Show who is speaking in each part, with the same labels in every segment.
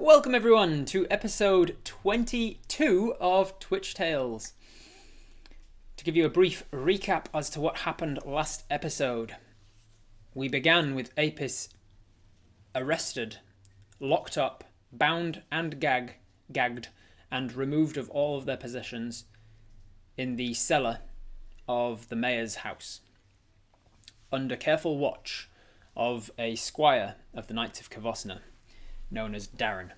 Speaker 1: Welcome everyone to episode 22 of Twitch Tales. To give you a brief recap as to what happened last episode, we began with Apis arrested, locked up, bound and gagged, and removed of all of their possessions in the cellar of the mayor's house, under careful watch of a squire of the Knights of Kavosna, known as Darren.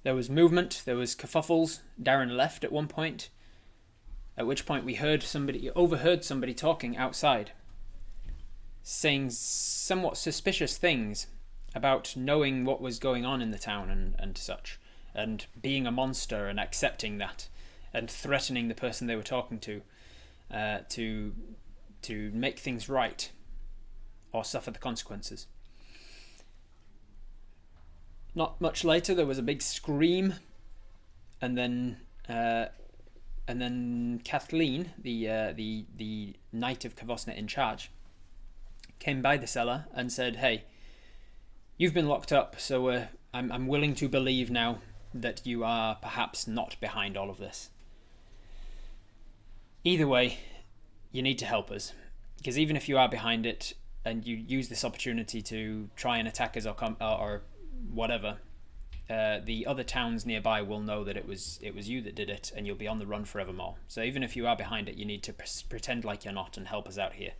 Speaker 1: There was movement, there was kerfuffles. Darren left at one point, at which point we overheard somebody talking outside, saying somewhat suspicious things about knowing what was going on in the town and such, and being a monster and accepting that, and threatening the person they were talking to make things right or suffer the consequences. Not much later, there was a big scream, and then Kathleen, the Knight of Kavosna in charge, came by the cellar and said, "Hey, you've been locked up, so I'm willing to believe now that you are perhaps not behind all of this. Either way, you need to help us, because even if you are behind it and you use this opportunity to try and attack us or whatever, the other towns nearby will know that it was you that did it, and you'll be on the run forevermore. So even if you are behind it, you need to pretend like you're not and help us out here."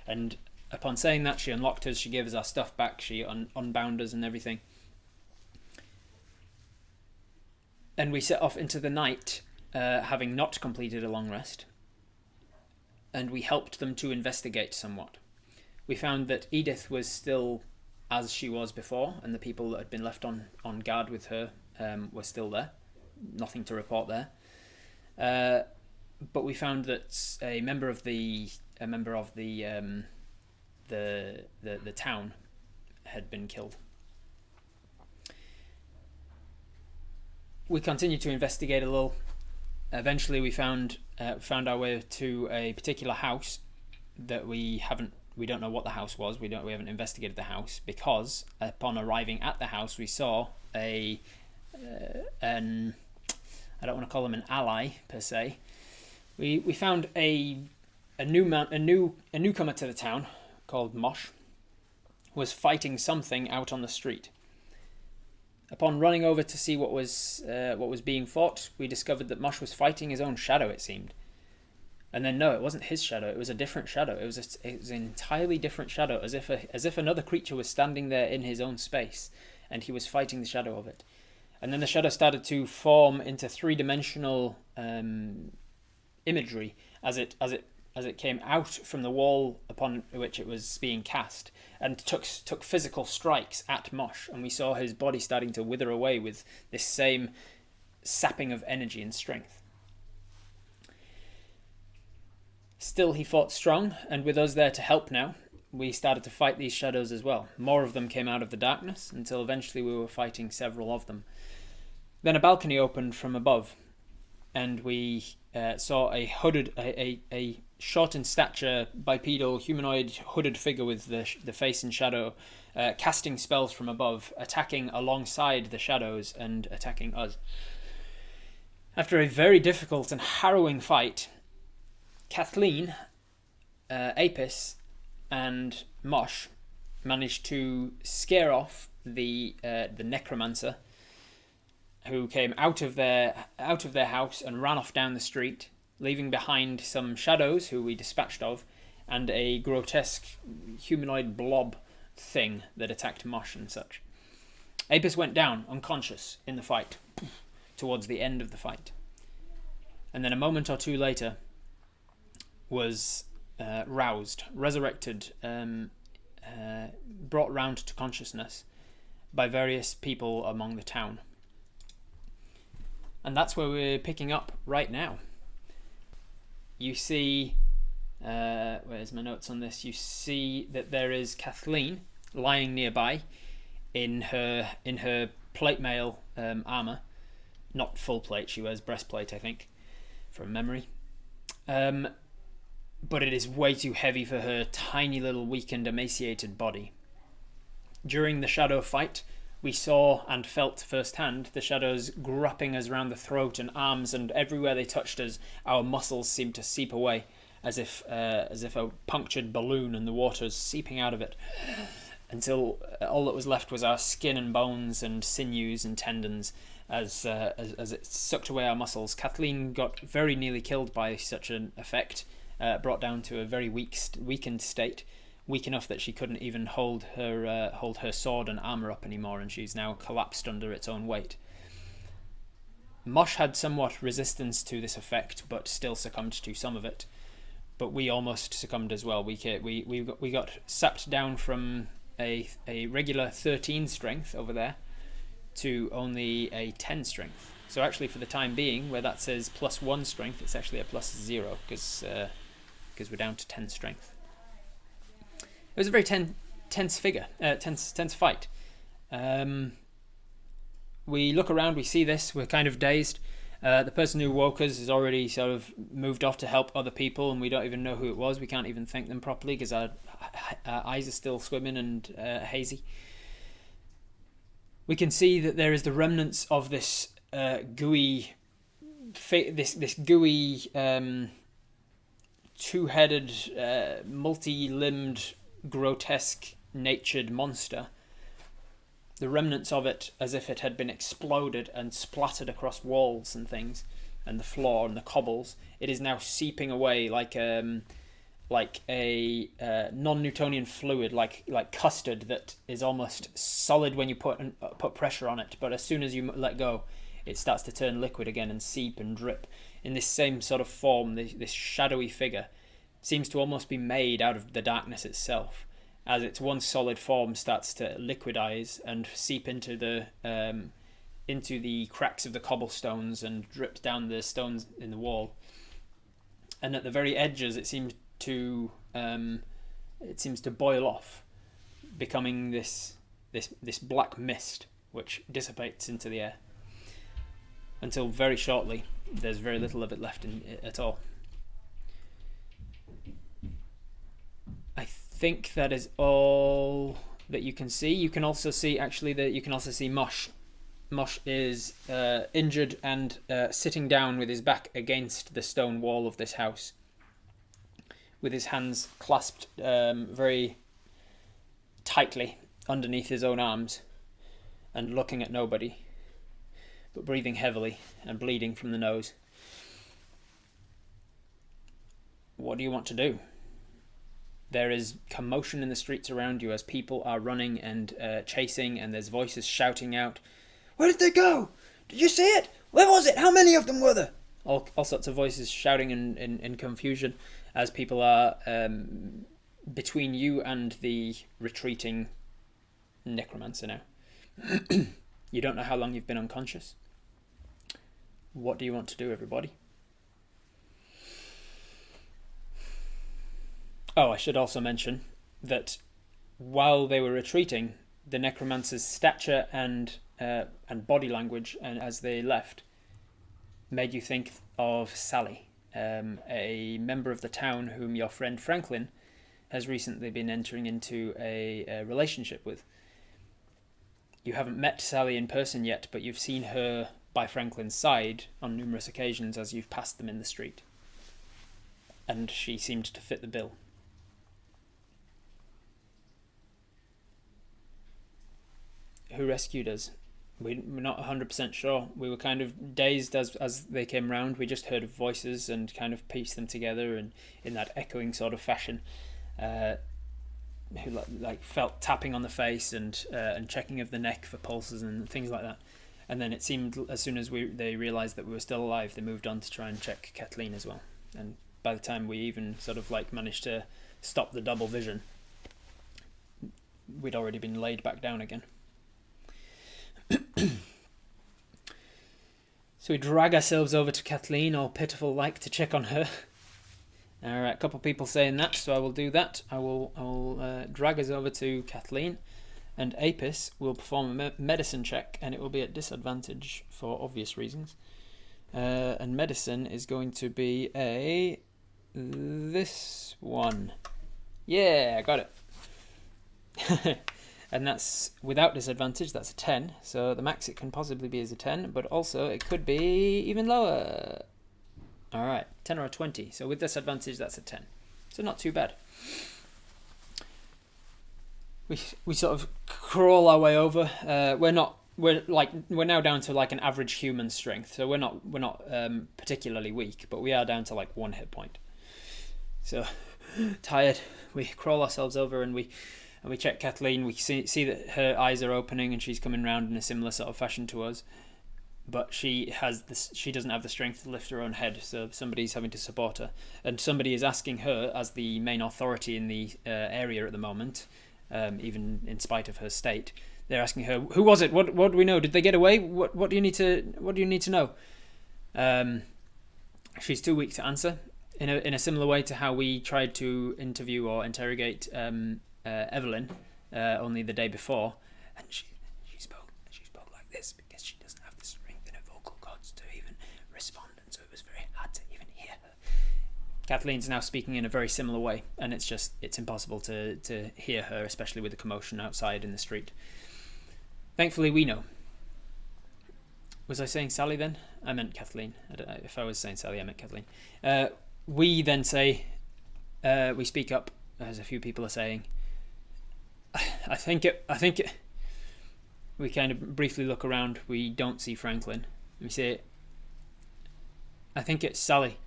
Speaker 1: And upon saying that, she unlocked us, she gave us our stuff back, she unbound us and everything. And we set off into the night, having not completed a long rest, and we helped them to investigate somewhat. We found that Edith was still as she was before, and the people that had been left on guard with her were still there. Nothing to report there. But we found that a member of the town had been killed. We continued to investigate a little. Eventually, we found our way to a particular house that we don't know what the house was. We haven't investigated the house, because upon arriving at the house, we saw I don't want to call him an ally per se. We found a newcomer to the town called Mosh was fighting something out on the street. Upon running over to see what was being fought, we discovered that Mosh was fighting his own shadow, it seemed. And then no, it wasn't his shadow. It was a different shadow. It was an entirely different shadow, as if another creature was standing there in his own space, and he was fighting the shadow of it. And then the shadow started to form into three-dimensional imagery as it came out from the wall upon which it was being cast, and took physical strikes at Mosh. And we saw his body starting to wither away with this same sapping of energy and strength. Still, he fought strong, and with us there to help now, we started to fight these shadows as well. More of them came out of the darkness, until eventually we were fighting several of them. Then a balcony opened from above, and we saw a short in stature, bipedal, humanoid, hooded figure with the face in shadow, casting spells from above, attacking alongside the shadows and attacking us. After a very difficult and harrowing fight, Kathleen, Apis, and Mosh managed to scare off the necromancer, who came out of their house and ran off down the street, leaving behind some shadows who we dispatched of, and a grotesque humanoid blob thing that attacked Mosh and such. Apis went down unconscious in the fight, towards the end of the fight, and then a moment or two later was resurrected, brought round to consciousness by various people among the town. And that's where we're picking up right now. You see, where's my notes on this? You see that there is Kathleen lying nearby in her plate mail armor. Not full plate, she wears breastplate, I think, from memory. But it is way too heavy for her tiny little weakened, emaciated body. During the shadow fight, we saw and felt firsthand the shadows grapping us round the throat and arms, and everywhere they touched us, our muscles seemed to seep away, as if a punctured balloon and the water's seeping out of it, until all that was left was our skin and bones and sinews and tendons, as it sucked away our muscles. Kathleen got very nearly killed by such an effect, brought down to a very weakened state, weak enough that she couldn't even hold her sword and armor up anymore, and she's now collapsed under its own weight. Mosh had somewhat resistance to this effect, but still succumbed to some of it. But we almost succumbed as well. We got sapped down from a regular 13 strength over there to only a 10 strength. So actually, for the time being, where that says +1 strength, it's actually a +0 because we're down to 10 strength. It was a very tense fight. We look around, we see this, we're kind of dazed. The person who woke us has already sort of moved off to help other people, and we don't even know who it was. We can't even thank them properly because our eyes are still swimming and hazy. We can see that there is the remnants of this gooey, two-headed, multi-limbed, grotesque-natured monster. The remnants of it, as if it had been exploded and splattered across walls and things, and the floor and the cobbles. It is now seeping away like a non-Newtonian fluid, like custard that is almost solid when you put pressure on it, but as soon as you let go, it starts to turn liquid again and seep and drip. In this same sort of form, this shadowy figure seems to almost be made out of the darkness itself, as its one solid form starts to liquidize and seep into the cracks of the cobblestones and drip down the stones in the wall. And at the very edges, it seems to boil off, becoming this black mist which dissipates into the air, until very shortly there's very little of it left at all. I think that is all that you can see. You can also see Mosh. Mosh is injured and sitting down with his back against the stone wall of this house, with his hands clasped very tightly underneath his own arms, and looking at nobody, but breathing heavily and bleeding from the nose. What do you want to do? There is commotion in the streets around you as people are running and chasing, and there's voices shouting out, "Where did they go? Did you see it? Where was it? How many of them were there?" All sorts of voices shouting in confusion as people are between you and the retreating necromancer now. You don't know how long you've been unconscious. What do you want to do, everybody? Oh, I should also mention that while they were retreating, the necromancer's stature and body language, and as they left, made you think of Sally, a member of the town whom your friend Franklin has recently been entering into a relationship with. You haven't met Sally in person yet, but you've seen her by Franklin's side on numerous occasions as you've passed them in the street. And she seemed to fit the bill. Who rescued us? We're not 100% sure. We were kind of dazed as they came round. We just heard voices and kind of pieced them together, and in that echoing sort of fashion, who felt tapping on the face and checking of the neck for pulses and things like that. And then it seemed as soon as they realised that we were still alive, they moved on to try and check Kathleen as well. And by the time we even sort of managed to stop the double vision, we'd already been laid back down again. So we drag ourselves over to Kathleen, all pitiful like, to check on her. Alright, a couple of people saying that, so I will do that. I will drag us over to Kathleen, and Apis will perform a medicine check, and it will be at disadvantage for obvious reasons. And medicine is going to be this one. Yeah, I got it. And that's without disadvantage, that's a 10. So the max it can possibly be is a 10, but also it could be even lower. Alright, 10 or a 20. So with disadvantage, that's a 10. So not too bad. We sort of crawl our way over. We're now down to like an average human strength. So we're not particularly weak, but we are down to like 1 hit point. So tired. We crawl ourselves over and we check Kathleen. We see that her eyes are opening and she's coming round in a similar sort of fashion to us. But she doesn't have the strength to lift her own head, so somebody's having to support her. And somebody is asking her, as the main authority in the area at the moment, even in spite of her state, they're asking her, "Who was it? What do we know? Did they get away? What do you need to know?" She's too weak to answer. In a similar way to how we tried to interview or interrogate Evelyn only the day before, and she spoke like this because she doesn't have the strength in her vocal cords to even respond, and so it was very hard to even hear her. Kathleen's now speaking in a very similar way, and it's impossible to hear her, especially with the commotion outside in the street. Thankfully, we know. Was I saying Sally then? I meant Kathleen. I don't know. If I was saying Sally, I meant Kathleen. We then say, we speak up, as a few people are saying. I think it. We kind of briefly look around. We don't see Franklin. We say, I think it's Sally.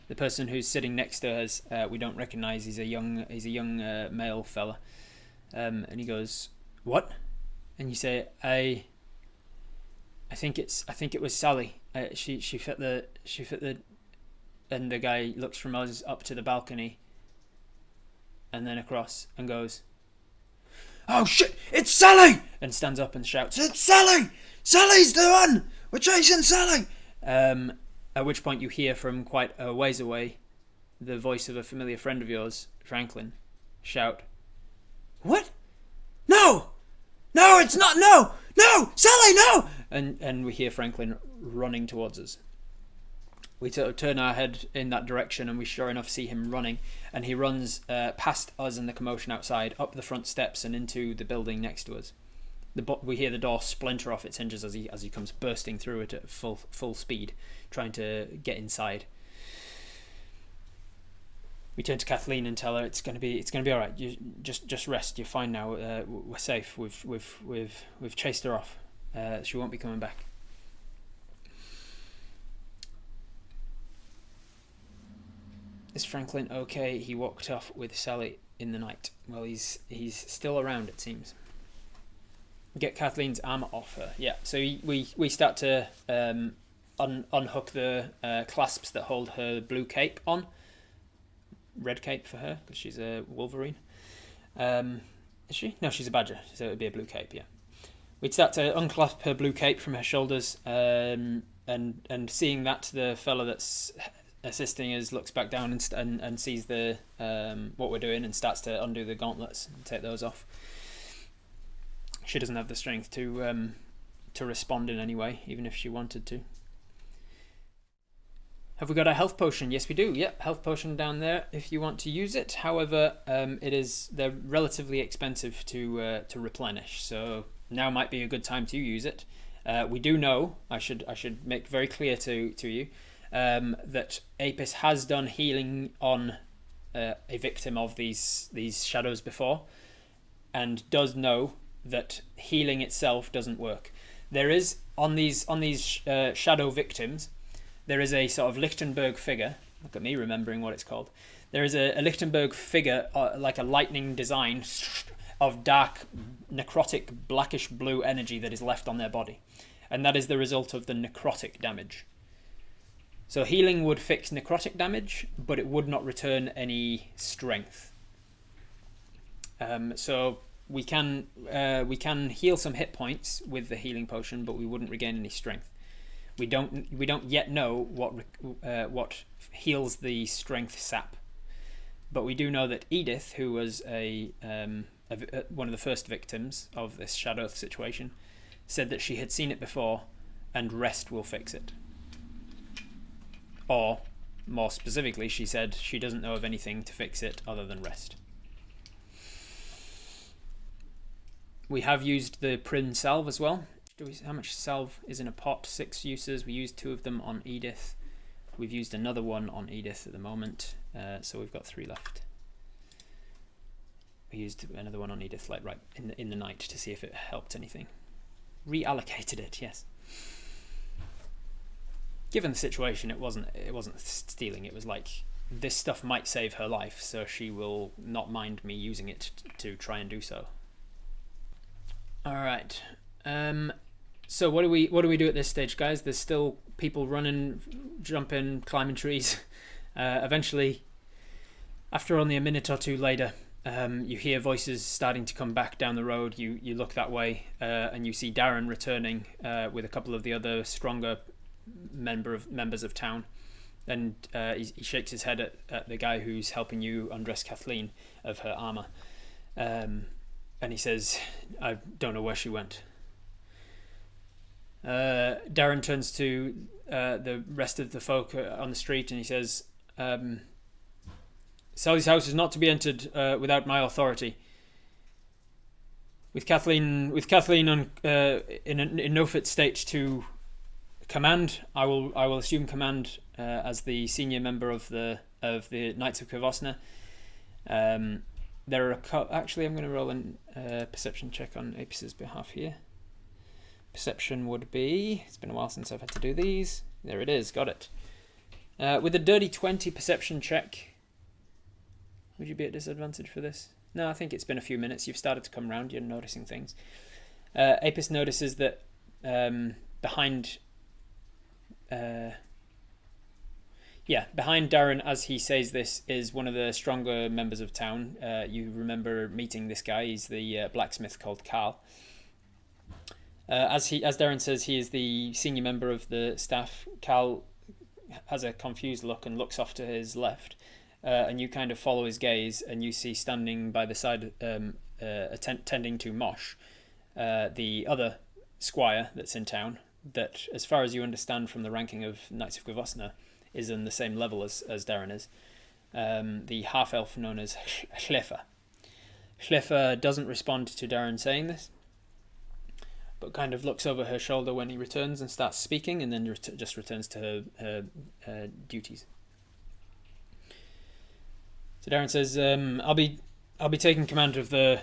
Speaker 1: The person who's sitting next to us, we don't recognise. He's a young male fella, and he goes, "What?" And you say, I think it was Sally. She fit the, and the guy looks from us up to the balcony, and then across, and goes, "Oh shit! It's Sally!" and stands up and shouts, "It's Sally! Sally's the one! We're chasing Sally!" At which point you hear from quite a ways away the voice of a familiar friend of yours, Franklin, shout, "What? No! No, it's not! No! No! Sally, no!" And we hear Franklin running towards us. We sort of turn our head in that direction, and we sure enough see him running. And he runs past us and the commotion outside, up the front steps and into the building next to us. We hear the door splinter off its hinges as he comes bursting through it at full speed, trying to get inside. We turn to Kathleen and tell her it's going to be all right. You just rest. You're fine now. We're safe. We've chased her off. She won't be coming back. Is Franklin okay? He walked off with Sally in the night. Well, he's still around, it seems. Get Kathleen's armor off her. Yeah. So we start to unhook the clasps that hold her blue cape on. Red cape for her because she's a Wolverine. Is she? No, she's a badger, so it would be a blue cape. Yeah. We'd start to unclasp her blue cape from her shoulders, and seeing that, the fella that's assisting us looks back down and sees the what we're doing and starts to undo the gauntlets and take those off. She doesn't have the strength to respond in any way, even if she wanted to. Have we got a health potion? Yes, we do. Yep, health potion down there if you want to use it. However, they're relatively expensive to replenish, so now might be a good time to use it. We do know, I should make very clear to you, that Apis has done healing on a victim of these shadows before, and does know that healing itself doesn't work. There is on these shadow victims, there is a sort of Lichtenberg figure. Look at me remembering what it's called. There is a Lichtenberg figure, like a lightning design, of dark, necrotic, blackish blue energy that is left on their body. And that is the result of the necrotic damage. So healing would fix necrotic damage, but it would not return any strength. So we can heal some hit points with the healing potion, but we wouldn't regain any strength. We don't yet know what heals the strength sap, but we do know that Edith, who was one of the first victims of this shadow situation, said that she had seen it before, and rest will fix it. Or, more specifically, she said she doesn't know of anything to fix it other than rest. We have used the Prin salve as well. How much salve is in a pot? 6 uses. We used 2 of them on Edith. We've used another one on Edith at the moment, so we've got 3 left. We used another one on Edith, like right in the night, to see if it helped anything. Reallocated it, yes. Given the situation, it wasn't stealing. It was like, this stuff might save her life, so she will not mind me using it to try and do so. All right. So what do we do at this stage, guys? There's still people running, jumping, climbing trees. Eventually, after only a minute or 2 later, you hear voices starting to come back down the road. You look that way, and you see Darren returning with a couple of the other stronger members of town. And he shakes his head at the guy who's helping you undress Kathleen of her armor, and he says, "I don't know where she went." Darren turns to the rest of the folk on the street and he says, "Sally's house is not to be entered without my authority. With Kathleen in no fit state to command, I will assume command as the senior member of the Knights of Kvosna. There are actually, I'm going to roll a perception check on Apis' behalf here. Perception would be, it's been a while since I've had to do these. There it is, got it. With a dirty 20 perception check, would you be at disadvantage for this? No, I think it's been a few minutes. You've started to come round. You're noticing things. Apis notices that behind Darren, as he says this, is one of the stronger members of town. You remember meeting this guy. He's the blacksmith called Carl. As Darren says, he is the senior member of the staff. Carl has a confused look and looks off to his left, and you kind of follow his gaze, and you see standing by the side, tending to Mosh, the other squire that's in town, that, as far as you understand from the ranking of Knights of Kvosna, is on the same level as Darren is. The half-elf known as Schlefa. Schlefa doesn't respond to Darren saying this, but kind of looks over her shoulder when he returns and starts speaking, and then just returns to her duties. So Darren says, "I'll be taking command of the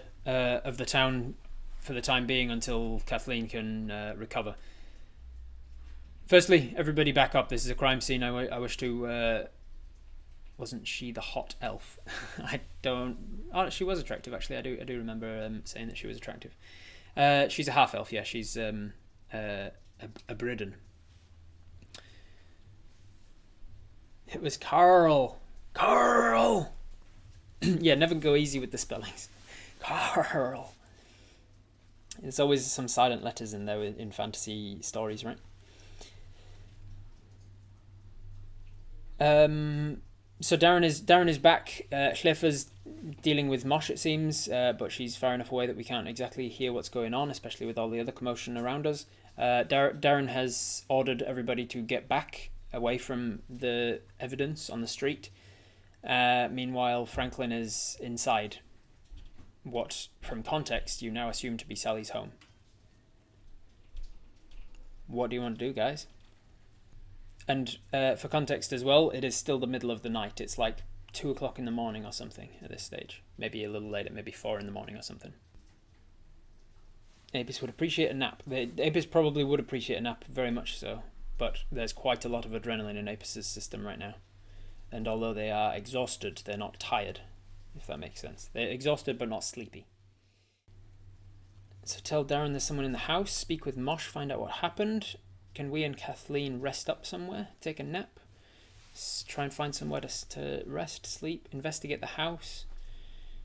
Speaker 1: town for the time being until Kathleen can recover. Firstly, everybody back up. This is a crime scene. I wish to." Wasn't she the hot elf? I don't. Oh, she was attractive actually. I do remember saying that she was attractive. She's a half elf. Yeah, she's a Bridden. It was Carl. Carl. Yeah, never go easy with the spellings. Carl. There's always some silent letters in there in fantasy stories, right? So Darren is back. Schlefa's dealing with Mosh, it seems, but she's far enough away that we can't exactly hear what's going on, especially with all the other commotion around us. Darren has ordered everybody to get back away from the evidence on the street. Meanwhile, Franklin is inside what, from context, you now assume to be Sally's home. What do you want to do, guys? And for context as well, it is still the middle of the night. It's like 2 o'clock in the morning or something at this stage. Maybe a little later, maybe 4 in the morning or something. Apis would appreciate a nap. Apis probably would appreciate a nap, very much so. But there's quite a lot of adrenaline in Apis' system right now. And although they are exhausted, they're not tired, if that makes sense. They're exhausted but not sleepy. So tell Darren there's someone in the house. Speak with Mosh, find out what happened. Can we and Kathleen rest up somewhere? Take a nap? Try and find somewhere to rest, sleep, investigate the house.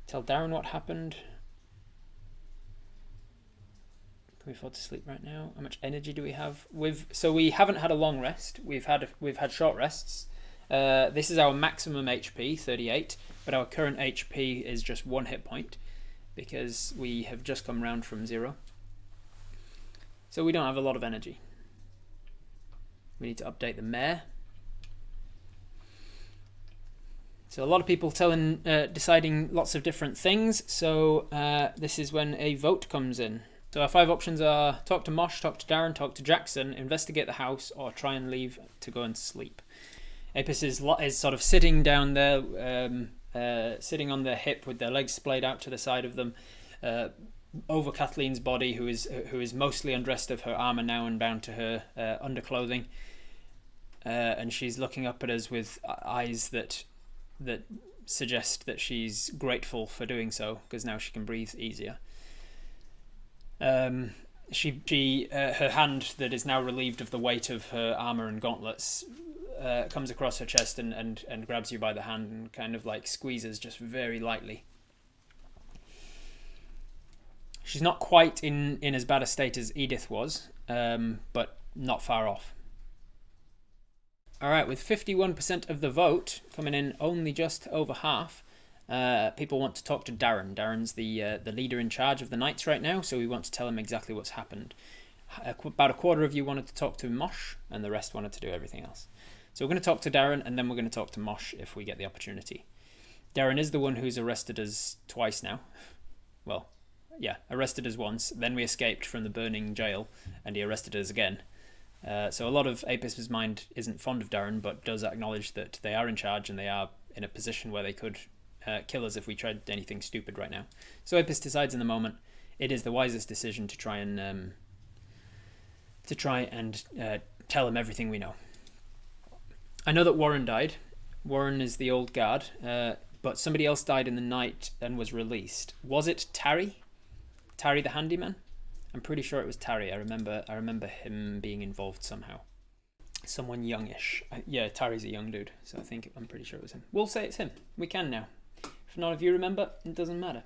Speaker 1: Tell Darren what happened. Can we afford to sleep right now? How much energy do we have? So we haven't had a long rest. We've had short rests. This is our maximum HP, 38, but our current HP is just 1 hit point because we have just come round from 0. So we don't have a lot of energy. We need to update the mare. So a lot of people deciding lots of different things. So this is when a vote comes in. So our 5 options are talk to Mosh, talk to Darren, talk to Jackson, investigate the house, or try and leave to go and sleep. Apis is sort of sitting down there, sitting on their hip with their legs splayed out to the side of them, over Kathleen's body, who is mostly undressed of her armor now and bound to her underclothing. And she's looking up at us with eyes that suggest that she's grateful for doing so, because now she can breathe easier. Her hand that is now relieved of the weight of her armor and gauntlets comes across her chest and grabs you by the hand and kind of like squeezes just very lightly. She's not quite in as bad a state as Edith was, but not far off. All right, with 51% of the vote coming in, only just over half, people want to talk to Darren. Darren's the leader in charge of the Knights right now, so we want to tell him exactly what's happened. About a quarter of you wanted to talk to Mosh, and the rest wanted to do everything else. So we're going to talk to Darren, and then we're going to talk to Mosh if we get the opportunity. Darren is the one who's arrested us twice now. Well, yeah, arrested us once, then we escaped from the burning jail, and he arrested us again. So a lot of Apis's mind isn't fond of Darren, but does acknowledge that they are in charge and they are in a position where they could kill us if we tried anything stupid right now. So Apis decides in the moment it is the wisest decision to try and tell him everything we know. I know that Warren died. Warren is the old guard, but somebody else died in the night and was released. Was it Tarry? Tarry the handyman? I'm pretty sure it was Tarry. I remember him being involved somehow. Someone youngish. Yeah, Tarry's a young dude, so I'm pretty sure it was him. We'll say it's him. We can now. If none of you remember, it doesn't matter.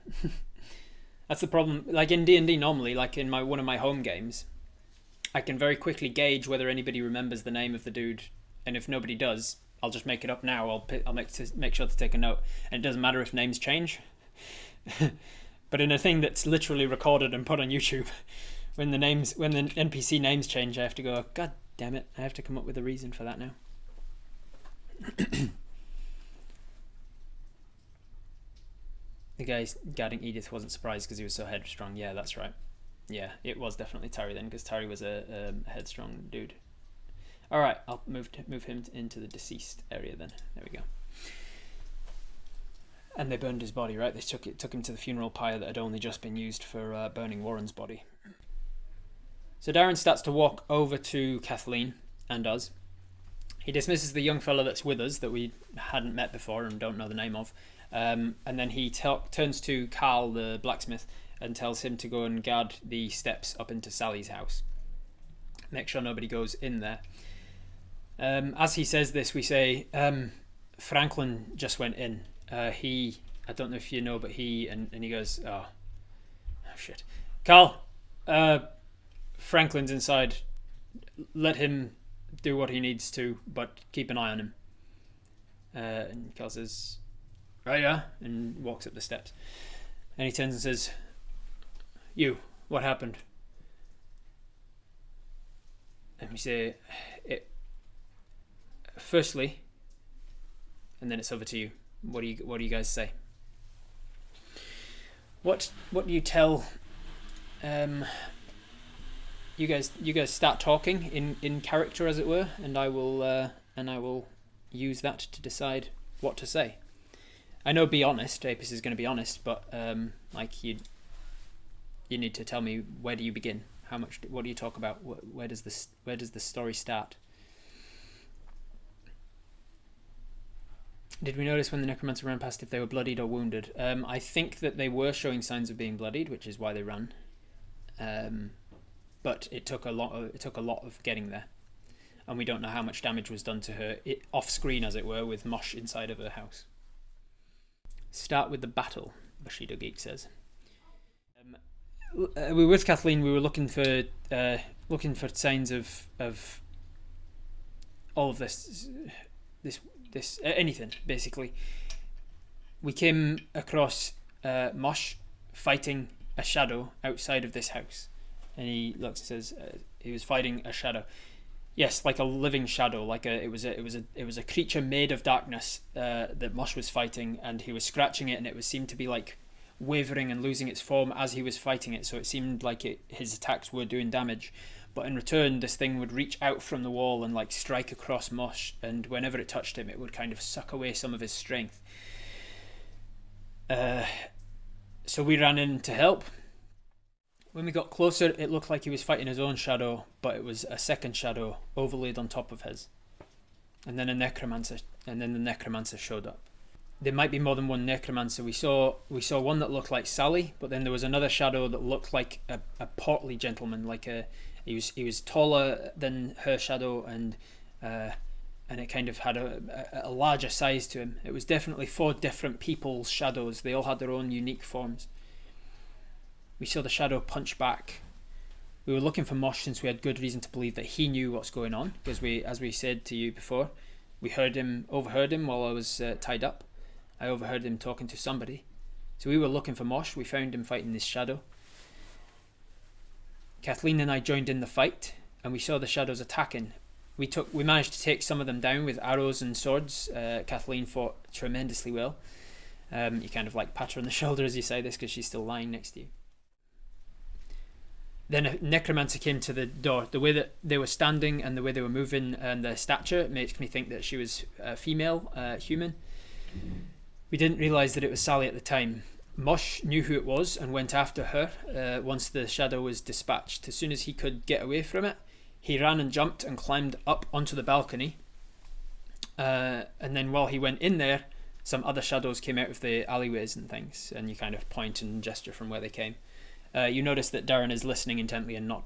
Speaker 1: That's the problem. Like in D&D normally, like in one of my home games, I can very quickly gauge whether anybody remembers the name of the dude, and if nobody does, I'll just make it up now. I'll make sure to take a note, and it doesn't matter if names change. But in a thing that's literally recorded and put on YouTube, when the NPC names change, I have to go, God damn it, I have to come up with a reason for that now. The guy guarding Edith wasn't surprised because he was so headstrong. Yeah, that's right. Yeah, it was definitely Tarry then, because Tarry was a headstrong dude. All right, I'll move him into the deceased area then. There we go. And they burned his body, right? They took him to the funeral pyre that had only just been used for burning Warren's body. So Darren starts to walk over to Kathleen and us. He dismisses the young fella that's with us that we hadn't met before and don't know the name of. And then he turns to Carl, the blacksmith, and tells him to go and guard the steps up into Sally's house. Make sure nobody goes in there. As he says this, we say, Franklin just went in. I don't know if you know, but and he goes, oh shit. Carl, Franklin's inside. Let him do what he needs to, but keep an eye on him. And Carl says, right, yeah, and walks up the steps. And he turns and says, you, what happened? And we say, firstly, and then it's over to you. What do you guys say? What do you tell? You guys start talking in character, as it were, and I will use that to decide what to say. I know, be honest. Apis is going to be honest, but like you need to tell me, where do you begin? How much? What do you talk about? Where does the story start? Did we notice when the necromancer ran past if they were bloodied or wounded? I think that they were showing signs of being bloodied, which is why they ran. But it took a lot of getting there, and we don't know how much damage was done to her off screen, as it were, with Mosh inside of her house. Start with the battle, Bushido Geek says. We were with Kathleen. We were looking for signs of all of this anything basically. We came across Mosh fighting a shadow outside of this house, and he looks and says he was fighting a shadow. Yes, like a living shadow, like it was a creature made of darkness that Mosh was fighting, and he was scratching it, and it was seemed to be like wavering and losing its form as he was fighting it. So it seemed like his attacks were doing damage, but in return, this thing would reach out from the wall and like strike across Mosh, and whenever it touched him, it would kind of suck away some of his strength. So we ran in to help. When we got closer, it looked like he was fighting his own shadow, but it was a second shadow overlaid on top of his. And then the necromancer showed up. There might be more than one necromancer. We saw one that looked like Sally, but then there was another shadow that looked like a portly gentleman, he was taller than her shadow, and it kind of had a larger size to him. It was definitely 4 different people's shadows. They all had their own unique forms. We saw the shadow punch back. We were looking for Mosh since we had good reason to believe that he knew what's going on, because as we said to you before, we overheard him while I was tied up. I overheard him talking to somebody. So we were looking for Mosh. We found him fighting this shadow. Kathleen and I joined in the fight, and we saw the shadows attacking. We managed to take some of them down with arrows and swords. Kathleen fought tremendously well. You kind of like pat her on the shoulder as you say this because she's still lying next to you. Then a necromancer came to the door. The way that they were standing and the way they were moving and their stature makes me think that she was a female human. We didn't realise that it was Sally at the time. Mosh knew who it was and went after her once the shadow was dispatched. As soon as he could get away from it, he ran and jumped and climbed up onto the balcony. And then while he went in there, some other shadows came out of the alleyways and things, and you kind of point and gesture from where they came. You notice that Darren is listening intently and not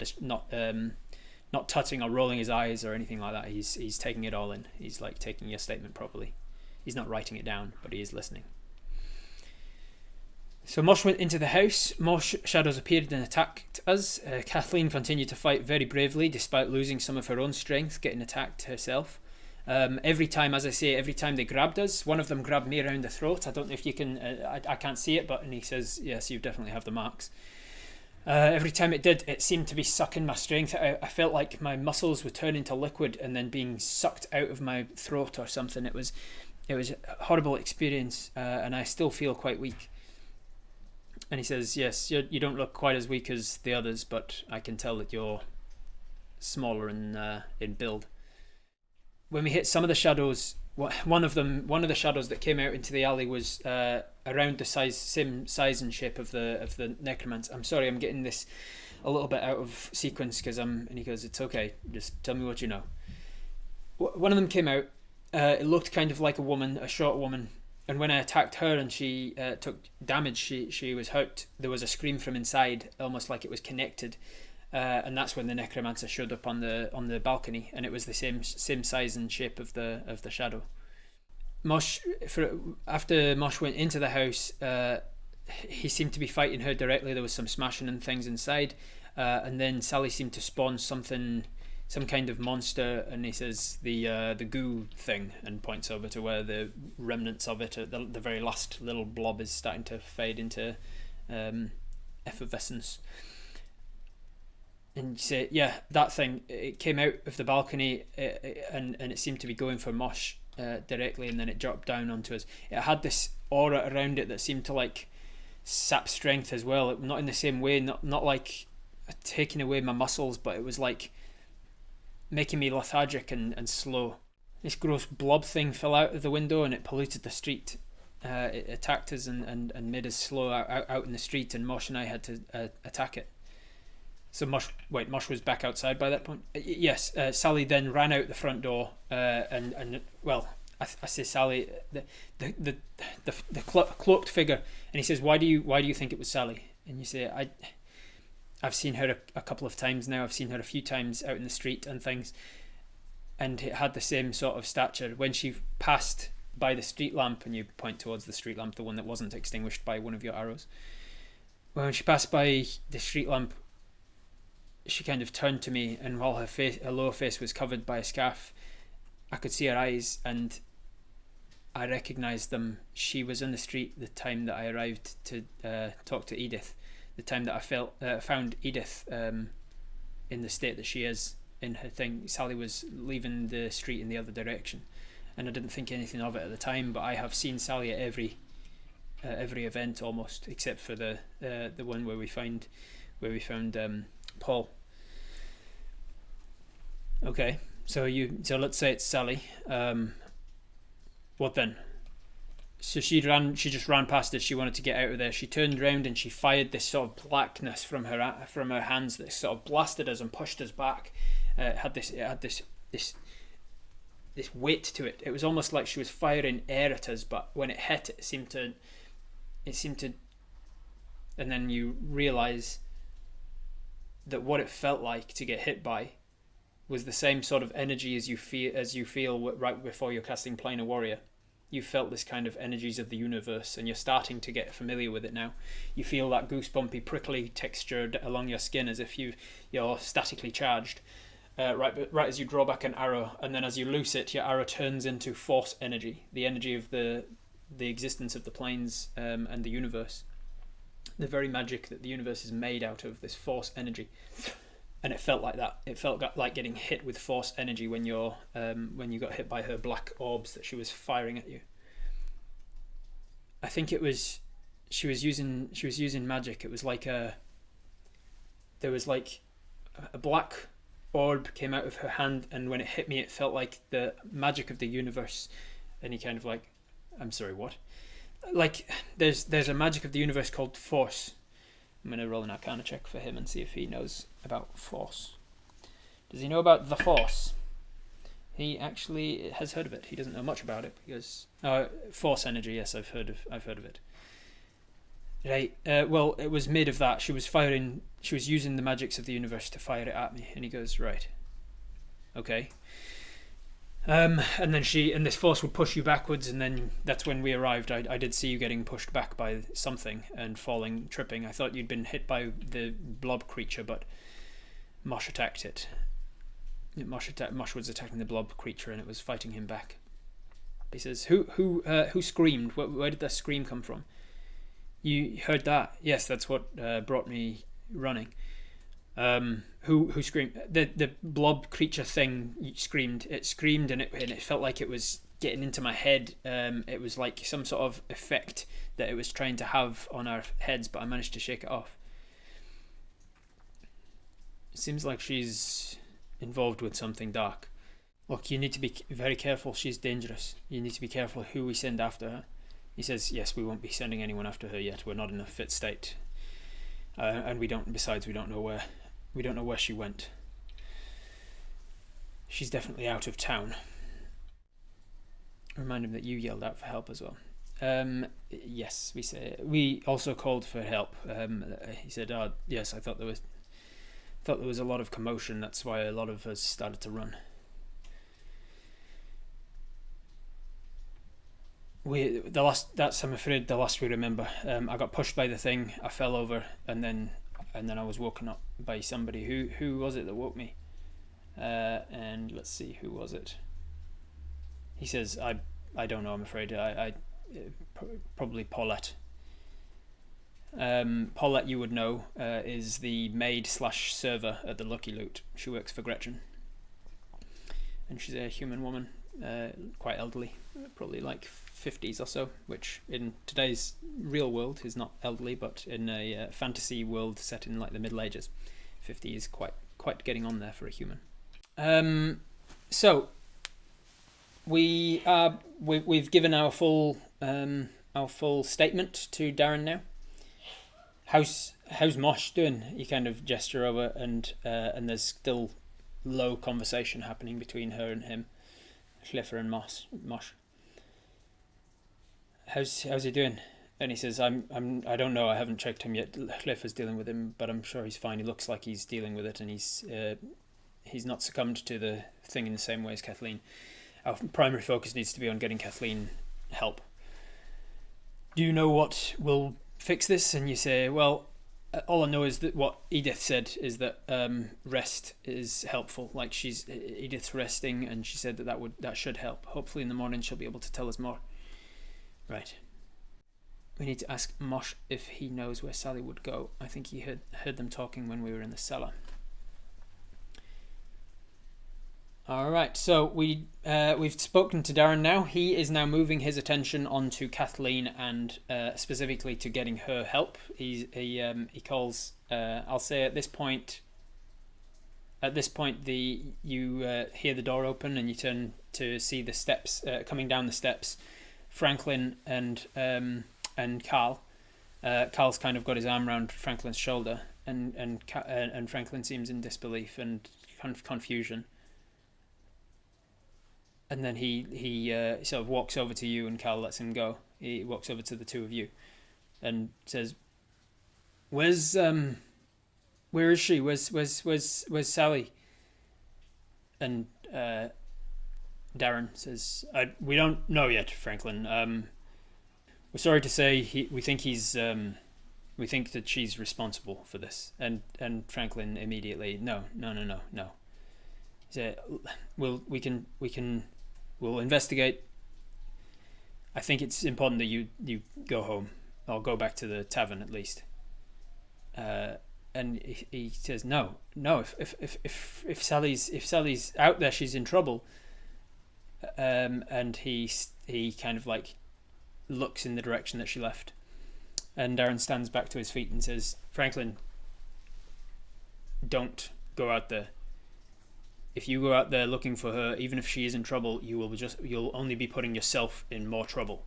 Speaker 1: tutting or rolling his eyes or anything like that. He's taking it all in. He's like taking your statement properly. He's not writing it down, but he is listening. So Mosh went into the house. More shadows appeared and attacked us. Kathleen continued to fight very bravely despite losing some of her own strength, getting attacked herself. Every time they grabbed us, one of them grabbed me around the throat. I don't know if you can, I can't see it, and he says, yes, you definitely have the marks. Every time it did, it seemed to be sucking my strength. I felt like my muscles were turning to liquid and then being sucked out of my throat or something. It was a horrible experience, and I still feel quite weak. And he says, yes, you don't look quite as weak as the others, but I can tell that you're smaller in build. When we hit some of the shadows, one of the shadows that came out into the alley was around the same size and shape of the necromancer. I'm sorry, I'm getting this a little bit out of sequence and he goes, it's okay, just tell me what you know. One of them came out. It looked kind of like a woman, a short woman. And when I attacked her and she took damage, she was hurt. There was a scream from inside, almost like it was connected. And that's when the necromancer showed up on the balcony, and it was the same size and shape of the shadow. After Mosh went into the house, he seemed to be fighting her directly. There was some smashing and things inside, and then Sally seemed to spawn some kind of monster, and he says the goo thing, and points over to where the remnants of it, the very last little blob, is starting to fade into effervescence. And you say, yeah, that thing, it came out of the balcony and it seemed to be going for Mosh directly, and then it dropped down onto us. It had this aura around it that seemed to like sap strength as well. Not in the same way, not like taking away my muscles, but it was like making me lethargic and slow. This gross blob thing fell out of the window and it polluted the street. It attacked us and made us slow out in the street, and Mosh and I had to attack it. So Mosh was back outside by that point? Yes, Sally then ran out the front door, and I say Sally, the cloaked figure, and he says, why do you think it was Sally? And you say, I've seen her a couple of times now. I've seen her a few times out in the street and things, and it had the same sort of stature. When she passed by the street lamp, and you point towards the street lamp, the one that wasn't extinguished by one of your arrows. When she passed by the street lamp, she kind of turned to me, and while her lower face was covered by a scarf, I could see her eyes, and I recognised them. She was in the street the time that I arrived to talk to Edith, the time that I found Edith in the state that she is, in her thing. Sally was leaving the street in the other direction, and I didn't think anything of it at the time. But I have seen Sally at every event almost, except for the one where we found Paul. Okay, so let's say it's Sally. What then? So she just ran past us. She wanted to get out of there. She turned around and she fired this sort of blackness from her hands that sort of blasted us and pushed us back. It had this weight to it. It was almost like she was firing air at us, but when it hit, it seemed to, and then you realise that what it felt like to get hit by was the same sort of energy as you feel right before you're casting Planar Warrior. You felt this kind of energies of the universe, and you're starting to get familiar with it now. You feel that goosebumpy, prickly texture along your skin as if you're statically charged. Right as you draw back an arrow, and then as you loose it, your arrow turns into force energy, the energy of the existence of the planes and the universe. The very magic that the universe is made out of, this force energy. And it felt like that. It felt like getting hit with force energy when you got hit by her black orbs that she was firing at you. I think it was she was using magic. It was like there was like a black orb came out of her hand, and when it hit me, it felt like the magic of the universe. And he kind of like, I'm sorry, what? Like there's a magic of the universe called force. I'm going to roll an Arcana check for him and see if he knows about force. Does he know about the force? He actually has heard of it. He doesn't know much about it because force energy. Yes, I've heard of it. Right. Well, it was made of that. She was using the magics of the universe to fire it at me. And he goes, right. Okay. And then this force would push you backwards, and then that's when we arrived. I did see you getting pushed back by something and falling, tripping. I thought you'd been hit by the blob creature, but Mosh attacked it. Mosh was attacking the blob creature, and it was fighting him back. He says, "Who screamed? Where did that scream come from? You heard that? Yes, that's what brought me running. Who screamed? The blob creature thing screamed. It screamed, and it felt like it was getting into my head. It was like some sort of effect that it was trying to have on our heads, but I managed to shake it off. It seems like she's involved with something dark. Look, you need to be very careful. She's dangerous. You need to be careful who we send after her." He says, "Yes, we won't be sending anyone after her yet. We're not in a fit state, and we don't know where she went. She's definitely out of town." Remind him that you yelled out for help as well. Yes, we also called for help. He said, "Oh, yes, I thought there was a lot of commotion. That's why a lot of us started to run." I'm afraid the last we remember. I got pushed by the thing. I fell over, and then I was woken up by somebody. Who was it that woke me? And let's see, who was it? He says, I don't know, I'm afraid. I probably Paulette. Paulette, you would know, is the maid/server at the Lucky Loot. She works for Gretchen, and she's a human woman, quite elderly, probably like 50s or so, which in today's real world is not elderly, but in a fantasy world set in like the Middle Ages, 50 is quite getting on there for a human. So we've given our full statement to Darren now. How's Mosh doing? You kind of gesture over, and there's still low conversation happening between her and him, Cliffer and Mosh. How's he doing? And he says, I don't know. I haven't checked him yet. Cliffer's dealing with him, but I'm sure he's fine. He looks like he's dealing with it, and he's not succumbed to the thing in the same way as Kathleen. Our primary focus needs to be on getting Kathleen help. Do you know what will fix this? And you say, well, all I know is that what Edith said is that rest is helpful. Like Edith's resting, and she said that should help. Hopefully in the morning she'll be able to tell us more. Right. We need to ask Mosh if he knows where Sally would go. I think he heard them talking when we were in the cellar. All right, so we've spoken to Darren now. He is now moving his attention onto Kathleen and specifically to getting her help. He calls. I'll say at this point. At this point, you hear the door open and you turn to see the steps coming down the steps. Franklin and Carl. Carl's kind of got his arm around Franklin's shoulder, and Franklin seems in disbelief and confusion. And then he sort of walks over to you, and Carl lets him go. He walks over to the two of you, and says, Where is she? Where's Sally?" And Darren says, "We don't know yet, Franklin. We're sorry to say we think that she's responsible for this." And Franklin immediately, no. He said, we'll investigate. I think it's important that you go home, or go back to the tavern at least. And he says, no. If Sally's out there, she's in trouble. And he kind of like looks in the direction that she left. And Darren stands back to his feet and says, "Franklin, don't go out there. If you go out there looking for her, even if she is in trouble, you'll only be putting yourself in more trouble.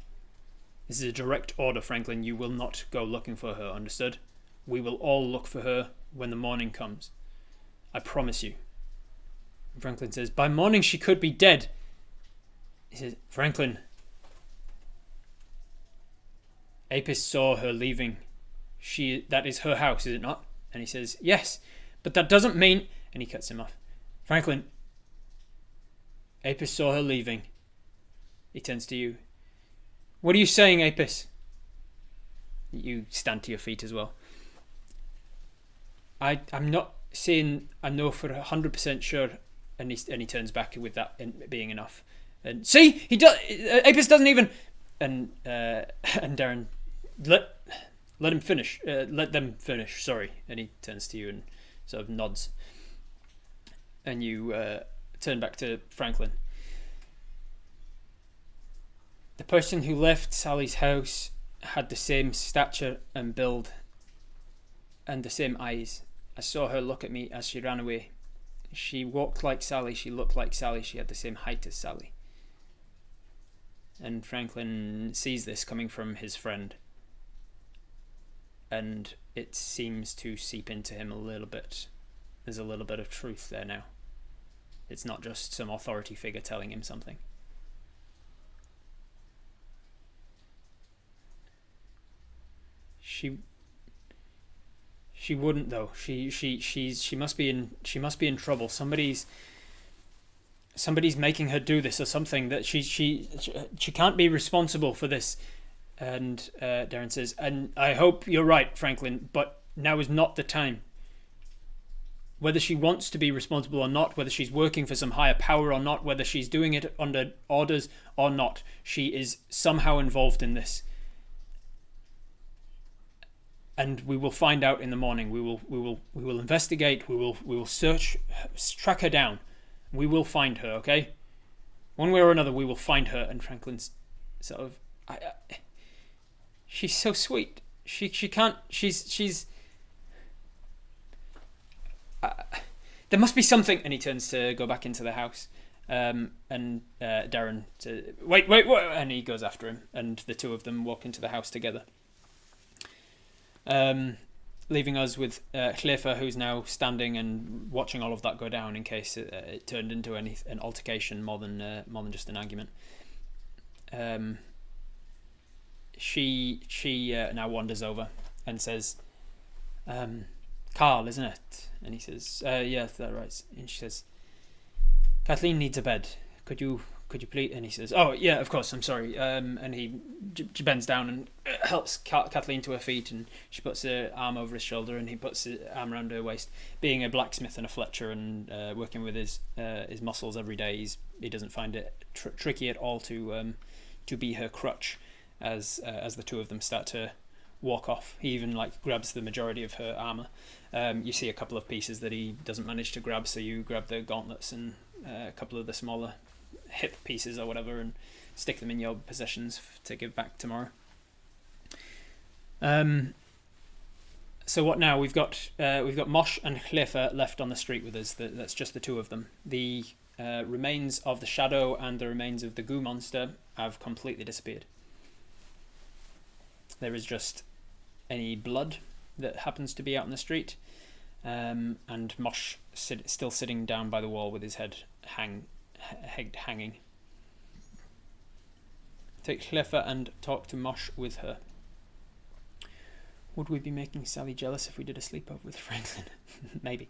Speaker 1: This is a direct order, Franklin. You will not go looking for her, understood? We will all look for her when the morning comes. I promise you." And Franklin says, "By morning she could be dead." He says, "Franklin, Apis saw her leaving. That is her house, is it not?" And he says, "Yes, but that doesn't mean..." And he cuts him off. "Franklin, Apis saw her leaving." He turns to you. "What are you saying, Apis?" You stand to your feet as well. I'm not saying I know for 100% sure." And he turns back with that being enough. And see, he does. Apis doesn't even. And Darren, let him finish. Let them finish. Sorry. And he turns to you and sort of nods. And you turn back to Franklin. "The person who left Sally's house had the same stature and build, and the same eyes. I saw her look at me as she ran away. She walked like Sally. She looked like Sally. She had the same height as Sally." And Franklin sees this coming from his friend, and it seems to seep into him a little bit. There's a little bit of truth there now. It's not just some authority figure telling him something. She wouldn't though. She must be in trouble. Somebody's making her do this or something. That she can't be responsible for this. And Darren says, "And I hope you're right, Franklin, but now is not the time. Whether she wants to be responsible or not, whether she's working for some higher power or not, whether she's doing it under orders or not, she is somehow involved in this. And we will find out in the morning. We will investigate. We will search, track her down. We will find her. Okay, one way or another, we will find her." And Franklin's sort of, she's so sweet. She can't. She's. There must be something. And he turns to go back into the house. And Darren says, wait, and he goes after him. And the two of them walk into the house together. Leaving us with Khlefa, who's now standing and watching all of that go down in case it turned into an altercation more than just an argument. She now wanders over and says, "Carl, isn't it?" And he says, "Yeah, that's right." And she says, "Kathleen needs a bed. Could you please?" And he says, "Oh yeah, of course. I'm sorry." And he bends down and helps Kathleen to her feet, and she puts her arm over his shoulder, and he puts his arm around her waist. Being a blacksmith and a Fletcher, and working with his muscles every day, he doesn't find it tricky at all to be her crutch as the two of them start to walk off. He even grabs the majority of her armor. You see a couple of pieces that he doesn't manage to grab, so you grab the gauntlets and a couple of the smaller hip pieces or whatever and stick them in your possessions to give back tomorrow. So what now? We've got Mosh and Hliffa left on the street with us. That's just the two of them. The remains of the shadow and the remains of the goo monster have completely disappeared. There is just any blood that happens to be out in the street, and Mosh still sitting down by the wall with his head hanging. Take Hliffa and talk to Mosh with her. Would we be making Sally jealous if we did a sleepover with Franklin? Maybe.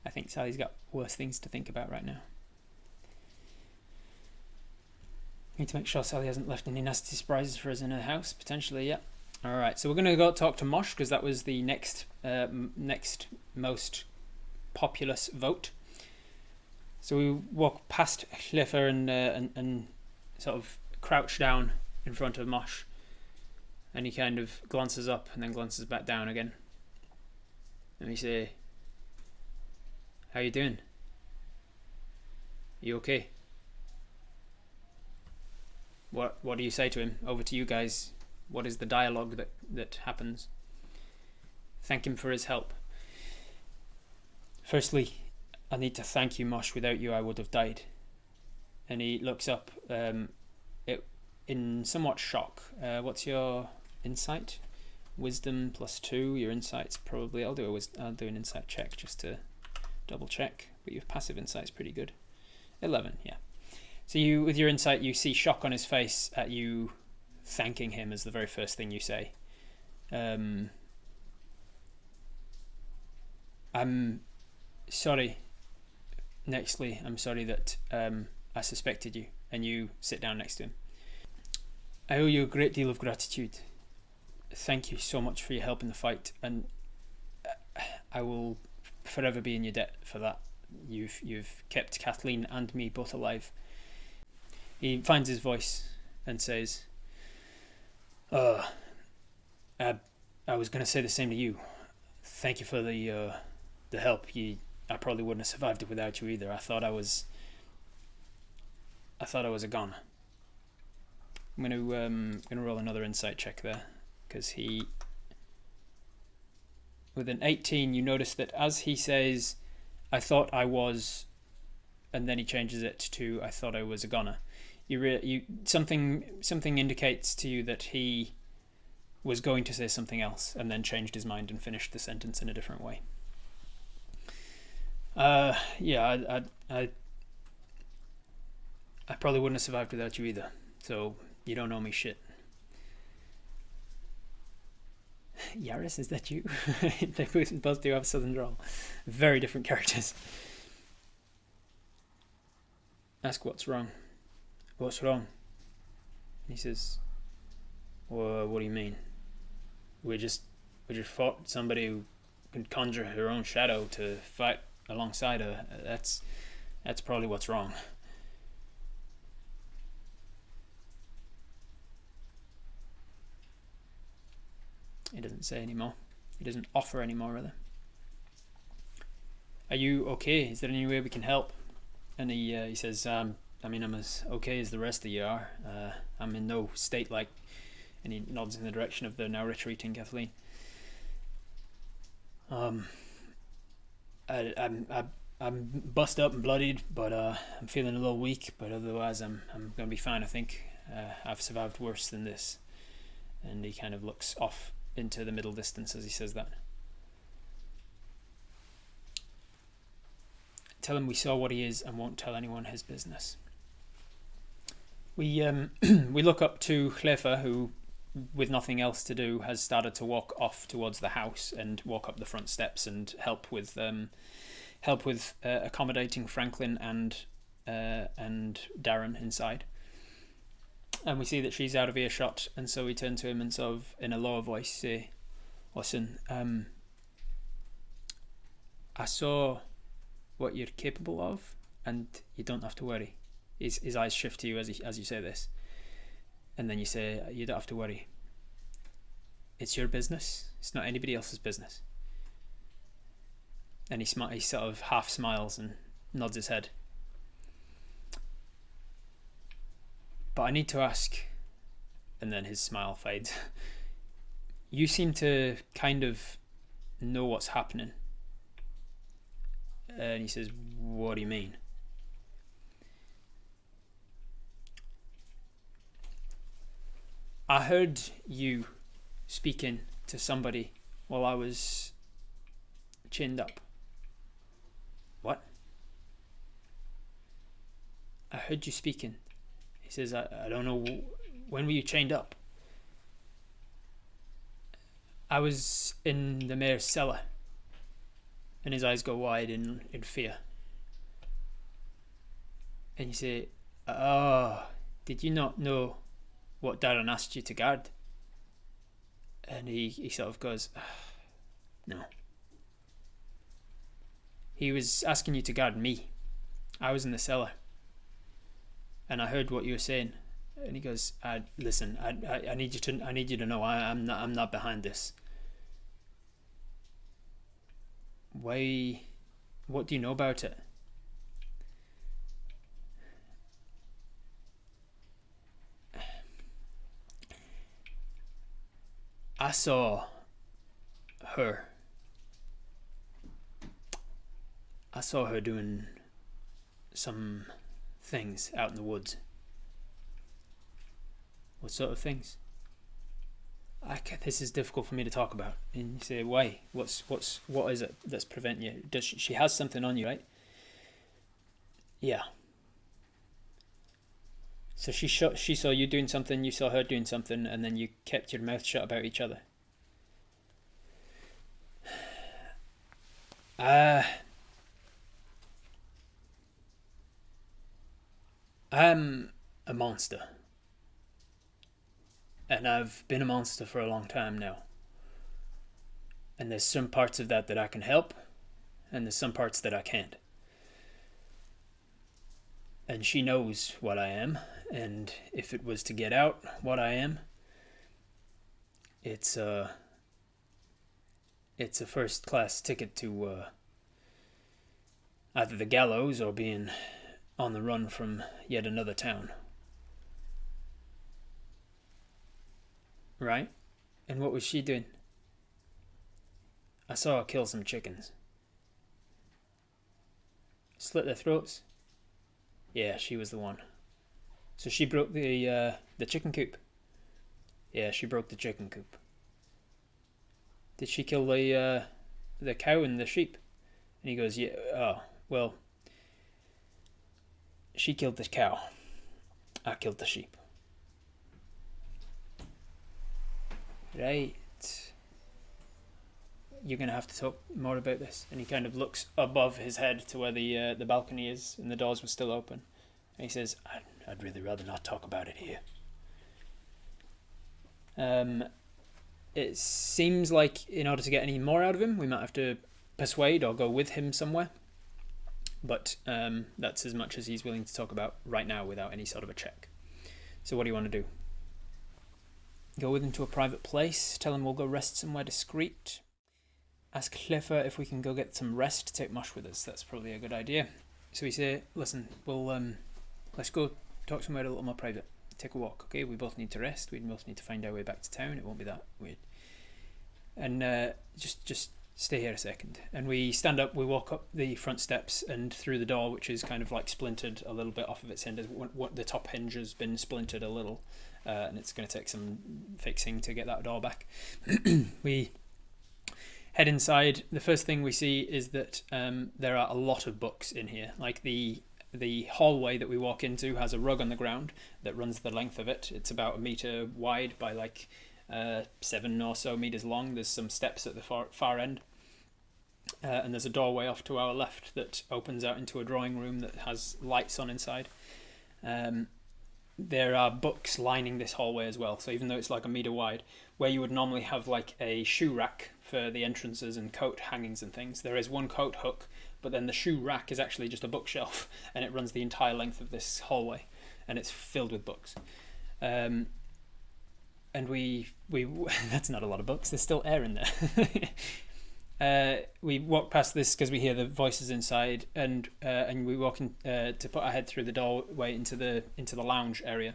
Speaker 1: I think Sally's got worse things to think about right now. Need to make sure Sally hasn't left any nasty surprises for us in her house. Potentially, yeah. Alright, so we're going to go talk to Mosh because that was the next most populous vote. So we walk past Hliffa and sort of crouch down in front of Mosh. And he kind of glances up and then glances back down again. And we say, how you doing? You okay? What do you say to him? Over to you guys. What is the dialogue that happens? Thank him for his help. Firstly, I need to thank you, Mosh. Without you, I would have died. And he looks up in somewhat shock. What's your insight? Wisdom +2. Your insight's probably... I'll do an insight check just to double check. But your passive insight's pretty good. 11, yeah. So you, with your insight, you see shock on his face at you thanking him as the very first thing you say. I'm sorry. Nextly, I'm sorry that I suspected you. And you sit down next to him. I owe you a great deal of gratitude. Thank you so much for your help in the fight, and I will forever be in your debt for that. You've kept Kathleen and me both alive. He finds his voice and says, I was going to say the same to you. Thank you for the help. I probably wouldn't have survived it without you either. I thought I was a goner. I'm going to roll another insight check there, because with an 18, you notice that as he says, I thought I was, and then he changes it to, I thought I was a goner. Something indicates to you that he was going to say something else, and then changed his mind and finished the sentence in a different way. Yeah, I probably wouldn't have survived without you either. So you don't owe me shit. Yaris, is that you? They both do have a southern drawl. Very different characters. Ask what's wrong. What's wrong? He says, well, what do you mean? We just fought somebody who can conjure her own shadow to fight alongside her. That's probably what's wrong. He doesn't say anymore. He doesn't offer anymore, rather. Are you okay? Is there any way we can help? And he says, I'm as okay as the rest of you are. I'm in no state like... And he nods in the direction of the now retreating Kathleen. I'm bust up and bloodied, but I'm feeling a little weak. But otherwise, I'm gonna be fine. I think I've survived worse than this. And he kind of looks off into the middle distance as he says that. Tell him we saw what he is and won't tell anyone his business. We look up to Hliffa, who, with nothing else to do, has started to walk off towards the house and walk up the front steps and help with accommodating Franklin and Darren inside. And we see that she's out of earshot, and so we turn to him and sort of, in a lower voice, say, listen, I saw what you're capable of, and you don't have to worry. His eyes shift to you as you say this. And then you say, you don't have to worry. It's your business. It's not anybody else's business. And he sort of half smiles and nods his head. But I need to ask, and then his smile fades. You seem to kind of know what's happening. And he says, what do you mean? I heard you speaking to somebody while I was chained up. What? I heard you speaking. He says, I don't know, when were you chained up? I was in the mayor's cellar. And his eyes go wide in fear. And you say, oh, did you not know what Darren asked you to guard? And he sort of goes, no. He was asking you to guard me. I was in the cellar. And I heard what you were saying. And he goes, listen, I need you to know I'm not behind this. Why? What do you know about it? I saw her. I saw her doing some things out in the woods. What sort of things? This is difficult for me to talk about. And you say, why? What is it that's preventing you? She has something on you, right? Yeah. So she saw you doing something, you saw her doing something, and then you kept your mouth shut about each other. I'm a monster. And I've been a monster for a long time now. And there's some parts of that I can help, and there's some parts that I can't. And she knows what I am, and if it was to get out what I am, it's a first-class ticket to either the gallows or being on the run from yet another town. Right? And what was she doing? I saw her kill some chickens. Slit their throats? Yeah, she was the one. So she broke the chicken coop? Yeah, she broke the chicken coop. Did she kill the cow and the sheep? And he goes, yeah, oh, well, she killed the cow. I killed the sheep. Right. You're going to have to talk more about this. And he kind of looks above his head to where the balcony is, and the doors were still open. And he says, I'd really rather not talk about it here. It seems like in order to get any more out of him, we might have to persuade or go with him somewhere. But that's as much as he's willing to talk about right now without any sort of a check. So what do you want to do? Go with him to a private place, tell him we'll go rest somewhere discreet. Ask Clifford if we can go get some rest, take Mosh with us. That's probably a good idea. So we say, listen, we'll let's go talk somewhere a little more private. Take a walk, okay? We both need to rest. We both need to find our way back to town. It won't be that weird. And just stay here a second. And we stand up, we walk up the front steps and through the door, which is kind of like splintered a little bit off of its hinges. The top hinge has been splintered a little. And it's going to take some fixing to get that door back. We head inside. The first thing we see is that there are a lot of books in here. Like the hallway that we walk into has a rug on the ground that runs the length of it. It's about 1 meter wide by like 7 or so meters long. There's some steps at the far end. And there's a doorway off to our left that opens out into a drawing room that has lights on inside. There are books lining this hallway as well. So even though it's like 1 meter wide, where you would normally have like a shoe rack for the entrances and coat hangings and things, there is one coat hook, but then the shoe rack is actually just a bookshelf, and it runs the entire length of this hallway, and it's filled with books. And we that's not a lot of books. There's still air in there. We walk past this because we hear the voices inside, and we walk in to put our head through the doorway into the lounge area.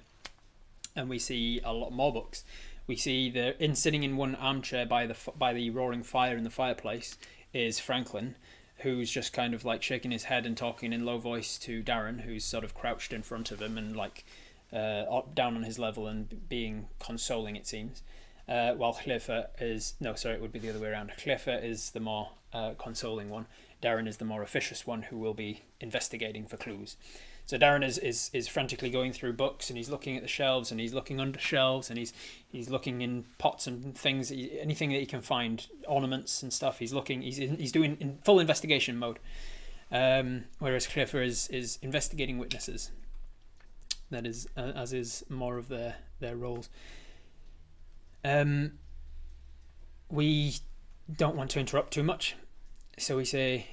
Speaker 1: and we see a lot more books. We see sitting in one armchair by the roaring fire in the fireplace is Franklin, who's just kind of like shaking his head and talking in low voice to Darren, who's sort of crouched in front of him and like down on his level and being consoling, it seems. While Clifford is it would be the other way around. Clifford is the more consoling one. Darren is the more officious one who will be investigating for clues. So Darren is frantically going through books, and he's looking at the shelves, and he's looking under shelves, and he's looking in pots and things, anything that he can find, ornaments and stuff. He's looking. He's doing in full investigation mode. Whereas Clifford is investigating witnesses. That is, as is more of their roles. We don't want to interrupt too much, so we say,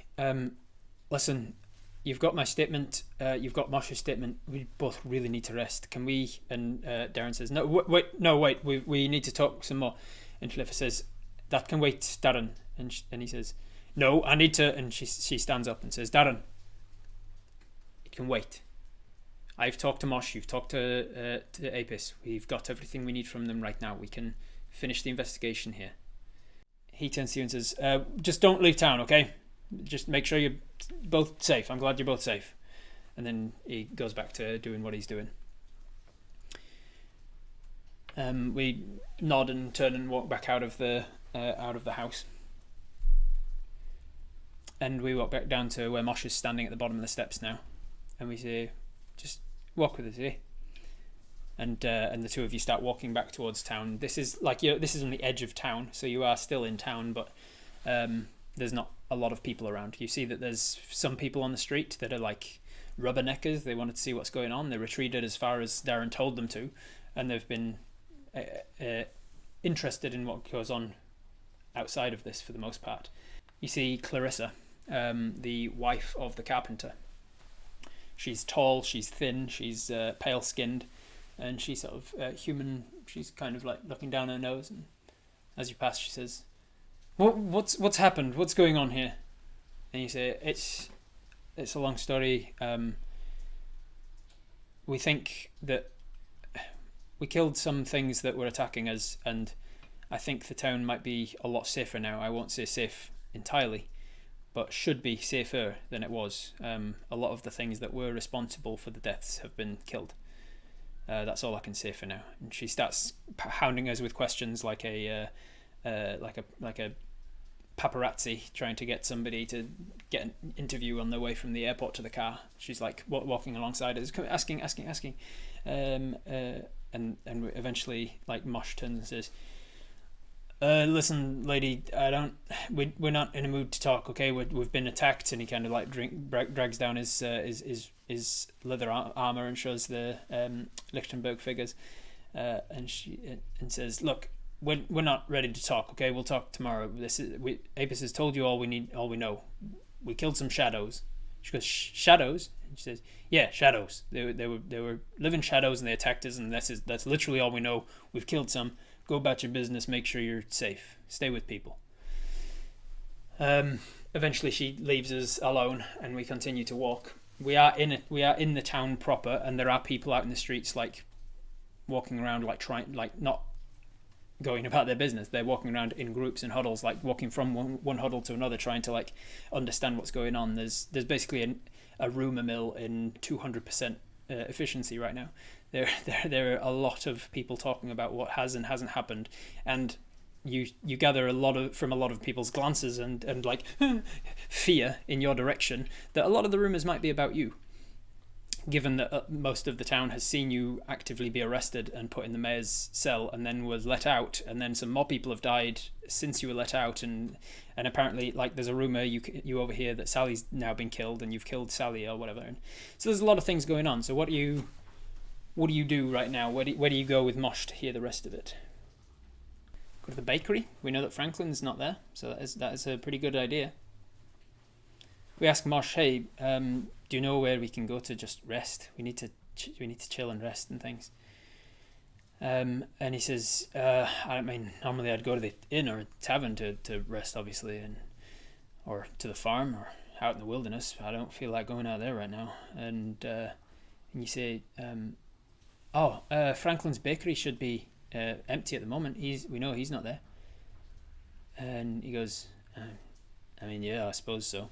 Speaker 1: listen, you've got my statement, you've got Mosh's statement, we both really need to rest. Can we? And Darren says, no, wait, we need to talk some more. And Clifford says, that can wait, Darren. And he says, no, I need to. And she stands up and says, Darren, it can wait. I've talked to Mosh, you've talked to Apis. We've got everything we need from them right now. We can finish the investigation here. He turns to you and says, just don't leave town, okay? Just make sure you're both safe. I'm glad you're both safe. And then he goes back to doing what he's doing. We nod and turn and walk back out of the house. And we walk back down to where Mosh is standing at the bottom of the steps now. And we say, just walk with us, eh? And the two of you start walking back towards town. This is this is on the edge of town, so you are still in town, but there's not a lot of people around. You see that there's some people on the street that are like rubberneckers. They wanted to see what's going on. They retreated as far as Darren told them to, and they've been interested in what goes on outside of this for the most part. You see Clarissa, the wife of the carpenter. She's tall, she's thin, she's pale-skinned, and she's sort of human. She's kind of like looking down her nose, and as you pass, she says, "What's happened? What's going on here?" And you say, "It's a long story. We think that we killed some things that were attacking us, and I think the town might be a lot safer now. I won't say safe entirely, but should be safer than it was. A lot of the things that were responsible for the deaths have been killed. That's all I can say for now." And she starts hounding us with questions like a paparazzi trying to get somebody to get an interview on their way from the airport to the car. She's like walking alongside us, asking, and eventually, like, Mosh turns and says, "Listen, lady, we're not in a mood to talk. Okay, we've been attacked." And he kind of like drags down his leather armor and shows the Lichtenberg figures, and says, "Look, we're not ready to talk. Okay, we'll talk tomorrow. Apis has told you all we know. We killed some shadows." She goes, "Shadows?" And she says, "Yeah, shadows. They were living shadows, and they attacked us, and that's literally all we know. We've killed some. Go about your business. Make sure you're safe. Stay with people." Eventually, she leaves us alone, and we continue to walk. We are in the town proper, and there are people out in the streets, like walking around, like not going about their business. They're walking around in groups and huddles, like walking from one huddle to another, trying to like understand what's going on. There's basically a rumor mill in 200% efficiency right now. There are a lot of people talking about what has and hasn't happened, and you gather from a lot of people's glances and like fear in your direction that a lot of the rumors might be about you, given that most of the town has seen you actively be arrested and put in the mayor's cell and then was let out, and then some more people have died since you were let out, and apparently, like, there's a rumor you overhear that Sally's now been killed and you've killed Sally or whatever. And so there's a lot of things going on. So what do you do right now? Where do you go with Mosh to hear the rest of it? Go to the bakery. We know that Franklin's not there, so that is a pretty good idea. We ask Mosh, "Hey, do you know where we can go to just rest? We need to chill and rest and things." And he says, "I mean, normally I'd go to the inn or tavern to rest, obviously, or to the farm or out in the wilderness. I don't feel like going out there right now." And you say, Oh, Franklin's bakery should be empty at the moment. We know he's not there. And he goes, I mean, yeah, I suppose so.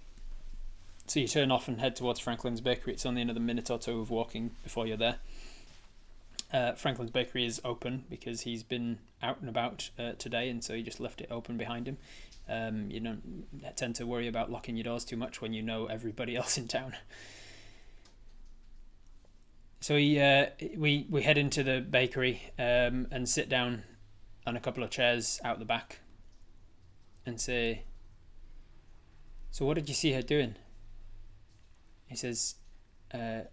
Speaker 1: So you turn off and head towards Franklin's bakery. It's only another minute or two of walking before you're there. Franklin's bakery is open because he's been out and about today, and so he just left it open behind him. You don't tend to worry about locking your doors too much when you know everybody else in town. So we head into the bakery and sit down on a couple of chairs out the back and say, "So what did you see her doing?" He says, So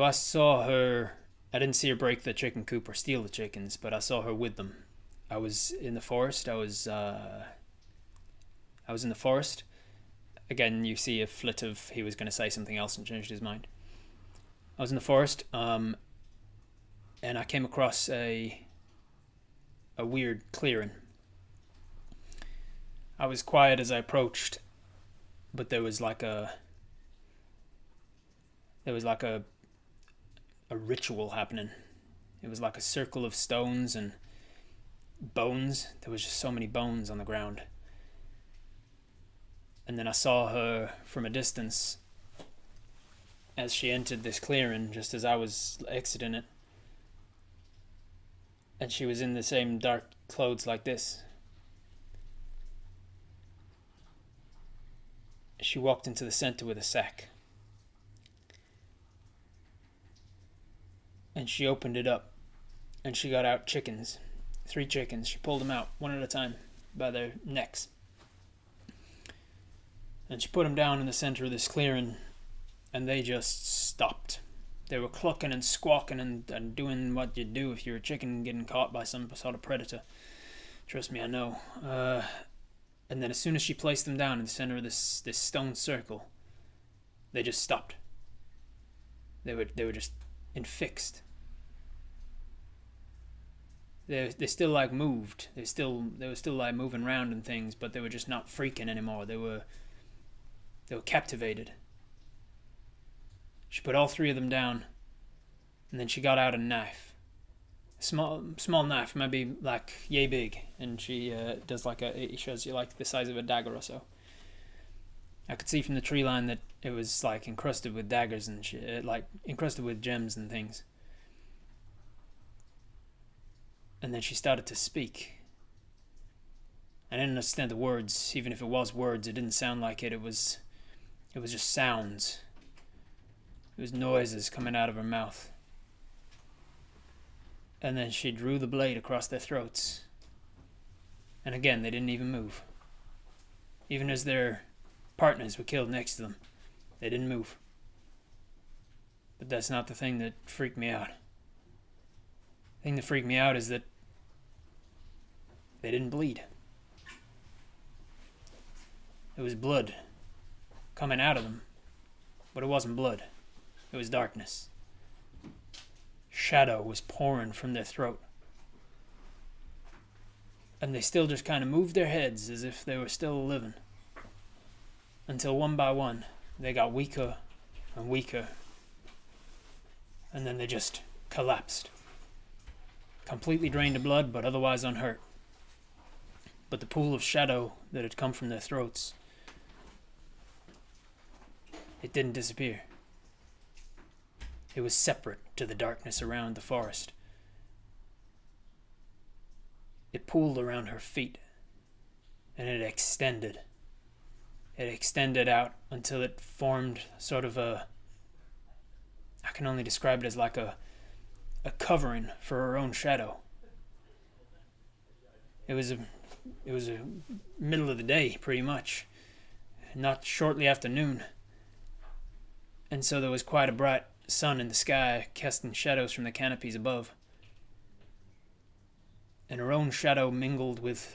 Speaker 1: I saw her. I didn't see her break the chicken coop or steal the chickens, but I saw her with them. I was in the forest. I was in the forest. Again, you see a flit of he was going to say something else and changed his mind. I was in the forest, and I came across a weird clearing. I was quiet as I approached, but there was like a ritual happening. It was like a circle of stones and bones. There was just so many bones on the ground. And then I saw her from a distance as she entered this clearing, just as I was exiting it. And she was in the same dark clothes like this. She walked into the center with a sack. And she opened it up. And she got out chickens. 3 chickens. She pulled them out, one at a time, by their necks. And she put them down in the center of this clearing. And they just stopped. They were clucking and squawking and doing what you do if you're a chicken getting caught by some sort of predator. Trust me, I know. And then as soon as she placed them down in the center of this stone circle, they just stopped. They were just infixed. They still like moved. They were still like moving around and things, but they were just not freaking anymore. They were captivated. She put all 3 of them down, and then she got out a knife. Small knife, maybe like yay big, and she does like it shows you like the size of a dagger or so. I could see from the tree line that it was like encrusted with daggers and shit, like encrusted with gems and things. And then she started to speak. I didn't understand the words. Even if it was words, it didn't sound like it. It was just sounds. It was noises coming out of her mouth. And then she drew the blade across their throats. And again, they didn't even move. Even as their partners were killed next to them, they didn't move. But that's not the thing that freaked me out. The thing that freaked me out is that they didn't bleed. It was blood coming out of them, but it wasn't blood. It was darkness. Shadow was pouring from their throat. And they still just kind of moved their heads as if they were still living. Until one by one, they got weaker and weaker. And then they just collapsed. Completely drained of blood, but otherwise unhurt. But the pool of shadow that had come from their throats, it didn't disappear. It was separate to the darkness around the forest. It pooled around her feet, and it extended. It extended out until it formed sort of I can only describe it as like a covering for her own shadow. It was a middle of the day, pretty much, not shortly after noon. And so there was quite a bright sun in the sky, casting shadows from the canopies above. And her own shadow mingled with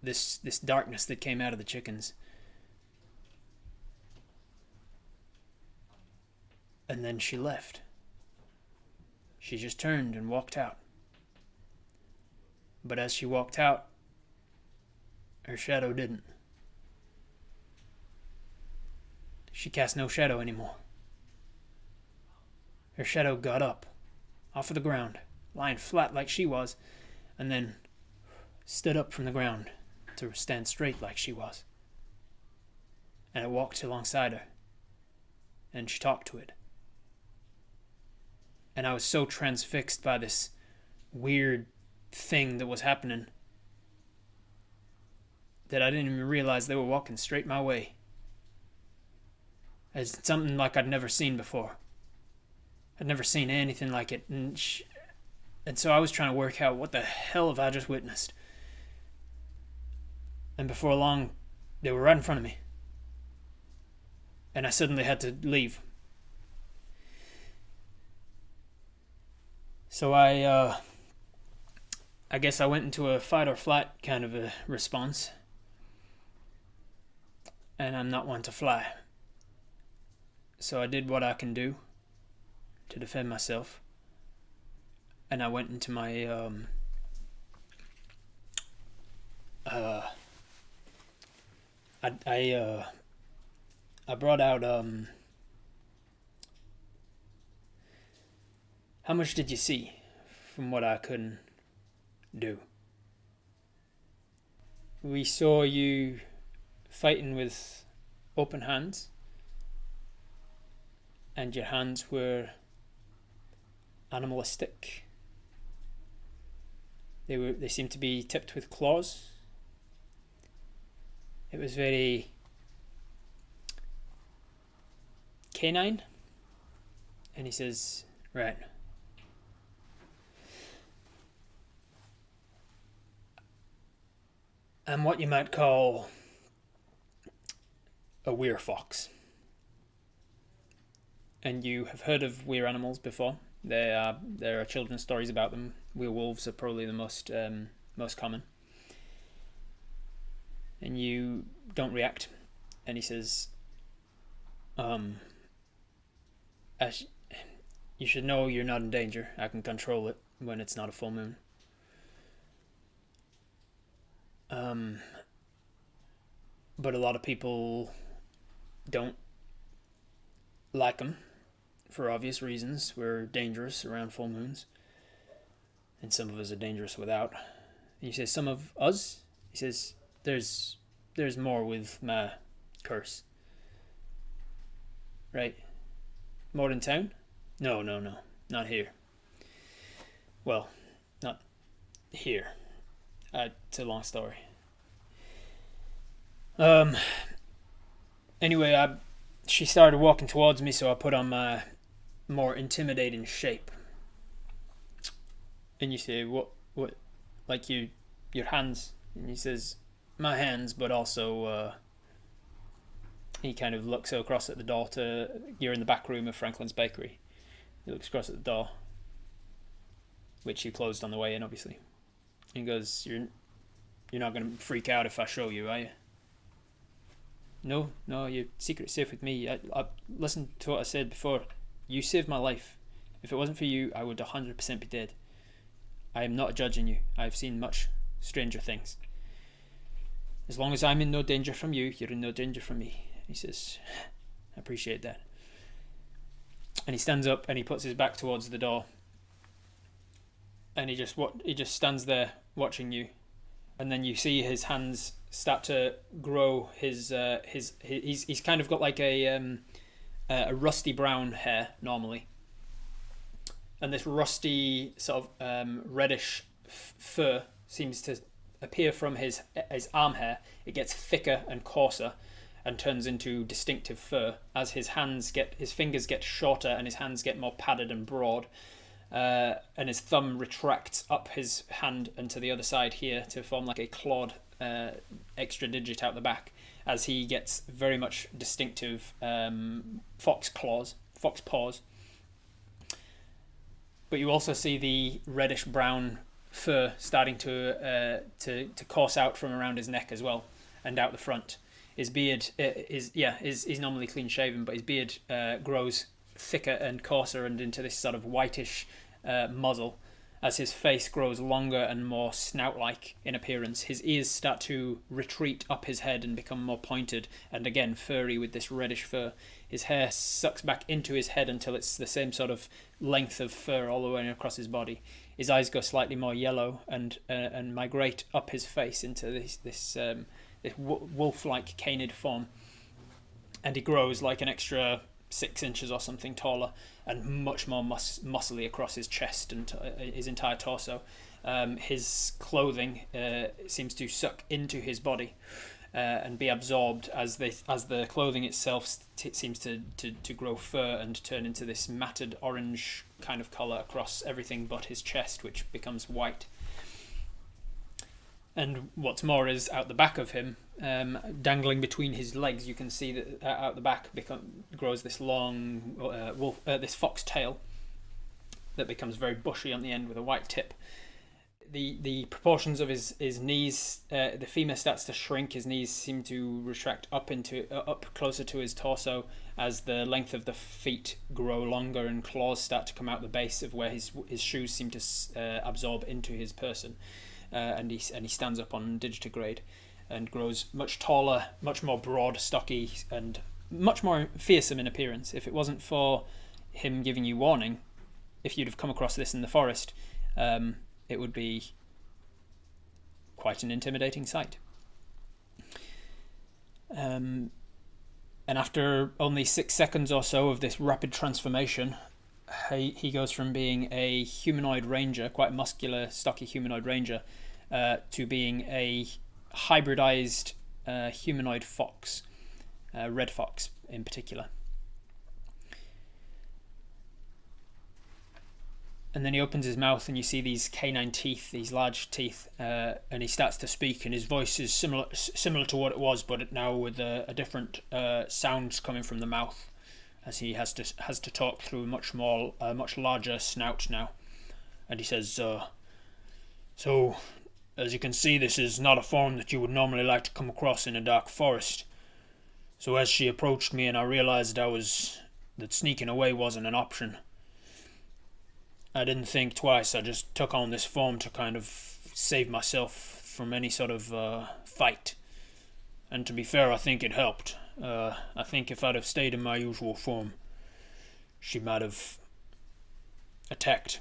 Speaker 1: this darkness that came out of the chickens. And then she left. She just turned and walked out. But as she walked out, her shadow didn't. She cast no shadow anymore. her shadow got up, off of the ground, lying flat like she was, and then stood up from the ground to stand straight like she was. And it walked alongside her, and she talked to it. And I was so transfixed by this weird thing that was happening that I didn't even realize they were walking straight my way. It's something like I'd never seen before. I'd never seen anything like it. And so I was trying to work out, what the hell have I just witnessed? And before long, they were right in front of me. And I suddenly had to leave. So I guess I went into a fight or flight kind of a response. And I'm not one to fly. So I did what I can do to defend myself. And I went into my I brought out how much did you see from what I couldn't do? We saw you fighting with open hands, and your hands were animalistic. They seemed to be tipped with claws. It was very canine. And he says, right. I'm what you might call a werefox. And you have heard of were animals before. There are children's stories about them. Werewolves are probably the most common. And you don't react. And he says, you should know you're not in danger. I can control it when it's not a full moon. But a lot of people don't like them for obvious reasons. We're dangerous around full moons, and some of us are dangerous without. And he says, some of us, he says, there's more with my curse. Right? More in town? No, not here. Well, not here. It's a long story. Anyway, she started walking towards me, so I put on my more intimidating shape. And you say, what, like your hands? And he says, my hands, but also, he kind of looks across at the door you're in the back room of Franklin's Bakery. He looks across at the door, which you closed on the way in, obviously. And he goes, you're not going to freak out if I show you, are you? No, your secret's safe with me. I listened to what I said before. You saved my life. If it wasn't for you, I would 100% be dead. I am not judging you. I have seen much stranger things. As long as I'm in no danger from you, you're in no danger from me. He says, I appreciate that. And he stands up and he puts his back towards the door. And he just stands there watching you. And then you see his hands start to grow. He's kind of got like a rusty brown hair normally, and this rusty sort of reddish fur seems to appear from his arm hair. It gets thicker and coarser and turns into distinctive fur as his fingers get shorter and his hands get more padded and broad. And his thumb retracts up his hand and to the other side here to form like a clawed extra digit out the back, as he gets very much distinctive fox paws. But you also see the reddish brown fur starting to course out from around his neck as well and out the front. His beard is normally clean shaven, but his beard grows thicker and coarser and into this sort of whitish muzzle as his face grows longer and more snout-like in appearance. His ears start to retreat up his head and become more pointed and again furry with this reddish fur. His hair sucks back into his head until it's the same sort of length of fur all the way across his body. His eyes go slightly more yellow and migrate up his face into this wolf-like canid form, and he grows like an extra 6 inches or something taller and much more muscly across his chest and his entire torso. His clothing seems to suck into his body and be absorbed as the clothing itself seems to grow fur and turn into this matted orange kind of colour across everything but his chest, which becomes white. And what's more is out the back of him, dangling between his legs, you can see that out the back grows this long this fox tail that becomes very bushy on the end with a white tip. The proportions of his knees, the femur starts to shrink. His knees seem to retract up closer to his torso as the length of the feet grow longer, and claws start to come out the base of where his shoes seem to absorb into his person. And he stands up on digitigrade and grows much taller, much more broad, stocky, and much more fearsome in appearance. If it wasn't for him giving you warning, if you'd have come across this in the forest, it would be quite an intimidating sight. And after only 6 seconds or so of this rapid transformation, he goes from being a humanoid ranger, quite muscular, stocky humanoid ranger, to being a hybridized humanoid fox, red fox in particular. And then he opens his mouth and you see these canine teeth, these large teeth, and he starts to speak, and his voice is similar to what it was, but now with a different sounds coming from the mouth, as he has to talk through a much larger snout now. And he says, so, as you can see, this is not a form that you would normally like to come across in a dark forest. So as she approached me and I realized that sneaking away wasn't an option, I didn't think twice. I just took on this form to kind of save myself from any sort of fight. And to be fair, I think it helped. I think if I'd have stayed in my usual form, she might have attacked.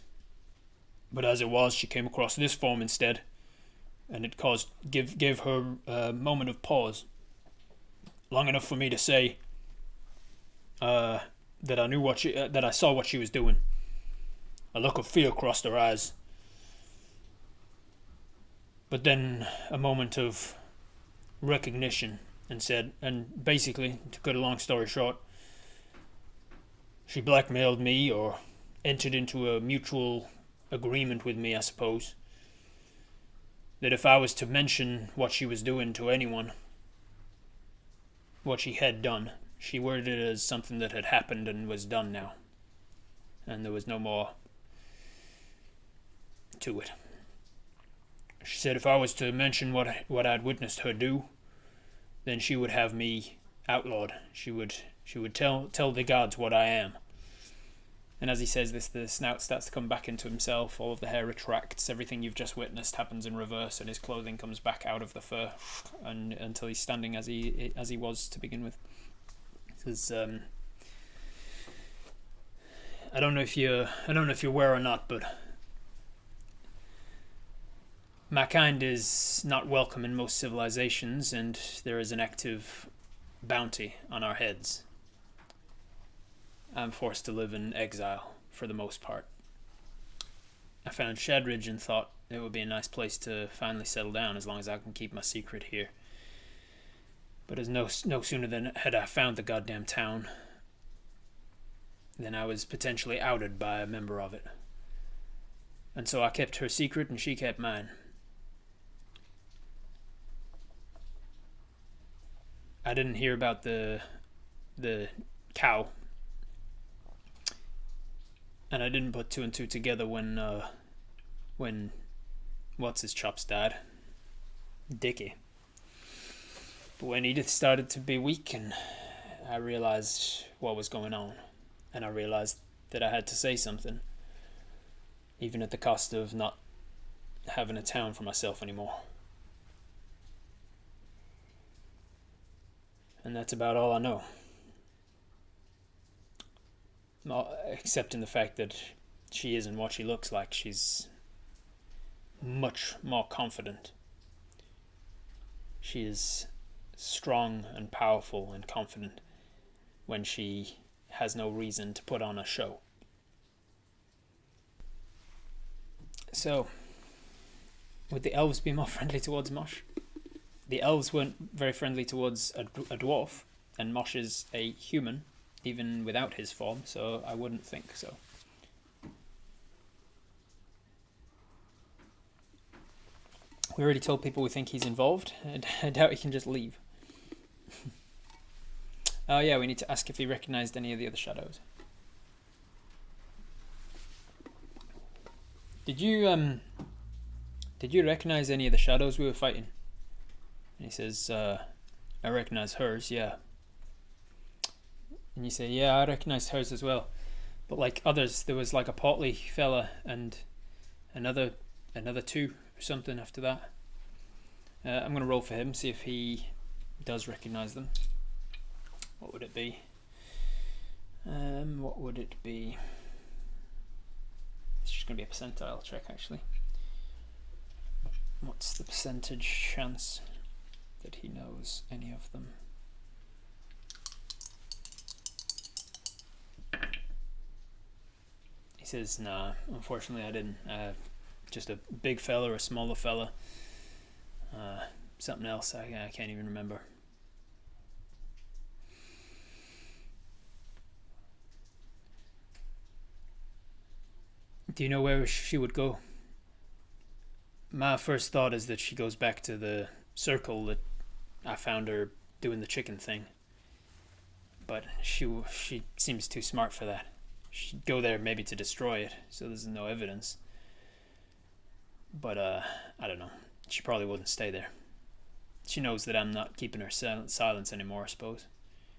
Speaker 1: But as it was, she came across this form instead, and it gave her a moment of pause, long enough for me to say that I knew that I saw what she was doing. A look of fear crossed her eyes, but then a moment of recognition, and basically, to cut a long story short, she blackmailed me, or entered into a mutual agreement with me, I suppose, that if I was to mention what she was doing to anyone, what she had done, she worded it as something that had happened and was done now, and there was no more to it. She said if I was to mention what I'd witnessed her do, then she would have me outlawed. She would tell the gods what I am. And as he says this, the snout starts to come back into himself, all of the hair retracts, everything you've just witnessed happens in reverse, and his clothing comes back out of the fur, and until he's standing as he was to begin with. Because I don't know if you're aware or not, but my kind is not welcome in most civilizations, and there is an active bounty on our heads. I'm forced to live in exile for the most part. I found Shadridge and thought it would be a nice place to finally settle down as long as I can keep my secret here. But as no sooner than had I found the goddamn town, then I was potentially outed by a member of it. And so I kept her secret and she kept mine. I didn't hear about the cow, and I didn't put two and two together when what's his chops died, Dickie. But when Edith started to be weak, and I realized what was going on, and I realized that I had to say something, even at the cost of not having a town for myself anymore. And that's about all I know. not accepting the fact that she isn't what she looks like. She's much more confident. She is strong and powerful and confident when she has no reason to put on a show. So, would the elves be more friendly towards Mosh? The elves weren't very friendly towards a dwarf, and Mosh is a human, even without his form, so I wouldn't think so. We already told people we think he's involved. I doubt he can just leave. Oh yeah, we need to ask if he recognised any of the other shadows. Did you recognise any of the shadows we were fighting? And he says, I recognise hers, yeah. And you say, yeah, I recognised hers as well. But like others, there was like a portly fella and another two or something after that. I'm going to roll for him, see if he does recognise them. What would it be? What would it be? It's just going to be a percentile check, actually. What's the percentage chance that he knows any of them? He says, nah, unfortunately I didn't. Just a big fella or a smaller fella. Something else, I can't even remember. Do you know where she would go? My first thought is that she goes back to the circle that I found her doing the chicken thing. But she seems too smart for that. She'd go there maybe to destroy it, so there's no evidence. But I don't know. She probably wouldn't stay there. She knows that I'm not keeping her silence anymore, I suppose.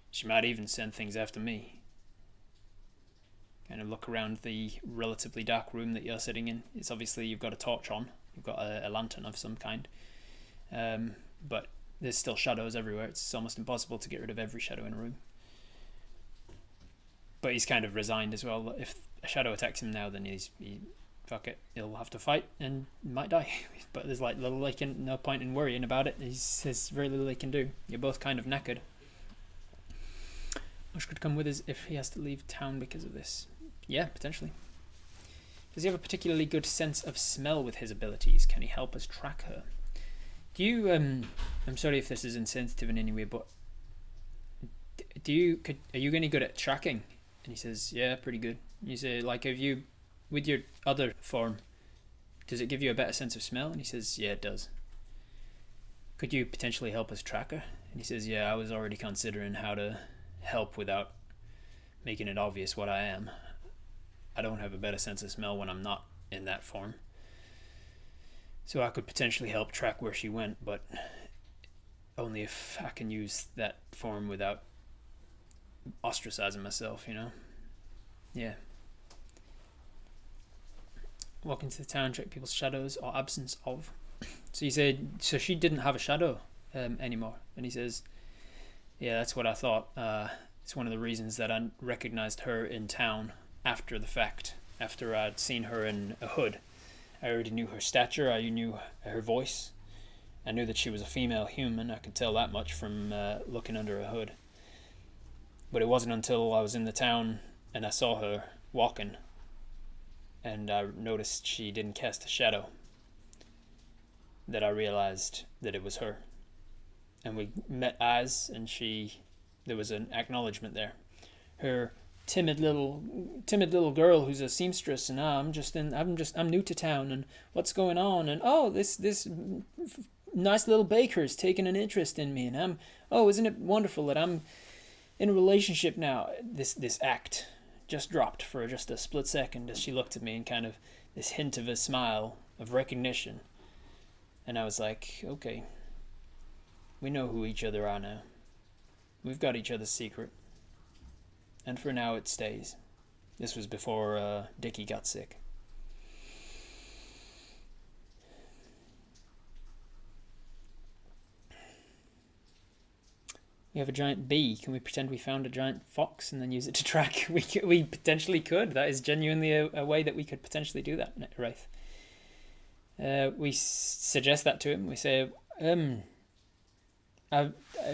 Speaker 1: She might even send things after me. Kind of look around the relatively dark room that you're sitting in. It's obviously you've got a torch on. You've got a lantern of some kind. But there's still shadows everywhere. It's almost impossible to get rid of every shadow in a room. But he's kind of resigned as well. If a shadow attacks him now, then fuck it. He'll have to fight and might die. But there's like no point in worrying about it. There's very little he can do. You're both kind of knackered. Mosh could come with us if he has to leave town because of this. Yeah, potentially. Does he have a particularly good sense of smell with his abilities? Can he help us track her? Do you, I'm sorry if this is insensitive in any way, but are you any good at tracking? And he says, yeah, pretty good. You say, like, with your other form, does it give you a better sense of smell? And he says, yeah, it does. Could you potentially help us track her? And he says, yeah, I was already considering how to help without making it obvious what I am. I don't have a better sense of smell when I'm not in that form. So I could potentially help track where she went, but only if I can use that form without ostracizing myself, you know? Yeah. Walk into the town, check people's shadows or absence of. So you said, so she didn't have a shadow anymore. And he says, yeah, that's what I thought. It's one of the reasons that I recognized her in town after the fact, after I'd seen her in a hood. I already knew her stature, I knew her voice. I knew that she was a female human, I could tell that much from looking under a hood. But it wasn't until I was in the town and I saw her walking and I noticed she didn't cast a shadow that I realized that it was her. And we met eyes and there was an acknowledgement there. Her timid little girl who's a seamstress, and I'm new to town, and what's going on, and oh, this nice little baker's taken an interest in me, and isn't it wonderful that I'm in a relationship now. This act just dropped for just a split second as she looked at me and kind of this hint of a smile of recognition, and I was like, okay, we know who each other are now. We've got each other's secret. And for now it stays. This was before Dickie got sick. We have a giant bee. Can we pretend we found a giant fox and then use it to track? We potentially could. That is genuinely a way that we could potentially do that, Wraith. We suggest that to him. We say, it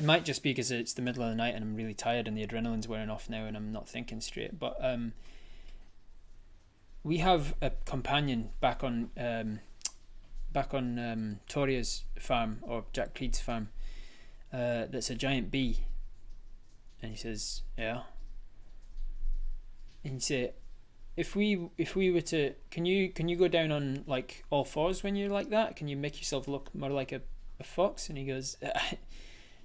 Speaker 1: might just be because it's the middle of the night and I'm really tired and the adrenaline's wearing off now and I'm not thinking straight. But we have a companion back on Toria's farm, or Jack Creed's farm, that's a giant bee. And he says, yeah. And you say, if we were to, can you go down on like all fours when you're like that? Can you make yourself look more like a fox? And he goes,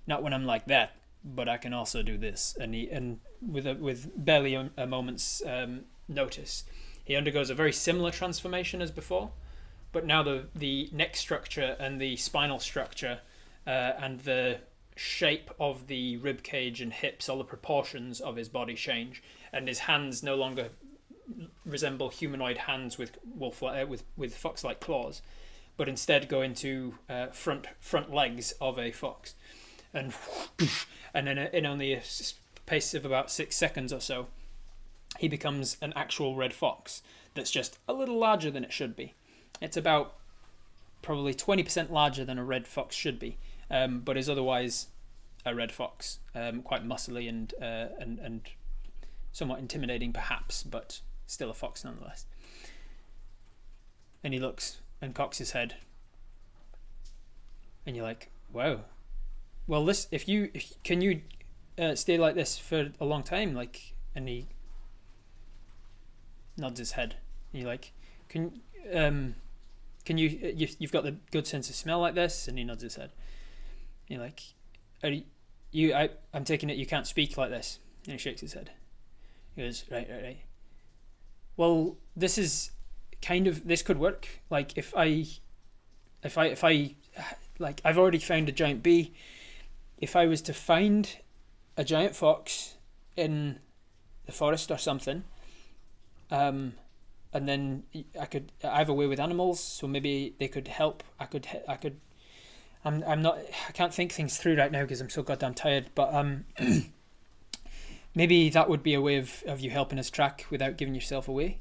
Speaker 1: not when I'm like that, but I can also do this. And with barely a moment's notice, he undergoes a very similar transformation as before, but now the neck structure and the spinal structure and the shape of the rib cage and hips, all the proportions of his body change, and his hands no longer resemble humanoid hands with fox-like claws, but instead go into front legs of a fox, and then in only a space of about 6 seconds or so, he becomes an actual red fox that's just a little larger than it should be. It's about probably 20% larger than a red fox should be, but is otherwise a red fox, quite muscly and somewhat intimidating perhaps, but still a fox nonetheless. And he looks and cocks his head, and you're like, wow. Well, can you stay like this for a long time? Like, and he nods his head. And you're like, you've got the good sense of smell like this? And he nods his head. And you're like, I'm taking it you can't speak like this. And he shakes his head. He goes, right. Well, this could work. Like, if I like, I've already found a giant bee. If I was to find a giant fox in the forest or something, and then I have a way with animals, so maybe they could help. I can't think things through right now because I'm so goddamn tired, but maybe that would be a way of you helping us track without giving yourself away.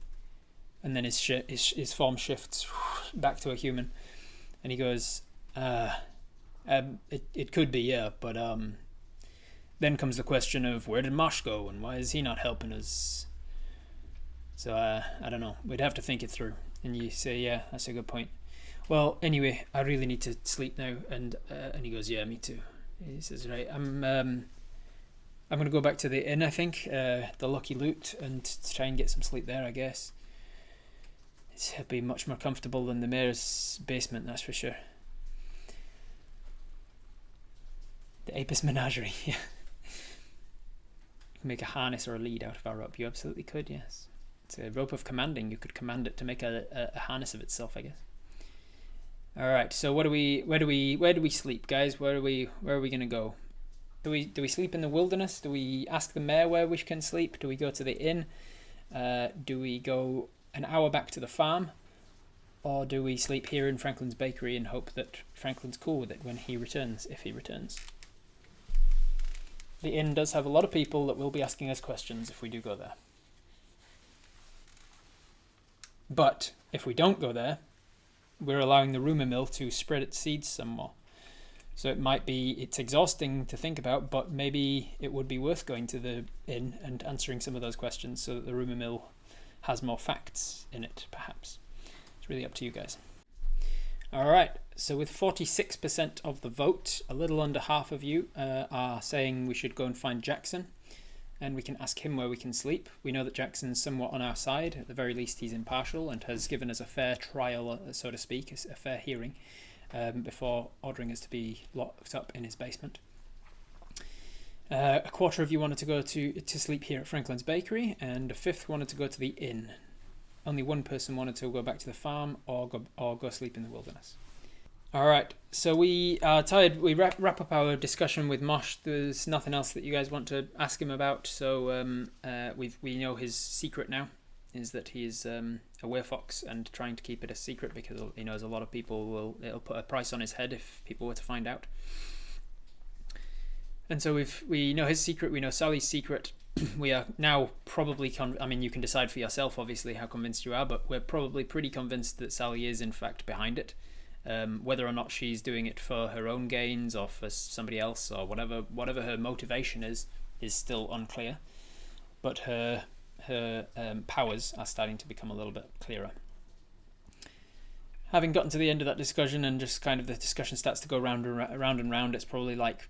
Speaker 1: And then his form shifts back to a human, and he goes, it could be, yeah, but then comes the question of where did Mosh go and why is he not helping us? So I don't know. We'd have to think it through. And you say, yeah, that's a good point. Well, anyway, I really need to sleep now. And he goes, yeah, me too. He says, right, I'm going to go back to the inn, I think, the Lucky Loot, and try and get some sleep there, I guess. It'll be much more comfortable than the mayor's basement, that's for sure. The Apis Menagerie, yeah. You can make a harness or a lead out of our rope. You absolutely could, yes. It's a rope of commanding. You could command it to make a harness of itself, I guess. All right. So where do we sleep, guys? Where are we gonna go? Do we sleep in the wilderness? Do we ask the mayor where we can sleep? Do we go to the inn? Do we go an hour back to the farm, or do we sleep here in Franklin's bakery and hope that Franklin's cool with it when he returns, if he returns? The inn does have a lot of people that will be asking us questions if we do go there. But if we don't go there, we're allowing the rumour mill to spread its seeds some more. So it's exhausting to think about, but maybe it would be worth going to the inn and answering some of those questions so that the rumour mill has more facts in it, perhaps. It's really up to you guys. All right, so with 46% of the vote, a little under half of you are saying we should go and find Jackson, and we can ask him where we can sleep. We know that Jackson's somewhat on our side. At the very least, he's impartial and has given us a fair trial, so to speak, a fair hearing, before ordering us to be locked up in his basement. A quarter of you wanted to go to sleep here at Franklin's Bakery, and a fifth wanted to go to the inn. Only one person wanted to go back to the farm or go sleep in the wilderness. All right, so we are tired. We wrap up our discussion with Mosh. There's nothing else that you guys want to ask him about, so we know his secret now is that he is a werefox and trying to keep it a secret because he knows a lot of people it'll put a price on his head if people were to find out. And so we know his secret, we know Sally's secret. We are now probably, I mean, you can decide for yourself, obviously, how convinced you are, but we're probably pretty convinced that Sally is, in fact, behind it. Whether or not she's doing it for her own gains or for somebody else or whatever her motivation is still unclear. But her powers are starting to become a little bit clearer. Having gotten to the end of that discussion and just kind of the discussion starts to go round and round, it's probably like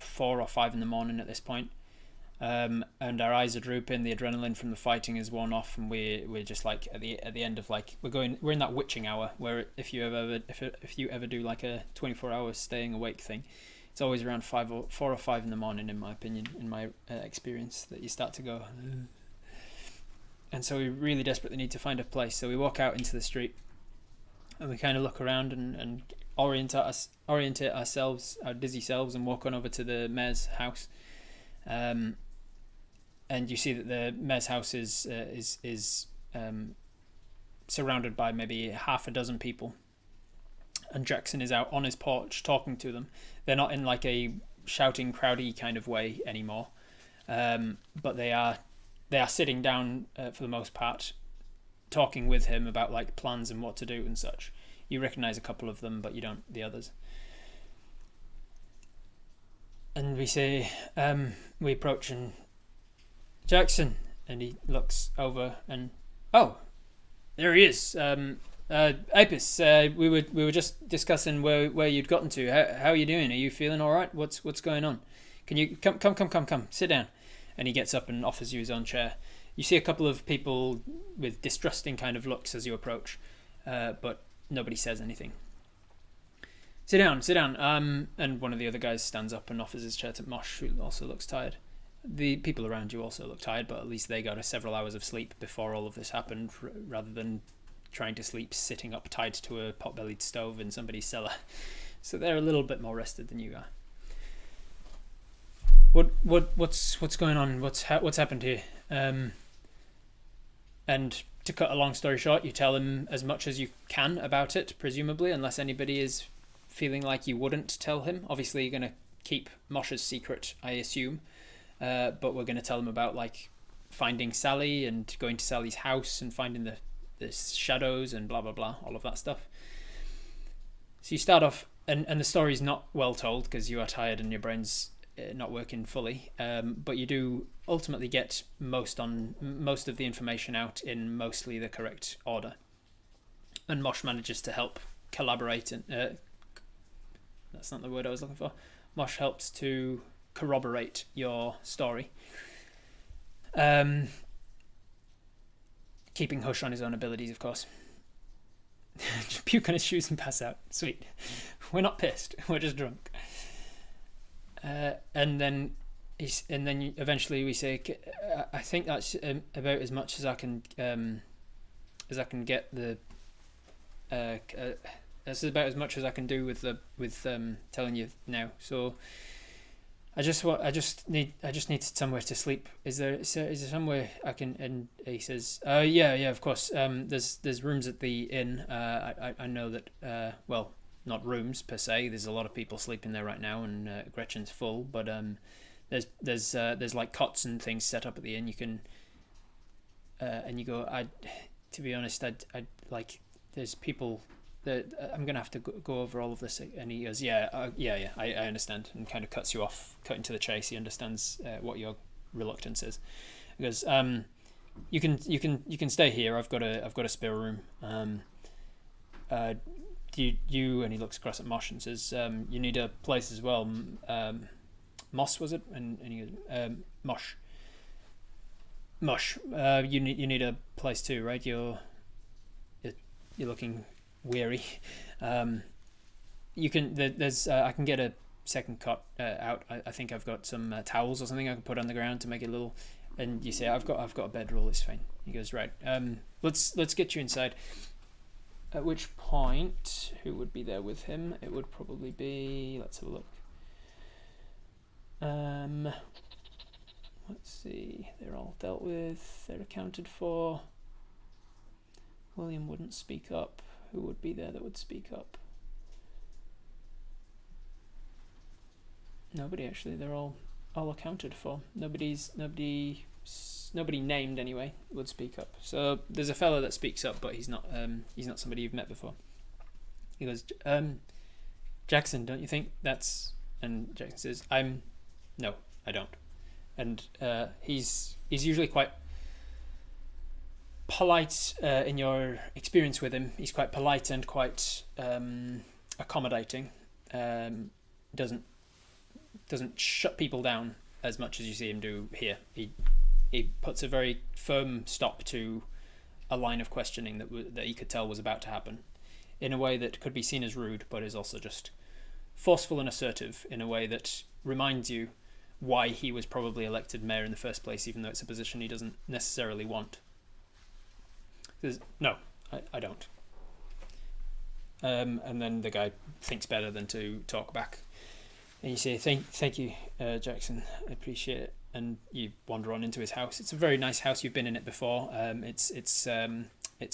Speaker 1: 4 or 5 in the morning at this point. And our eyes are drooping, the adrenaline from the fighting is worn off, and we're just like at the end of like we're in that witching hour where if you ever do like a 24-hour staying awake thing, it's always around 4 or 5 in the morning, in my opinion, in my experience, that you start to go. And so we really desperately need to find a place. So we walk out into the street and we kind of look around and orientate ourselves, our dizzy selves, and walk on over to the mayor's house. And you see that the mayor's house is surrounded by maybe half a dozen people, and Jackson is out on his porch talking to them. They're not in like a shouting, crowdy kind of way anymore, but they are sitting down for the most part, talking with him about like plans and what to do and such. You recognize a couple of them, but you don't the others. And we say, we approach and Jackson, and he looks over and there he is. Apis, we were just discussing where you'd gotten to. How are you doing? Are you feeling all right? What's going on? Can you come, sit down? And he gets up and offers you his own chair. You see a couple of people with distrusting kind of looks as you approach, but nobody says anything. Sit down. And one of the other guys stands up and offers his chair to Mosh, who also looks tired. The people around you also look tired, but at least they got several hours of sleep before all of this happened, rather than trying to sleep sitting up tied to a pot-bellied stove in somebody's cellar. So they're a little bit more rested than you are. What's going on? What's happened here? And to cut a long story short, you tell him as much as you can about it, presumably, unless anybody is feeling like you wouldn't tell him. Obviously, you're going to keep Mosh's secret, I assume, but we're going to tell him about like finding Sally and going to Sally's house and finding the shadows and blah blah blah, all of that stuff. So you start off, and the story's not well told because you are tired and your brain's not working fully, but you do ultimately get most of the information out in mostly the correct order, and Mosh manages to help collaborate and that's not the word I was looking for. Mosh helps to corroborate your story, keeping hush on his own abilities, of course. Just puke on his shoes and pass out. Sweet. We're not pissed. We're just drunk. And then eventually we say, I think that's about as much as I can get the. That's about as much as I can do with telling you now. So I just need somewhere to sleep. Is there somewhere I can? And he says, yeah, of course. There's rooms at the inn. I know that. Well, not rooms per se. There's a lot of people sleeping there right now, and Gretchen's full. But there's like cots and things set up at the inn. You can. And you go. To be honest, I like. There's people. I'm gonna have to go over all of this, and he goes, yeah, I understand, and kind of cuts you off, cutting to the chase. He understands what your reluctance is. He goes, you can stay here. I've got a spare room. Do you? And he looks across at Mosh and says, you need a place as well. Moss, was it? And he goes, Mosh. You need a place too, right? You're looking weary. You can there's I can get a second cot out. I think I've got some towels or something I can put on the ground to make it a little. And you say, I've got a bedroll. It's fine. He goes, right. Let's get you inside. At which point, who would be there with him? It would probably be. Let's have a look. Let's see. They're all dealt with. They're accounted for. William wouldn't speak up. Who would be there that would speak up? Nobody actually. They're all accounted for. Nobody named anyway would speak up. So there's a fellow that speaks up, but he's not somebody you've met before. He goes, Jackson, don't you think that's? And Jackson says, no, I don't. And he's usually quite polite in your experience with him. He's quite polite and quite accommodating. Doesn't shut people down as much as you see him do here. He puts a very firm stop to a line of questioning that he could tell was about to happen, in a way that could be seen as rude, but is also just forceful and assertive in a way that reminds you why he was probably elected mayor in the first place, even though it's a position he doesn't necessarily want. He says, no, I don't. And then the guy thinks better than to talk back. And you say, thank you, Jackson. I appreciate it. And you wander on into his house. It's a very nice house. You've been in it before. It's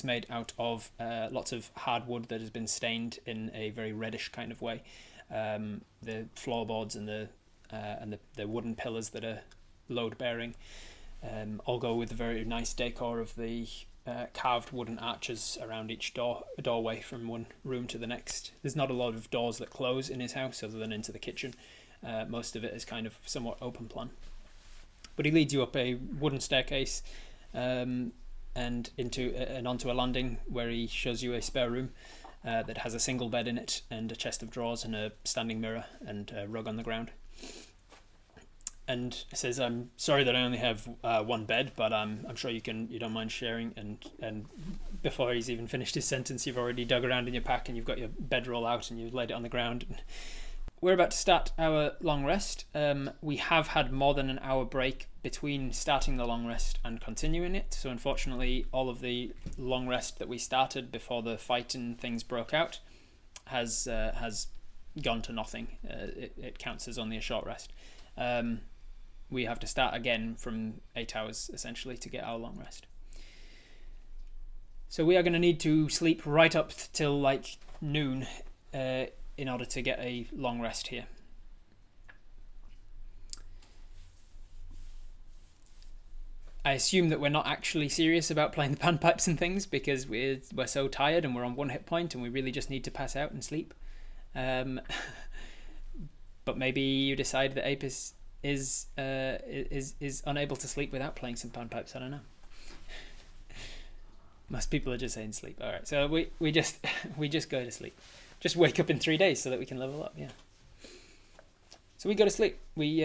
Speaker 1: made out of lots of hardwood that has been stained in a very reddish kind of way. The floorboards and the wooden pillars that are load bearing all go with the very nice decor of the carved wooden arches around each doorway from one room to the next. There's not a lot of doors that close in his house other than into the kitchen. Most of it is kind of somewhat open plan. But he leads you up a wooden staircase and onto a landing where he shows you a spare room that has a single bed in it and a chest of drawers and a standing mirror and a rug on the ground. And says, "I'm sorry that I only have one bed, but I'm sure you don't mind sharing." And before he's even finished his sentence, you've already dug around in your pack and you've got your bedroll out and you've laid it on the ground. We're about to start our long rest. We have had more than an hour break between starting the long rest and continuing it. So unfortunately, all of the long rest that we started before the fight and things broke out has gone to nothing. It counts as only a short rest. We have to start again from 8 hours essentially to get our long rest. So we are going to need to sleep right up till like noon in order to get a long rest here. I assume that we're not actually serious about playing the panpipes and things because we're so tired and we're on one hit point and we really just need to pass out and sleep. But maybe you decide that Apis is unable to sleep without playing some panpipes. I don't know. Most people are just saying sleep. All right, so we just go to sleep. Just wake up in 3 days so that we can level up. Yeah. So we go to sleep. We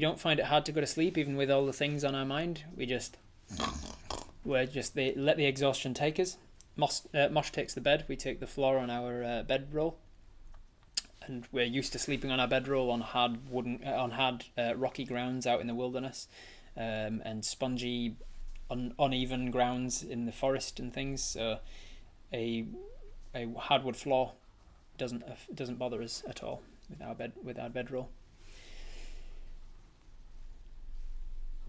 Speaker 1: don't find it hard to go to sleep even with all the things on our mind. Let the exhaustion take us. Mosh takes the bed. We take the floor on our bedroll. And we're used to sleeping on our bedroll on hard rocky grounds out in the wilderness, and spongy, uneven grounds in the forest and things. So a hardwood floor doesn't bother us at all with our bedroll.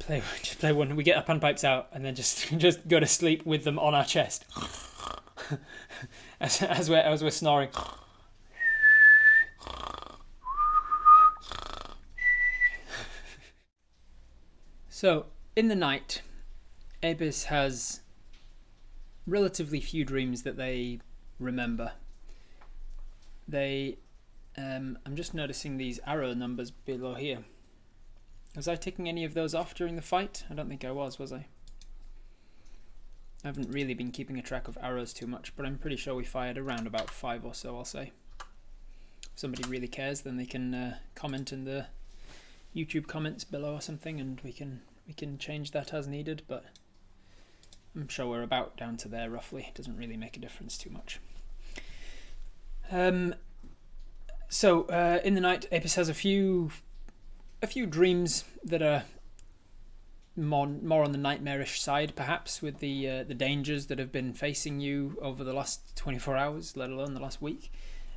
Speaker 1: Play one. We get our panpipes out and then just go to sleep with them on our chest, as we're snoring. So, in the night, Apis has relatively few dreams that they remember. I'm just noticing these arrow numbers below here. Was I taking any of those off during the fight? I don't think I was I? I haven't really been keeping a track of arrows too much, but I'm pretty sure we fired around about 5 or so, I'll say. If somebody really cares, then they can comment in the YouTube comments below or something, and we can change that as needed, but I'm sure we're about down to there roughly. It doesn't really make a difference too much. So in the night, Apis has a few dreams that are more on the nightmarish side, perhaps, with the dangers that have been facing you over the last 24 hours, let alone the last week.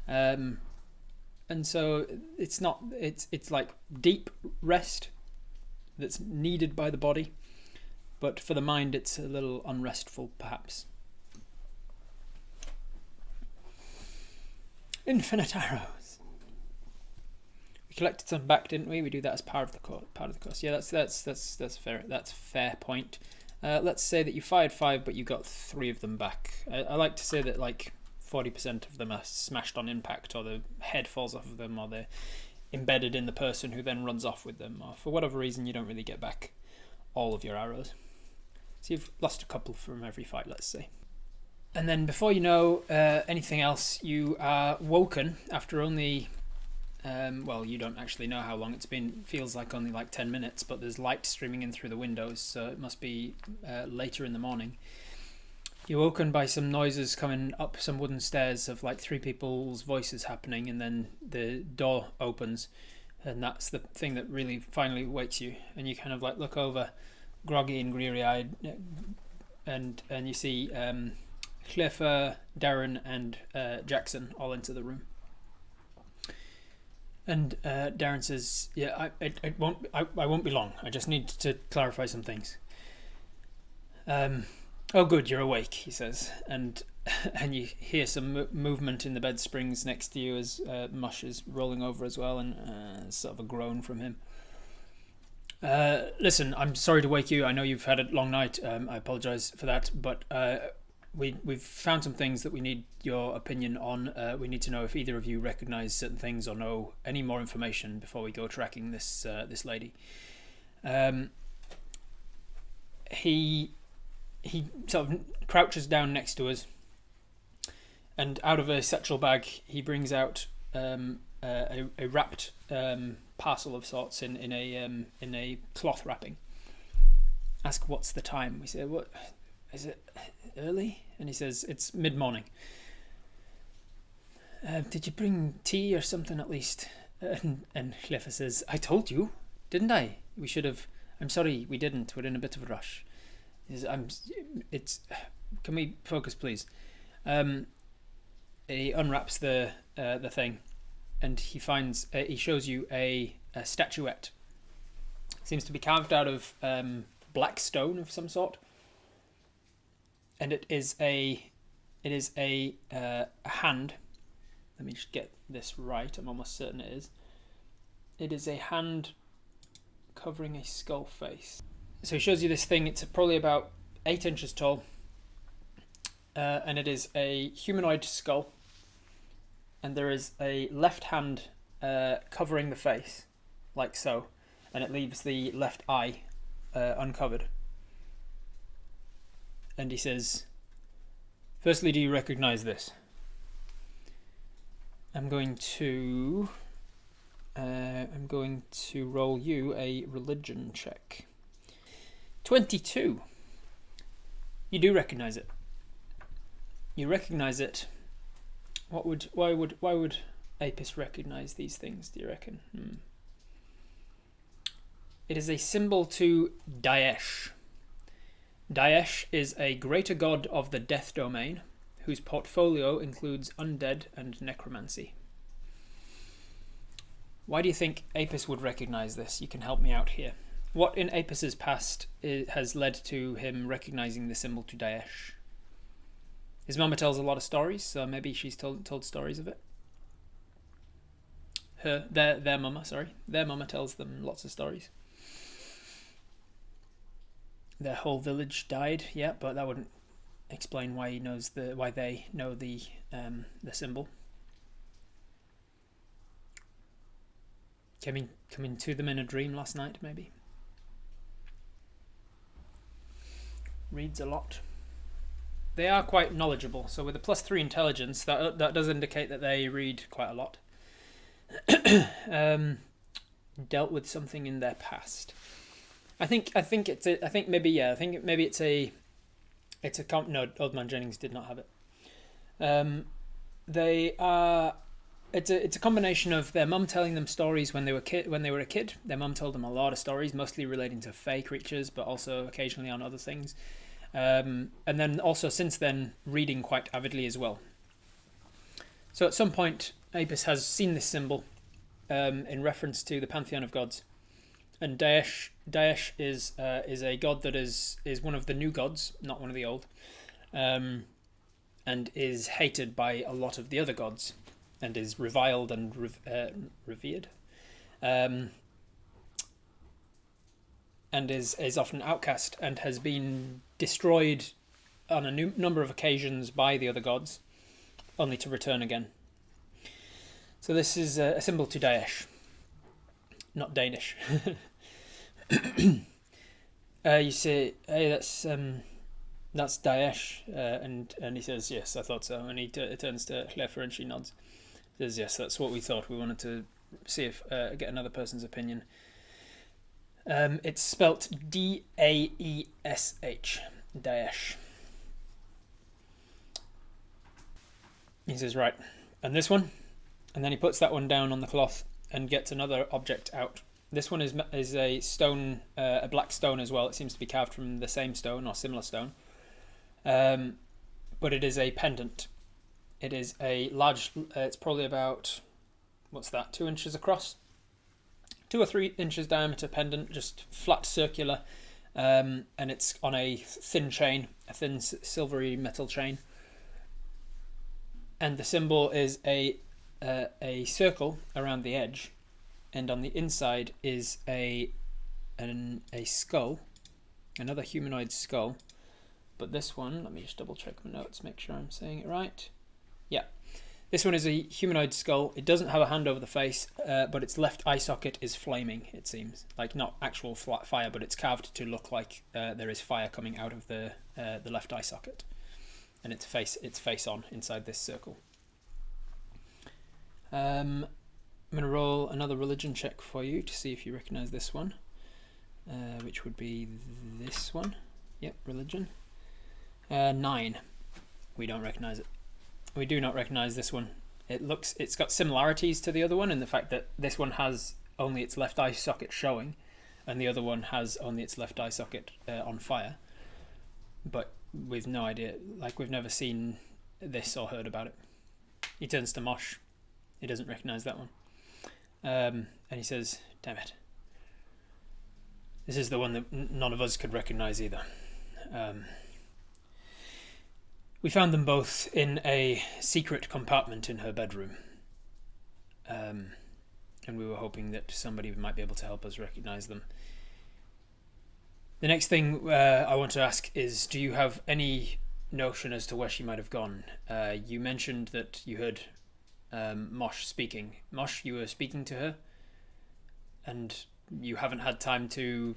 Speaker 1: And so it's like deep rest that's needed by the body, but for the mind it's a little unrestful, perhaps. Infinite arrows. We collected some back, didn't we? We do that as part of the course. Yeah, that's fair. That's a fair point. Let's say that you fired 5, but you got 3 of them back. I like to say that like 40% of them are smashed on impact, or the head falls off of them, or they're embedded in the person who then runs off with them, or for whatever reason you don't really get back all of your arrows. So you've lost a couple from every fight, let's say. And then before you know anything else, you are woken after only, well, you don't actually know how long it's been. It feels like only like 10 minutes, but there's light streaming in through the windows, so it must be later in the morning. You're woken by some noises coming up some wooden stairs of like 3 people's voices happening, and then the door opens, and that's the thing that really finally wakes you. And you kind of like look over, groggy and greary-eyed, and you see Cliff, Darren, and Jackson all into the room. And Darren says, "Yeah, I won't be long. I just need to clarify some things." Oh, good, you're awake, he says, and you hear some movement in the bed springs next to you as Mosh is rolling over as well, and sort of a groan from him. Listen, I'm sorry to wake you. I know you've had a long night. I apologise for that, but we've found some things that we need your opinion on. We need to know if either of you recognise certain things or know any more information before we go tracking this lady. He sort of crouches down next to us, and out of a satchel bag he brings out a wrapped parcel of sorts in a cloth wrapping. Ask what's the time. We say, what is it, early? And he says it's mid-morning. Did you bring tea or something at least? And Clifford says, I told you, didn't I? We should have. I'm sorry, we didn't. We're in a bit of a rush. Can we focus, please? He unwraps the thing, and he shows you a statuette. Seems to be carved out of black stone of some sort, and it is a hand. Let me just get this right. I'm almost certain it is. It is a hand covering a skull face. So he shows you this thing. It's probably about 8 inches tall, and it is a humanoid skull, and there is a left hand covering the face, like so, and it leaves the left eye uncovered. And he says, firstly, do you recognise this? I'm going to roll you a religion check. 22. You do recognise it. You recognise it. Why would Apis recognise these things, do you reckon? It is a symbol to Daesh. Daesh is a greater god of the death domain, whose portfolio includes undead and necromancy. Why do you think Apis would recognise this? You can help me out here. What in Apis's past has led to him recognising the symbol to Daesh? His mama tells a lot of stories, so maybe she's told stories of it. Their mama tells them lots of stories. Their whole village died, yeah, but that wouldn't explain why why they know the symbol. Coming to them in a dream last night, maybe. Reads a lot. They are quite knowledgeable, so with a +3 intelligence, that does indicate that they read quite a lot. Dealt with something in their past. I think maybe it's a no, Old Man Jennings did not have it. They are. It's a combination of their mum telling them stories when they were a kid. Their mum told them a lot of stories, mostly relating to fey creatures, but also occasionally on other things. And then also since then reading quite avidly as well. So at some point, Apis has seen this symbol in reference to the pantheon of gods, and Daesh is a god that is one of the new gods, not one of the old, and is hated by a lot of the other gods, and is reviled and revered. and is often outcast and has been destroyed on a number of occasions by the other gods, only to return again. So this is a symbol to Daesh, not Danish. You say, hey, that's Daesh, and he says, yes, I thought so. And he turns to Hleffer and she nods. Says, yes, that's what we thought. We wanted to see if get another person's opinion. It's spelt Daesh, Daesh. He says, right, and this one, and then he puts that one down on the cloth and gets another object out. This one is a stone, a black stone as well. It seems to be carved from the same stone or similar stone, but it is a pendant. It is a large. It's probably about, what's that? 2 inches across, 2 or 3 inches diameter pendant, just flat circular, and it's on a thin chain, a thin silvery metal chain. And the symbol is a circle around the edge, and on the inside is a skull, another humanoid skull. But this one, let me just double check my notes, make sure I'm saying it right. Yeah, this one is a humanoid skull. It doesn't have a hand over the face, but its left eye socket is flaming. It seems like not actual fire, but it's carved to look like there is fire coming out of the left eye socket. And its face on inside this circle. I'm going to roll another religion check for you to see if you recognise this one, which would be this one. Yep, religion. 9. We don't recognise it. We do not recognise this one. It's got similarities to the other one in the fact that this one has only its left eye socket showing, and the other one has only its left eye socket on fire. But with no idea, like we've never seen this or heard about it. He turns to Mosh. He doesn't recognise that one. And he says, damn it. This is the one that none of us could recognise either. We found them both in a secret compartment in her bedroom. And we were hoping that somebody might be able to help us recognise them. The next thing I want to ask is, do you have any notion as to where she might have gone? You mentioned that you heard Mosh speaking. Mosh, you were speaking to her, and you haven't had time to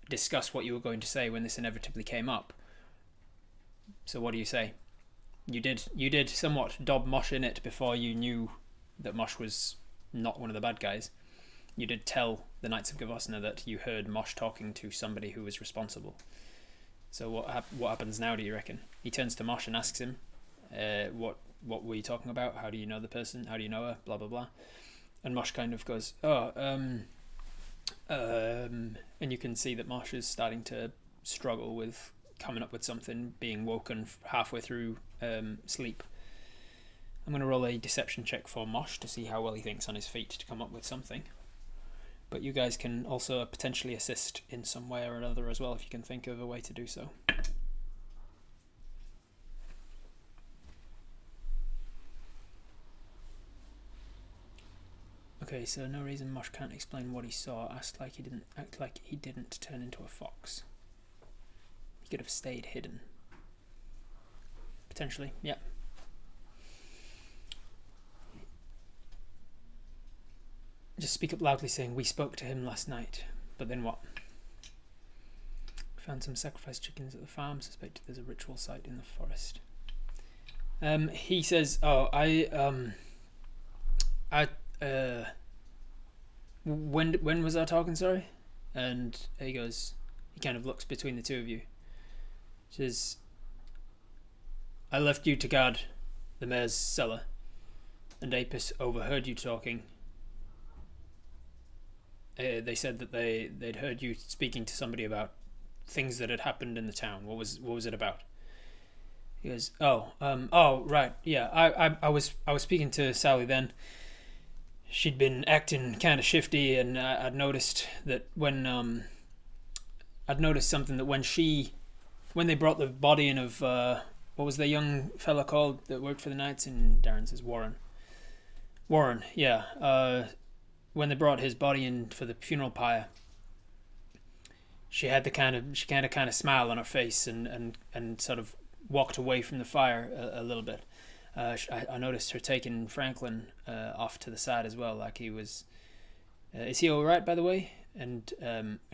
Speaker 1: discuss what you were going to say when this inevitably came up. So what do you say? You did somewhat dob Mosh in it before you knew that Mosh was not one of the bad guys. You did tell the Knights of Gavosna that you heard Mosh talking to somebody who was responsible. So what happens now, do you reckon? He turns to Mosh and asks him, what were you talking about? How do you know the person? How do you know her? Blah, blah, blah. And Mosh kind of goes, and you can see that Mosh is starting to struggle with coming up with something, being woken halfway through sleep. I'm going to roll a deception check for Mosh to see how well he thinks on his feet to come up with something. But you guys can also potentially assist in some way or another as well if you can think of a way to do so. Okay, so no reason Mosh can't explain what he saw. Act like he didn't turn into a fox. He could have stayed hidden. Potentially, yeah. Just speak up loudly saying, we spoke to him last night. But then what? Found some sacrificed chickens at the farm. Suspected there's a ritual site in the forest. He says, when was I talking, sorry? And he goes, he kind of looks between the two of you. He says, I left you to guard the mayor's cellar, and Apis overheard you talking. They said that they'd heard you speaking to somebody about things that had happened in the town. What was it about? He goes, right, yeah. I was speaking to Sally then. She'd been acting kind of shifty, and I'd noticed that when something that when they brought the body in of what was the young fella called that worked for the Knights? And Darren says Warren. Warren, yeah. when they brought his body in for the funeral pyre, she had the kind of smile on her face and sort of walked away from the fire a little bit. I noticed her taking Franklin off to the side as well, like he was. Is he all right, by the way? And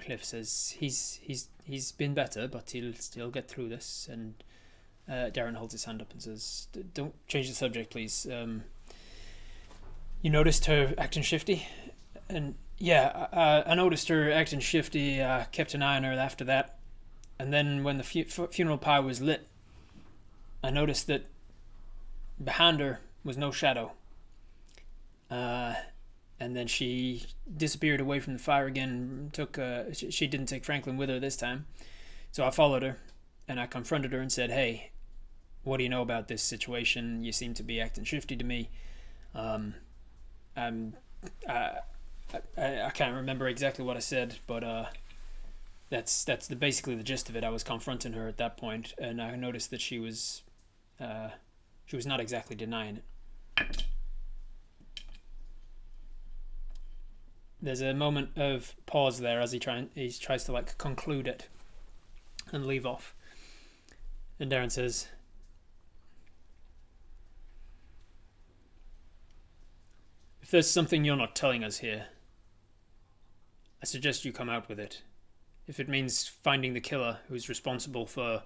Speaker 1: Cliff says he's been better, but he'll still get through this. And Darren holds his hand up and says, "Don't change the subject, please. You noticed her acting shifty?" And yeah, I noticed her acting shifty. Kept an eye on her after that. And then when the funeral pyre was lit, I noticed that behind her was no shadow. And then she disappeared away from the fire again. She didn't take Franklin with her this time. So I followed her, and I confronted her and said, "Hey, what do you know about this situation? You seem to be acting shifty to me." I can't remember exactly what I said, but that's basically the gist of it. I was confronting her at that point, and I noticed that she was not exactly denying it. There's a moment of pause there as he tries to like conclude it and leave off. And Darren says, "If there's something you're not telling us here, I suggest you come out with it. If it means finding the killer who's responsible for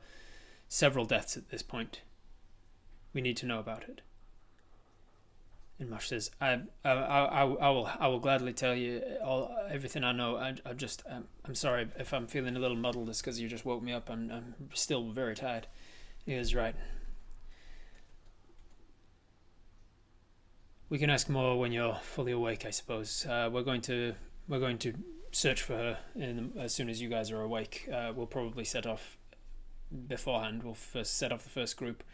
Speaker 1: several deaths at this point, we need to know about it." And Mosh says, "I will gladly tell you everything I know. I'm sorry if I'm feeling a little muddled. It's because you just woke me up. I'm still very tired." He is right. "We can ask more when you're fully awake, I suppose. We're going to search for her as soon as you guys are awake. We'll probably set off beforehand. We'll first set off the first group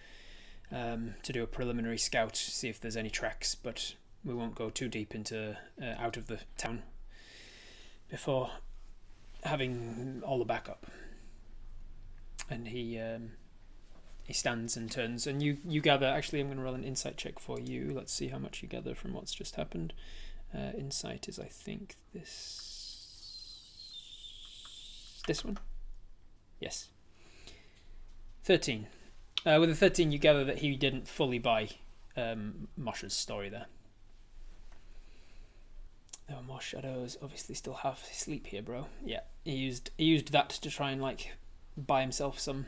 Speaker 1: to do a preliminary scout, see if there's any tracks, but we won't go too deep into out of the town before having all the backup." And he stands and turns, and you gather. Actually, I'm going to roll an insight check for you. Let's see how much you gather from what's just happened. Insight is, I think, this one. Yes, 13. With a 13, you gather that he didn't fully buy Mosh's story there. Oh, Mosh Shadows obviously still half asleep here, bro. Yeah, he used that to try and like buy himself some.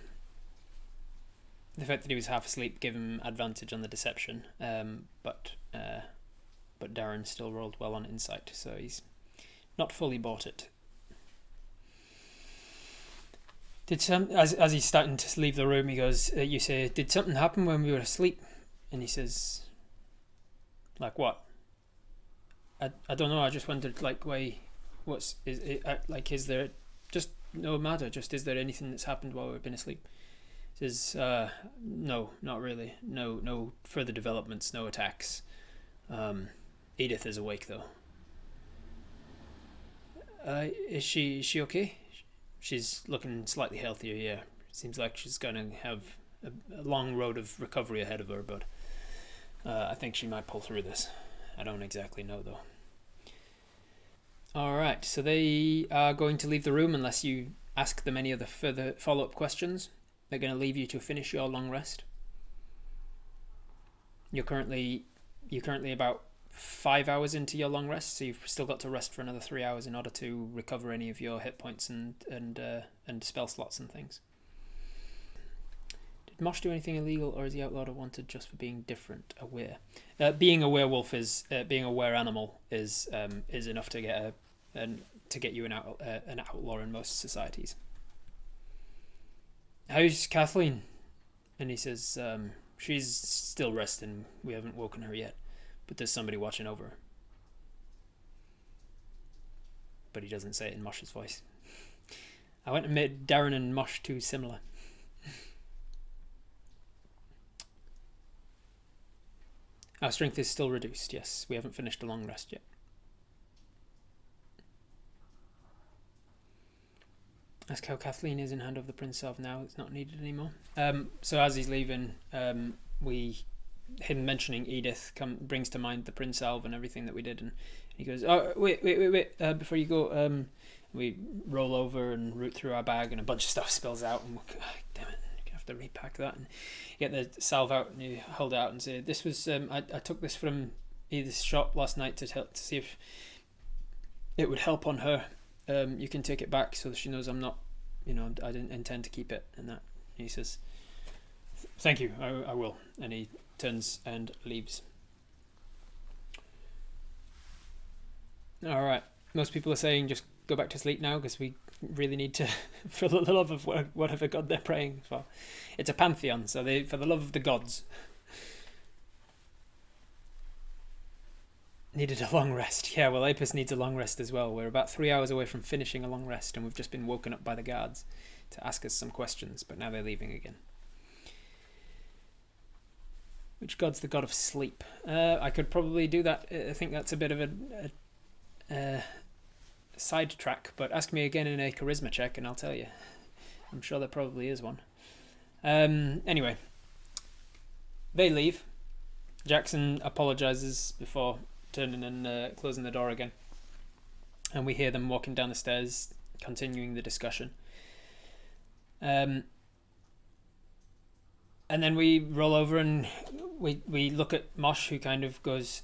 Speaker 1: The fact that he was half asleep gave him advantage on the deception, but Darren still rolled well on insight, so he's not fully bought it. As he's starting to leave the room, he goes, "You say, did something happen when we were asleep?" And he says, "Like what?" I don't know. I just wondered, like, is there just no matter? Just is there anything that's happened while we've been asleep? He says, "No, not really. No further developments. No attacks. Edith is awake though." Is she okay?" "She's looking slightly healthier, yeah. Seems like she's going to have a long road of recovery ahead of her, but I think she might pull through this. I don't exactly know, though." Alright, so they are going to leave the room unless you ask them any other further follow-up questions. They're going to leave you to finish your long rest. You're currently about 5 hours into your long rest, so you've still got to rest for another 3 hours in order to recover any of your hit points and spell slots and things. Did Mosh do anything illegal, or is he outlawed or wanted just for being different, aware? Being a werewolf is being a were animal is enough to get you an outlaw in most societies. "How's Kathleen?" And he says, "She's still resting. We haven't woken her yet. But there's somebody watching over her." But he doesn't say it in Mosh's voice. I went and made Darren and Mosh too similar. Our strength is still reduced, yes. We haven't finished a long rest yet. Ask how Kathleen is in hand of the Prince of now. It's not needed anymore. So as he's leaving, him mentioning Edith brings to mind the Prince Alv and everything that we did, and He goes, "Oh, wait, before you go, we roll over and root through our bag, and a bunch of stuff spills out, and damn it, I have to repack that." And you get the salve out, and you hold it out and say, "This was I took this from Edith's shop last night to see if it would help on her. You can take it back so that she knows I'm not, I didn't intend to keep it." And that he says, "Thank you, I will." And he turns and leaves. All right. Most people are saying just go back to sleep now because we really need to, for the love of whatever god they're praying for. It's a pantheon, so for the love of the gods. Needed a long rest. Yeah, well, Apis needs a long rest as well. We're about 3 hours away from finishing a long rest, and we've just been woken up by the guards to ask us some questions, but now they're leaving again. Which god's the god of sleep? I could probably do that. I think that's a bit of a sidetrack, but ask me again in a charisma check and I'll tell you. I'm sure there probably is one. Anyway, they leave. Jackson apologizes before turning and closing the door again, and we hear them walking down the stairs, continuing the discussion. And then we roll over and we look at Mosh, who kind of goes,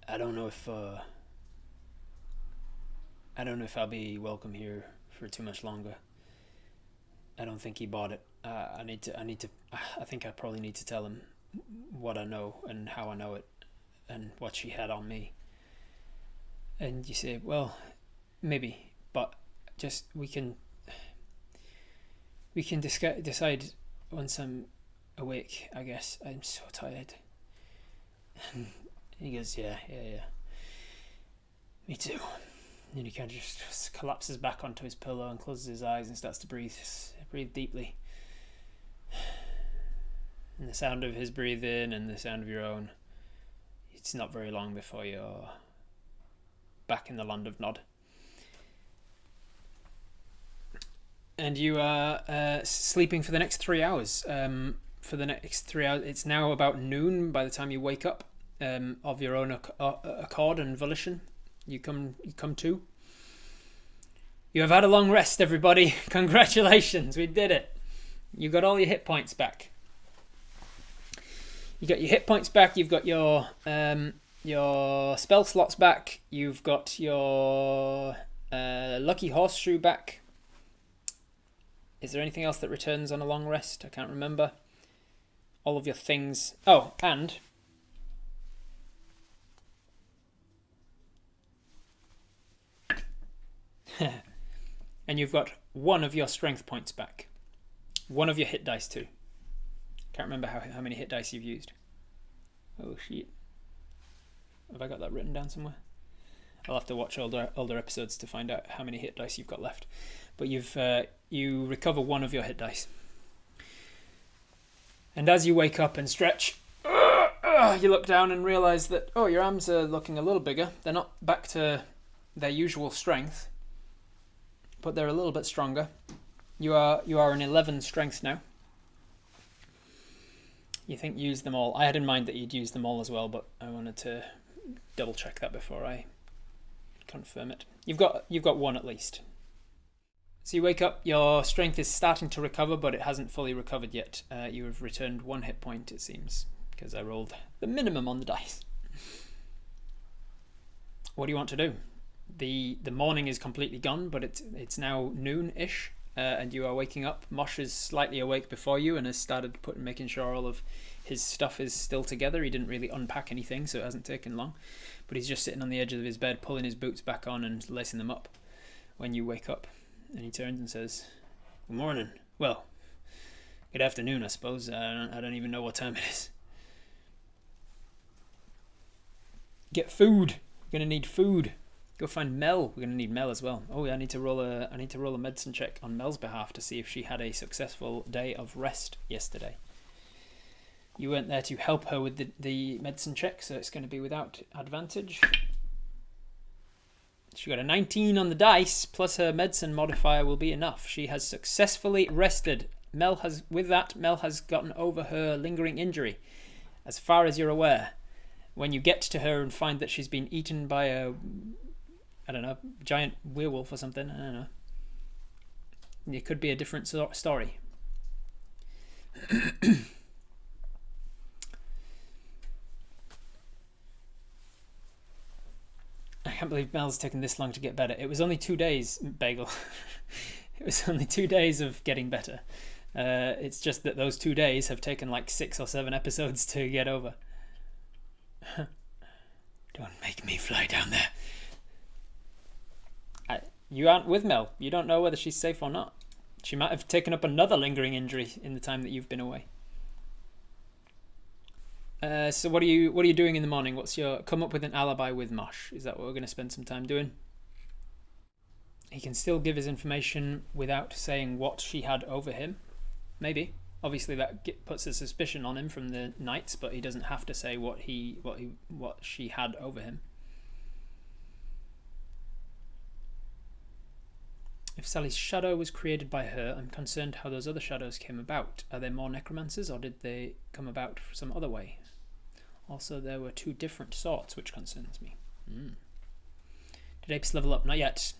Speaker 1: I don't know if I'll be welcome here for too much longer. I don't think he bought it. I think I probably need to tell him what I know and how I know it and what she had on me. And you say, well, maybe, but just we can decide once I'm awake, I guess. I'm so tired. And he goes, yeah. Me too. And he kind of just collapses back onto his pillow and closes his eyes and starts to breathe deeply. And the sound of his breathing and the sound of your own, it's not very long before you're back in the land of Nod. And you are sleeping for the next 3 hours. It's now about noon by the time you wake up of your own accord and volition. You come to. You have had a long rest, everybody. Congratulations, we did it. You got all your hit points back. You got your hit points back. You've got your spell slots back. You've got your lucky horseshoe back. Is there anything else that returns on a long rest? I can't remember. All of your things. Oh, and and you've got one of your strength points back. One of your hit dice too. Can't remember how many hit dice you've used. Oh shit. Have I got that written down somewhere? I'll have to watch older episodes to find out how many hit dice you've got left. But you recover one of your hit dice. And as you wake up and stretch, you look down and realise that, your arms are looking a little bigger. They're not back to their usual strength, but they're a little bit stronger. You are an 11 strength now. You think use them all. I had in mind that you'd use them all as well, but I wanted to double check that before I confirm it. You've got one at least. So you wake up, your strength is starting to recover, but it hasn't fully recovered yet. You have returned 1 hit point, it seems, because I rolled the minimum on the dice. What do you want to do? The morning is completely gone, but it's now noon-ish, and you are waking up. Mosh is slightly awake before you and has started making sure all of his stuff is still together. He didn't really unpack anything, so it hasn't taken long. But he's just sitting on the edge of his bed, pulling his boots back on and lacing them up when you wake up. And he turns and says, "Good morning. Well, good afternoon, I suppose. I don't even know what time it is. Get food. We're gonna need food. Go find Mel. We're gonna need Mel as well. Oh, yeah, I need to roll a medicine check on Mel's behalf to see if she had a successful day of rest yesterday. You weren't there to help her with the medicine check, so it's going to be without advantage. She got a 19 on the dice, plus her medicine modifier will be enough. She has successfully rested. Mel has gotten over her lingering injury, as far as you're aware. when you get to her and find that she's been eaten by a, I don't know, giant werewolf or something, I don't know. It could be a different story. I can't believe Mel's taken this long to get better. It was only 2 days, Bagel. It was only 2 days of getting better. It's just that those 2 days have taken like 6 or 7 episodes to get over. Don't make me fly down there. You aren't with Mel. You don't know whether she's safe or not. She might have taken up another lingering injury in the time that you've been away. So what are you doing in the morning? What's your come up with an alibi with Mosh? Is that what we're going to spend some time doing? He can still give his information without saying what she had over him. Maybe. Obviously that puts a suspicion on him from the nights, but he doesn't have to say what she had over him. If Sally's shadow was created by her, I'm concerned how those other shadows came about. Are there more necromancers, or did they come about some other way? Also, there were 2 different sorts, which concerns me. Did Apis level up? Not yet.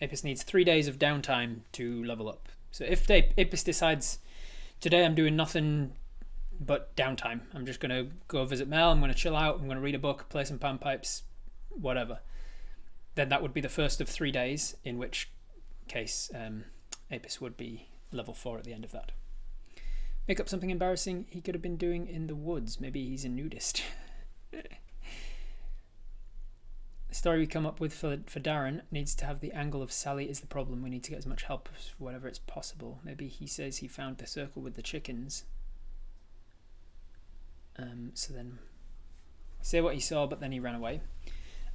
Speaker 1: Apis needs 3 days of downtime to level up. So if Apis decides, today I'm doing nothing but downtime, I'm just going to go visit Mel, I'm going to chill out, I'm going to read a book, play some panpipes, whatever, then that would be the first of 3 days, in which case Apis would be level 4 at the end of that. Make up something embarrassing he could have been doing in the woods. Maybe he's a nudist. The story we come up with for Darren needs to have the angle of Sally is the problem. We need to get as much help as whatever it's possible. Maybe he says he found the circle with the chickens. So then say what he saw, but then he ran away.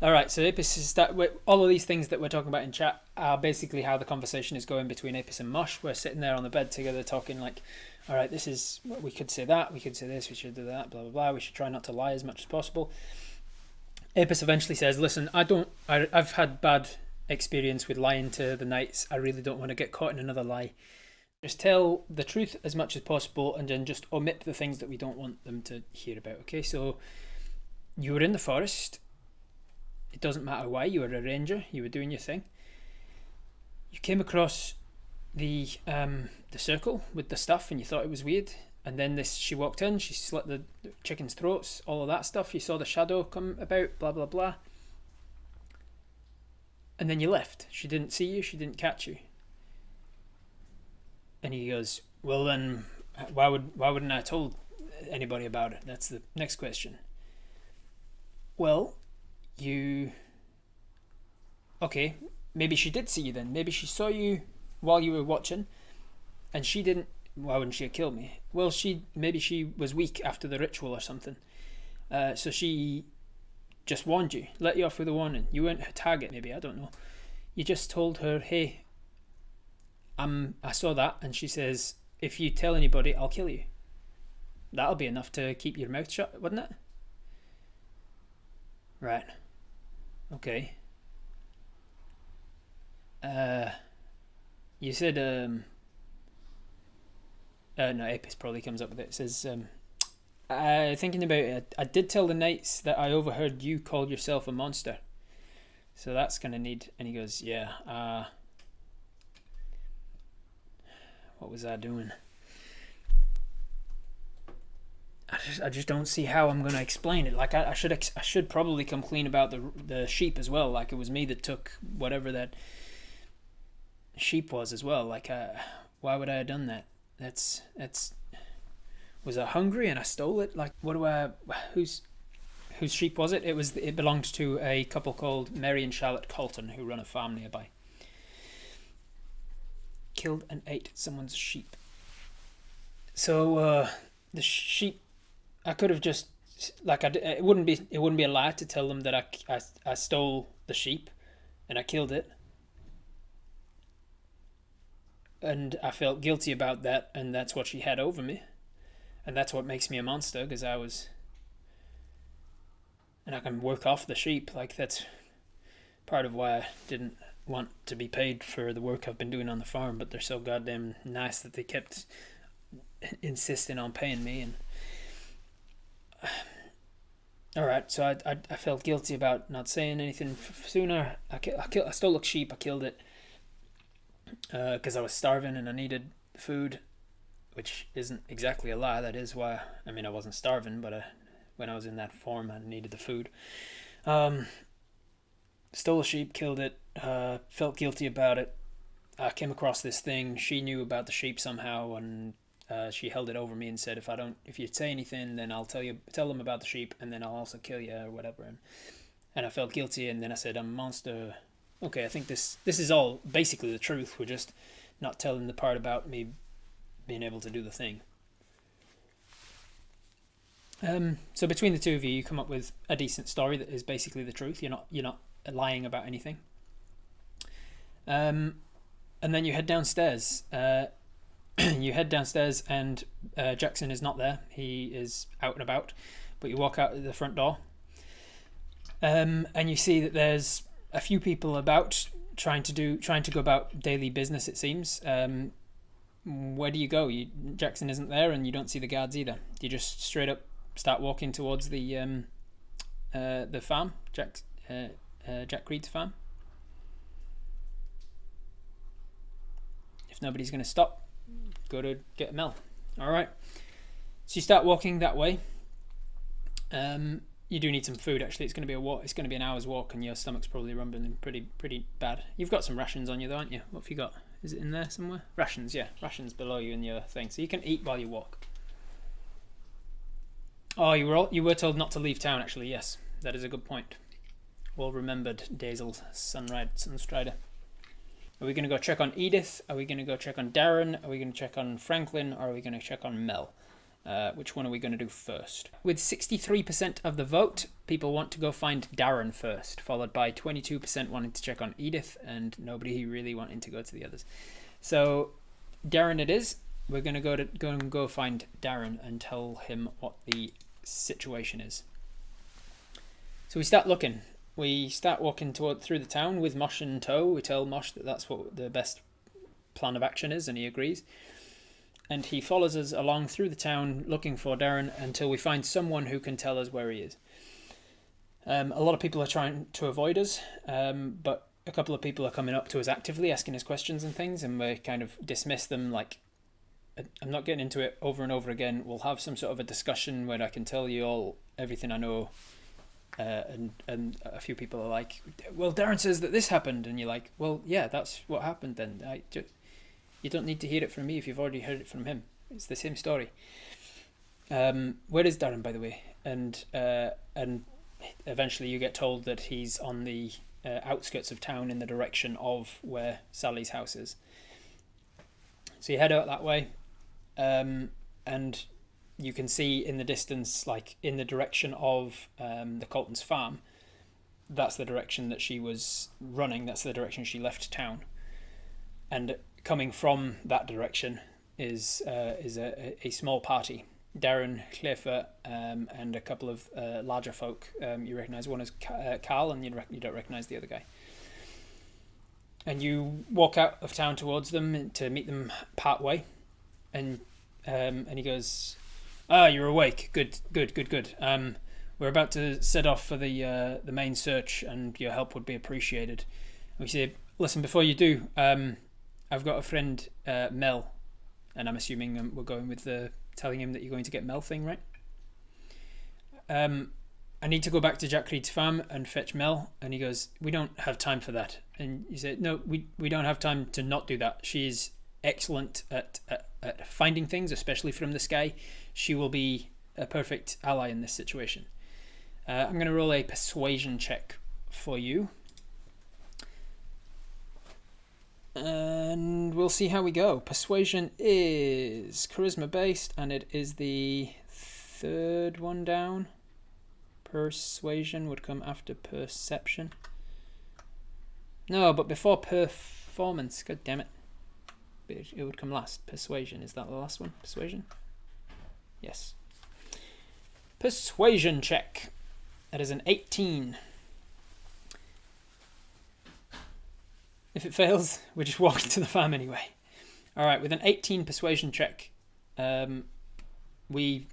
Speaker 1: Alright, so Apis is all of these things that we're talking about in chat are basically how the conversation is going between Apis and Mosh. We're sitting there on the bed together talking like, alright, this is, we could say that, we could say this, we should do that, blah, blah, blah. We should try not to lie as much as possible. Apis eventually says, listen, I've had bad experience with lying to the knights. I really don't want to get caught in another lie. Just tell the truth as much as possible and then just omit the things that we don't want them to hear about, okay? So you were in the forest. It doesn't matter why, you were a ranger, you were doing your thing. You came across the circle with the stuff and you thought it was weird. And then she walked in, she slit the chickens' throats, all of that stuff. You saw the shadow come about, blah, blah, blah. And then you left. She didn't see you, she didn't catch you. And he goes, well then, why wouldn't I have told anybody about it? That's the next question. Well, okay, maybe she did see you then. Maybe she saw you while you were watching and she didn't. Why wouldn't she have killed me? Well, maybe she was weak after the ritual or something, so she just warned you, let you off with a warning. You weren't her target, maybe, I don't know. You just told her, hey, I saw that, and she says, if you tell anybody, I'll kill you. That'll be enough to keep your mouth shut, wouldn't it? Right. Okay. You said no, Apis probably comes up with it. It says thinking about it, I did tell the knights that I overheard you call yourself a monster, so that's gonna need. And he goes, yeah, what was I doing? I just don't see how I'm gonna explain it. Like I should probably come clean about the sheep as well. Like it was me that took whatever that sheep was as well. Like why would I have done that? That's was I hungry and I stole it? Like whose sheep was it? It belonged to a couple called Mary and Charlotte Colton who run a farm nearby. Killed and ate someone's sheep. So the sheep, I could have just it wouldn't be a lie to tell them that I stole the sheep and I killed it. And I felt guilty about that, and that's what she had over me. And that's what makes me a monster, because and I can work off the sheep. Like, that's part of why I didn't want to be paid for the work I've been doing on the farm, but they're so goddamn nice that they kept insisting on paying me. And All right, so I felt guilty about not saying anything sooner. I stole a sheep. I killed it because I was starving and I needed food, which isn't exactly a lie. That is why. I mean, I wasn't starving, but when I was in that form, I needed the food. Um, Stole a sheep, killed it. Felt guilty about it. I came across this thing. She knew about the sheep somehow, and she held it over me and said, if you say anything, then I'll tell them about the sheep, and then I'll also kill you or whatever." And I felt guilty, and then I said, "I'm a monster." Okay, I think this is all basically the truth. We're just not telling the part about me being able to do the thing. So between the two of you, you come up with a decent story that is basically the truth. You're not lying about anything. And then you head downstairs. You head downstairs, and Jackson is not there. He is out and about. But you walk out the front door, and you see that there's a few people about trying to go about daily business. It seems. Where do you go? Jackson isn't there, and you don't see the guards either. Do you just straight up start walking towards the farm, Jack Reed's farm? If nobody's going to stop, go to get Mel. All right. So you start walking that way. You do need some food. Actually, it's going to be a walk. It's going to be an hour's walk, and your stomach's probably rumbling pretty bad. You've got some rations on you, though, aren't you? What have you got? Is it in there somewhere? Rations, yeah. Rations below you in your thing, so you can eat while you walk. Oh, you were told not to leave town. Actually, yes, that is a good point. Well remembered, Dazel Sunstrider. Are we going to go check on Edith? Are we going to go check on Darren? Are we going to check on Franklin? Or are we going to check on Mel? Which one are we going to do first? With 63% of the vote, people want to go find Darren first, followed by 22% wanting to check on Edith, and nobody really wanting to go to the others. So Darren it is. We're going to go find Darren and tell him what the situation is. So we start looking. We start walking through the town with Mosh in tow. We tell Mosh that that's what the best plan of action is, and he agrees. And he follows us along through the town looking for Darren until we find someone who can tell us where he is. A lot of people are trying to avoid us, but a couple of people are coming up to us actively, asking us questions and things, and we kind of dismiss them like, I'm not getting into it over and over again. We'll have some sort of a discussion where I can tell you all everything I know. And a few people are like, well, Darren says that this happened, and you're like, well, yeah, that's what happened then. You don't need to hear it from me if you've already heard it from him. It's the same story. Where is Darren, by the way? And eventually you get told that he's on the outskirts of town in the direction of where Sally's house is. So you head out that way, and you can see in the distance, like in the direction of the Colton's farm, that's the direction that she was running. That's the direction she left town. And coming from that direction is a small party. Darren, Clifford, and a couple of larger folk. You recognise one as Carl, and you don't recognise the other guy. And you walk out of town towards them to meet them part way, and he goes, "Ah, you're awake. Good. We're about to set off for the main search, and your help would be appreciated." And we say, "Listen, before you do, I've got a friend, Mel, and I'm assuming we're going with telling him that you're going to get Mel thing, right? I need to go back to Jack Reed's farm and fetch Mel." And he goes, "We don't have time for that." And you say, "No, we don't have time to not do that. She's excellent at finding things, especially from the sky. She will be a perfect ally in this situation." I'm going to roll a persuasion check for you. And we'll see how we go. Persuasion is charisma based, and it is the third one down. Persuasion would come after perception. No, but before performance. God damn it. It would come last. Persuasion. Is that the last one? Persuasion? Yes. Persuasion check. That is an 18. If it fails, we're just walking to the farm anyway. Alright, with an 18 persuasion check, we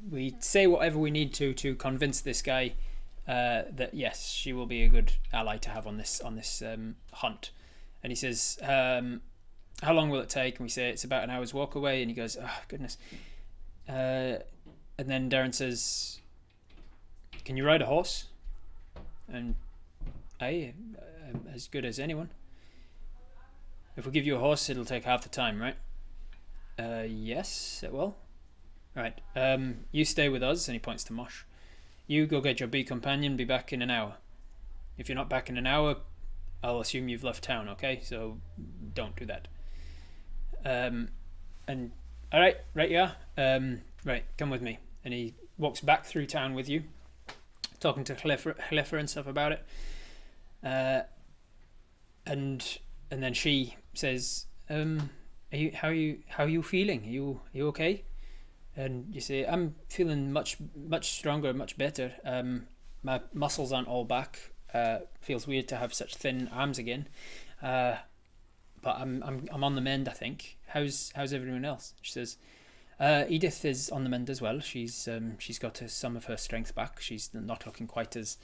Speaker 1: we say whatever we need to convince this guy that yes, she will be a good ally to have on this hunt. And he says, how long will it take? And we say it's about an hour's walk away. And he goes, oh goodness. And then Darren says, can you ride a horse? And I'm as good as anyone. If we give you a horse, it'll take half the time, right? Yes, it will. Right. You stay with us, and he points to Mosh. You go get your bee companion, be back in an hour. If you're not back in an hour, I'll assume you've left town, okay? So don't do that. And alright, right you are. Right, come with me. And he walks back through town with you, talking to Khalifa and stuff about it. And then she says, how are you feeling? Are you okay? And you say, I'm feeling much stronger, much better. My muscles aren't all back. Feels weird to have such thin arms again. But I'm on the mend, I think. How's everyone else? She says, Edith is on the mend as well. She's got some of her strength back. She's not looking quite as,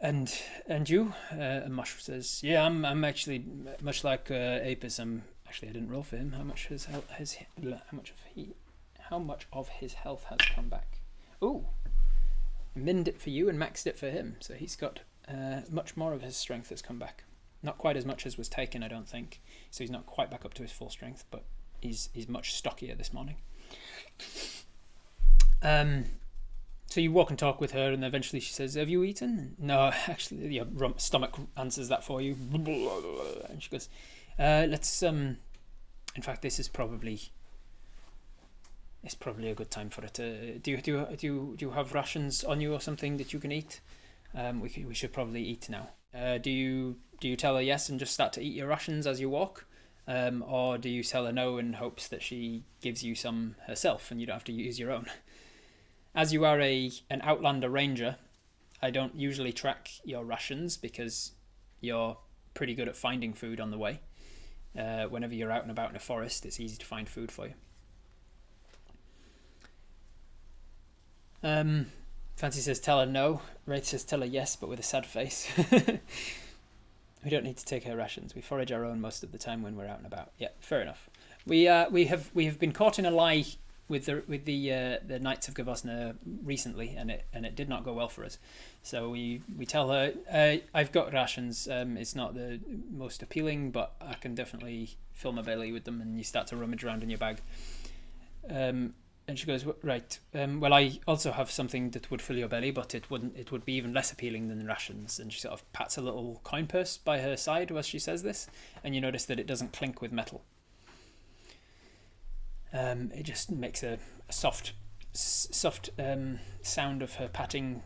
Speaker 1: and you? And Mosh says, yeah, I'm actually much like Apis. Actually, I didn't roll for him. How much of his health has come back? Ooh, minned it for you and maxed it for him. So he's got much more of his strength has come back. Not quite as much as was taken, I don't think. So he's not quite back up to his full strength, but he's much stockier this morning. So you walk and talk with her, and eventually she says, have you eaten? No, actually, your stomach answers that for you. And she goes, let's in fact, this is probably a good time for it. Do you have rations on you or something that you can eat? We should probably eat now. Do you tell her yes and just start to eat your rations as you walk, or do you tell her no in hopes that she gives you some herself and you don't have to use your own? As you are an Outlander Ranger, I don't usually track your rations because you're pretty good at finding food on the way. Whenever you're out and about in a forest, it's easy to find food for you. Fancy says tell her no. Wraith says tell her yes, but with a sad face. We don't need to take her rations. We forage our own most of the time when we're out and about. Yeah, fair enough. We have been caught in a lie with the Knights of Gavosna recently, and it did not go well for us. So we tell her, I've got rations. It's not the most appealing, but I can definitely fill my belly with them. And you start to rummage around in your bag. And she goes, right. Well, I also have something that would fill your belly, but it would be even less appealing than the rations. And she sort of pats a little coin purse by her side as she says this, and you notice that it doesn't clink with metal. It just makes a soft sound of her patting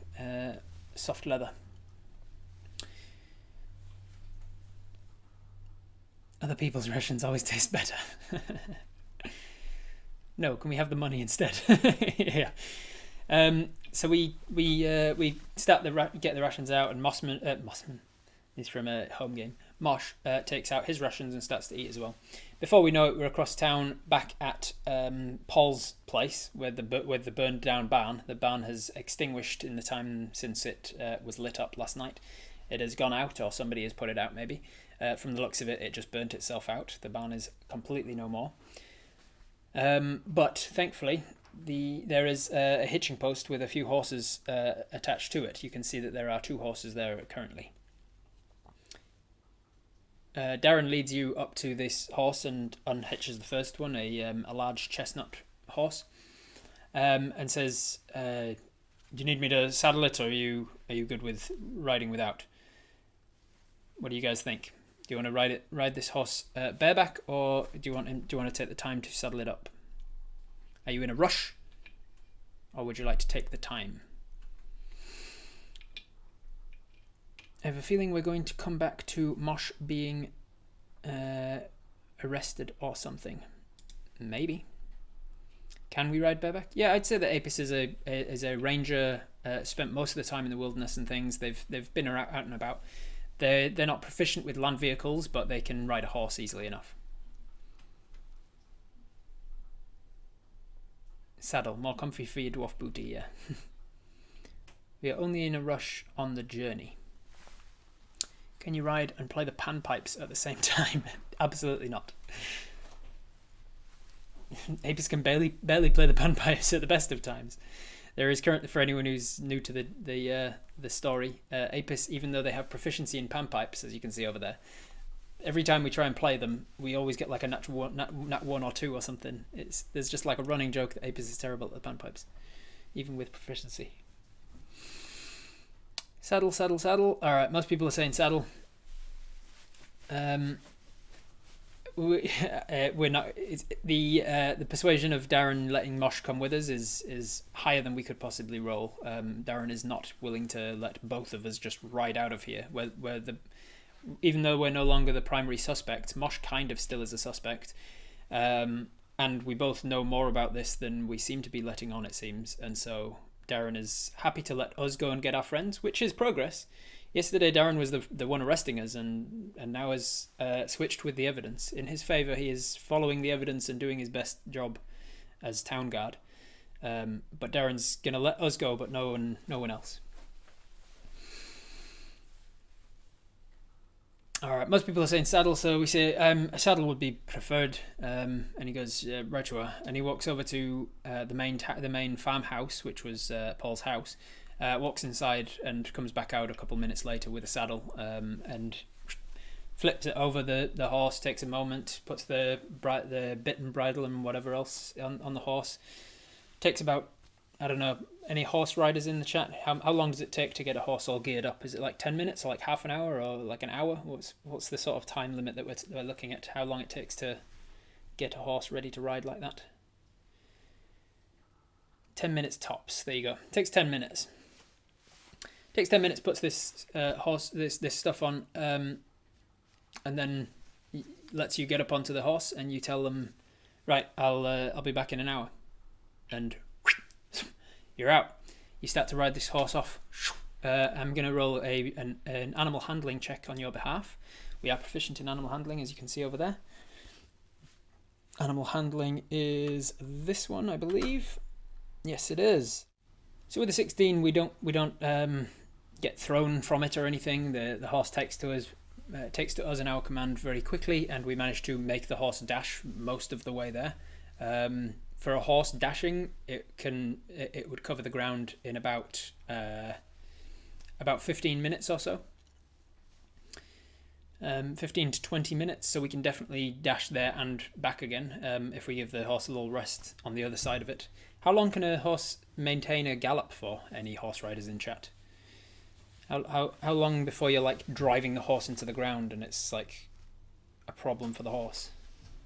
Speaker 1: soft leather. Other people's rations always taste better. No, can we have the money instead? Yeah. So we start get the rations out, and Mossman is from a home game. Mosh takes out his rations and starts to eat as well. Before we know it, we're across town, back at Paul's place, where the burned down barn. The barn has extinguished in the time since it was lit up last night. It has gone out, or somebody has put it out maybe. From the looks of it, it just burnt itself out. The barn is completely no more. But thankfully, there is a hitching post with a few horses attached to it. You can see that there are 2 horses there currently. Darren leads you up to this horse and unhitches the first one, a large chestnut horse, and says, "Do you need me to saddle it, or are you good with riding without? What do you guys think? Do you want to ride this horse bareback, or do you want to take the time to saddle it up? Are you in a rush, or would you like to take the time?" I have a feeling we're going to come back to Mosh being arrested or something. Maybe. Can we ride bareback? Yeah, I'd say that Apis is a ranger. Spent most of the time in the wilderness and things. They've been out and about. They're not proficient with land vehicles, but they can ride a horse easily enough. Saddle, more comfy for your dwarf booty, yeah. We are only in a rush on the journey. Can you ride and play the panpipes at the same time? Absolutely not. Apis can barely play the panpipes at the best of times. There is currently, for anyone who's new to the story, Apis, even though they have proficiency in panpipes, as you can see over there, every time we try and play them, we always get like a nat 1 or 2 or something. There's just like a running joke that Apis is terrible at the panpipes, even with proficiency. Saddle, saddle, saddle. All right, most people are saying saddle. We're not. The persuasion of Darren letting Mosh come with us is higher than we could possibly roll. Darren is not willing to let both of us just ride out of here. Even though we're no longer the primary suspect, Mosh kind of still is a suspect, and we both know more about this than we seem to be letting on, it seems. And so Darren is happy to let us go and get our friends, which is progress. Yesterday, Darren was the one arresting us, and now has switched with the evidence. In his favour, he is following the evidence and doing his best job as town guard. But Darren's going to let us go, but no one else. All right, most people are saying saddle, so we say a saddle would be preferred. And he goes right to her, and he walks over to the main farmhouse, which was Paul's house. Walks inside and comes back out a couple minutes later with a saddle, and flips it over the horse. Takes a moment, puts the bit and bridle and whatever else on the horse. Takes about, I don't know, any horse riders in the chat? How long does it take to get a horse all geared up? Is it like 10 minutes or like half an hour or like an hour? What's the sort of time limit that we're looking at? How long it takes to get a horse ready to ride like that? 10 minutes tops. There you go. Takes 10 minutes. Takes 10 minutes, puts this this stuff on, and then lets you get up onto the horse, and you tell them, right, I'll be back in an hour, and you're out. You start to ride this horse off. I'm going to roll an animal handling check on your behalf. We are proficient in animal handling, as you can see over there. Animal handling is this one, I believe. Yes, it is. So with a 16, we don't get thrown from it or anything. The horse takes to us in our command very quickly, and we manage to make the horse dash most of the way there. For a horse dashing, it would cover the ground in about 15 minutes or so. 15 to 20 minutes, so we can definitely dash there and back again if we give the horse a little rest on the other side of it. How long can a horse maintain a gallop for? Any horse riders in chat? How long before you're like driving the horse into the ground and it's like a problem for the horse?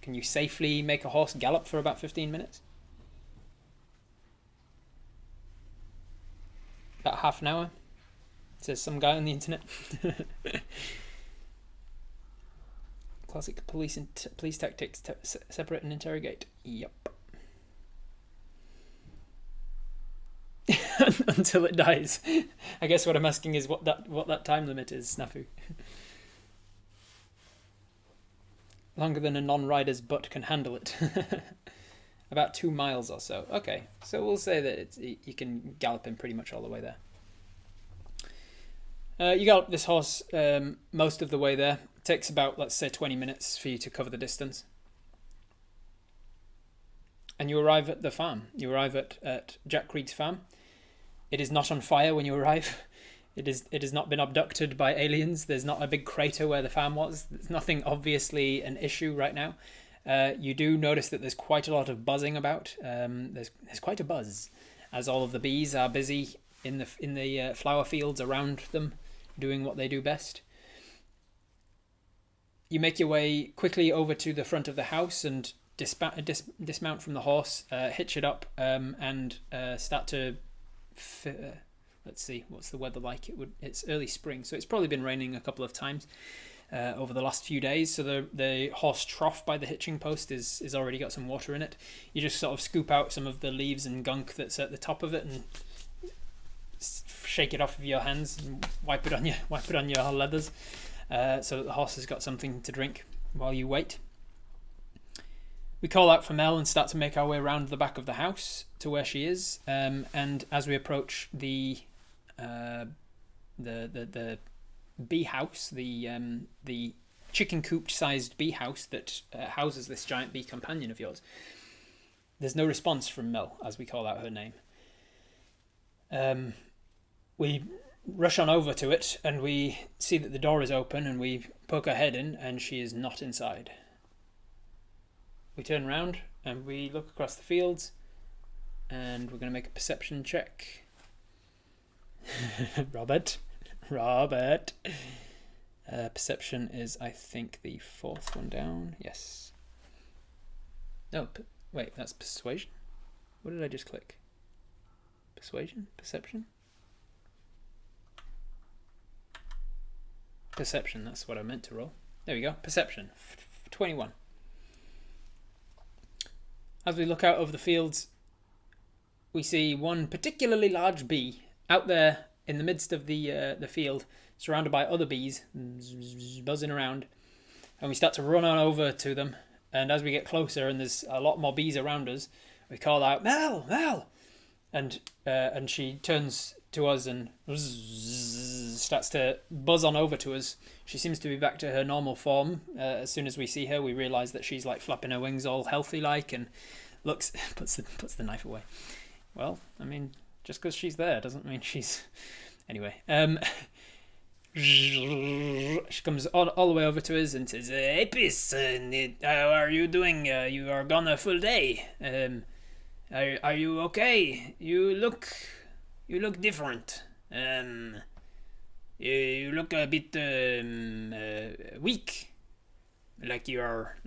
Speaker 1: Can you safely make a horse gallop for about 15 minutes? About half an hour? Says some guy on the internet. Classic police tactics: separate and interrogate. Yep. Until it dies. I guess what I'm asking is what that time limit is, Snafu. Longer than a non-rider's butt can handle it. About 2 miles or so. Okay, so we'll say that you can gallop him pretty much all the way there. You gallop this horse most of the way there. It takes about, let's say, 20 minutes for you to cover the distance. And you arrive at the farm. You arrive at Jack Creed's farm. It is not on fire when you arrive. It has not been abducted by aliens. There's not a big crater where the farm was. There's nothing obviously an issue right now. You do notice that there's quite a lot of buzzing about. There's quite a buzz, as all of the bees are busy in the flower fields around them, doing what they do best. You make your way quickly over to the front of the house and dismount from the horse, hitch it up, and start to. Let's see, what's the weather like? It's early spring, so it's probably been raining a couple of times over the last few days. So the horse trough by the hitching post is already got some water in it. You just sort of scoop out some of the leaves and gunk that's at the top of it and shake it off with your hands and wipe it on your leathers, so that the horse has got something to drink while you wait. We call out for Mel and start to make our way around the back of the house to where she is. And as we approach the bee house, the chicken coop-sized bee house that houses this giant bee companion of yours, there's no response from Mel as we call out her name. We rush on over to it and we see that the door is open and we poke our head in and she is not inside. We turn around and we look across the fields and we're going to make a perception check. Robert. Perception is, I think, the fourth one down. Yes. No, wait, that's persuasion? What did I just click? Persuasion? Perception? Perception, that's what I meant to roll. There we go, perception. 21. As we look out over the fields, we see one particularly large bee out there in the midst of the field, surrounded by other bees buzzing around. And we start to run on over to them. And as we get closer and there's a lot more bees around us, we call out, Mel, Mel! And she turns to us and starts to buzz on over to us. She seems to be back to her normal form. As soon as we see her, we realise that she's like flapping her wings all healthy like and looks puts the knife away. Well, I mean, just because she's there doesn't mean she's... Anyway, she comes all the way over to us and says, Epis, how are you doing? You are gone a full day. Are you okay? You look different. You look a bit weak. Like you are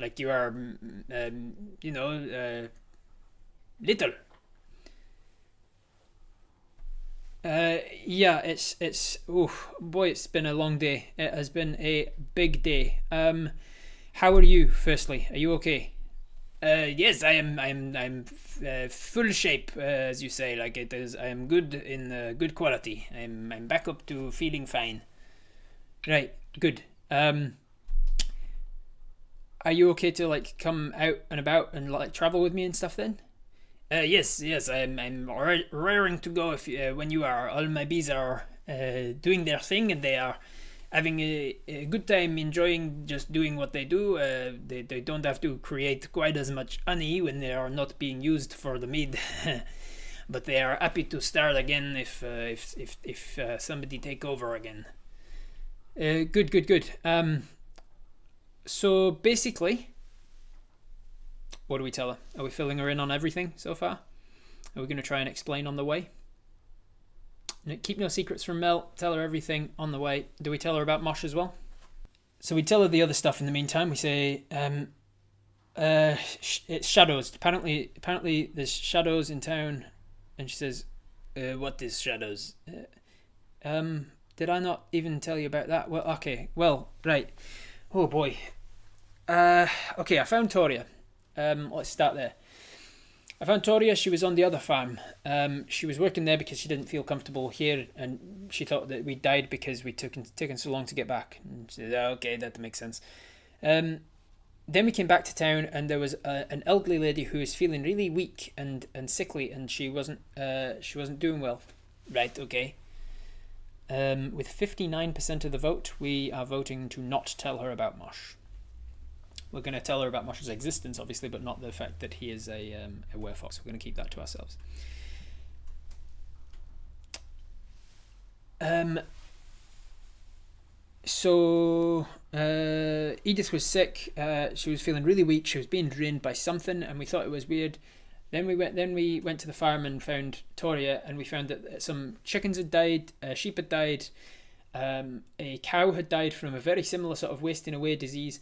Speaker 1: little. Yeah, it's oh boy, it's been a long day. It has been a big day. How are you? Firstly, are you okay? Yes, I'm full shape, as you say. Like it is, I am good in good quality. I'm back up to feeling fine. Right, good. Are you okay to like come out and about and like travel with me and stuff then? Yes, I'm raring to go if when you are. All my bees are doing their thing and they are having a good time enjoying just doing what they do. They don't have to create quite as much honey when they are not being used for the mead, but they are happy to start again if somebody take over again. Good. So basically, what do we tell her? Are we filling her in on everything so far? Are we going to try and explain on the way? Keep no secrets from Mel. Tell her everything on the way. Do we tell her about Mosh as well? So we tell her the other stuff in the meantime. We say, it's shadows. Apparently there's shadows in town. And she says, what is shadows? Did I not even tell you about that? Well, okay. Well, right. Oh boy. Okay, I found Toria. Let's start there. I found Toria. She was on the other farm. She was working there because she didn't feel comfortable here, and she thought that we died because we taken so long to get back. And she said, oh, "Okay, that makes sense." Then we came back to town, and there was an elderly lady who was feeling really weak and sickly, and she wasn't doing well. Right? Okay. With 59% of the vote, we are voting to not tell her about Mosh. We're going to tell her about Mosh's existence, obviously, but not the fact that he is a werefox. We're going to keep that to ourselves. So Edith was sick. She was feeling really weak. She was being drained by something, and we thought it was weird. Then we went to the farm and found Toria, and we found that some chickens had died, a sheep had died, a cow had died from a very similar sort of wasting away disease.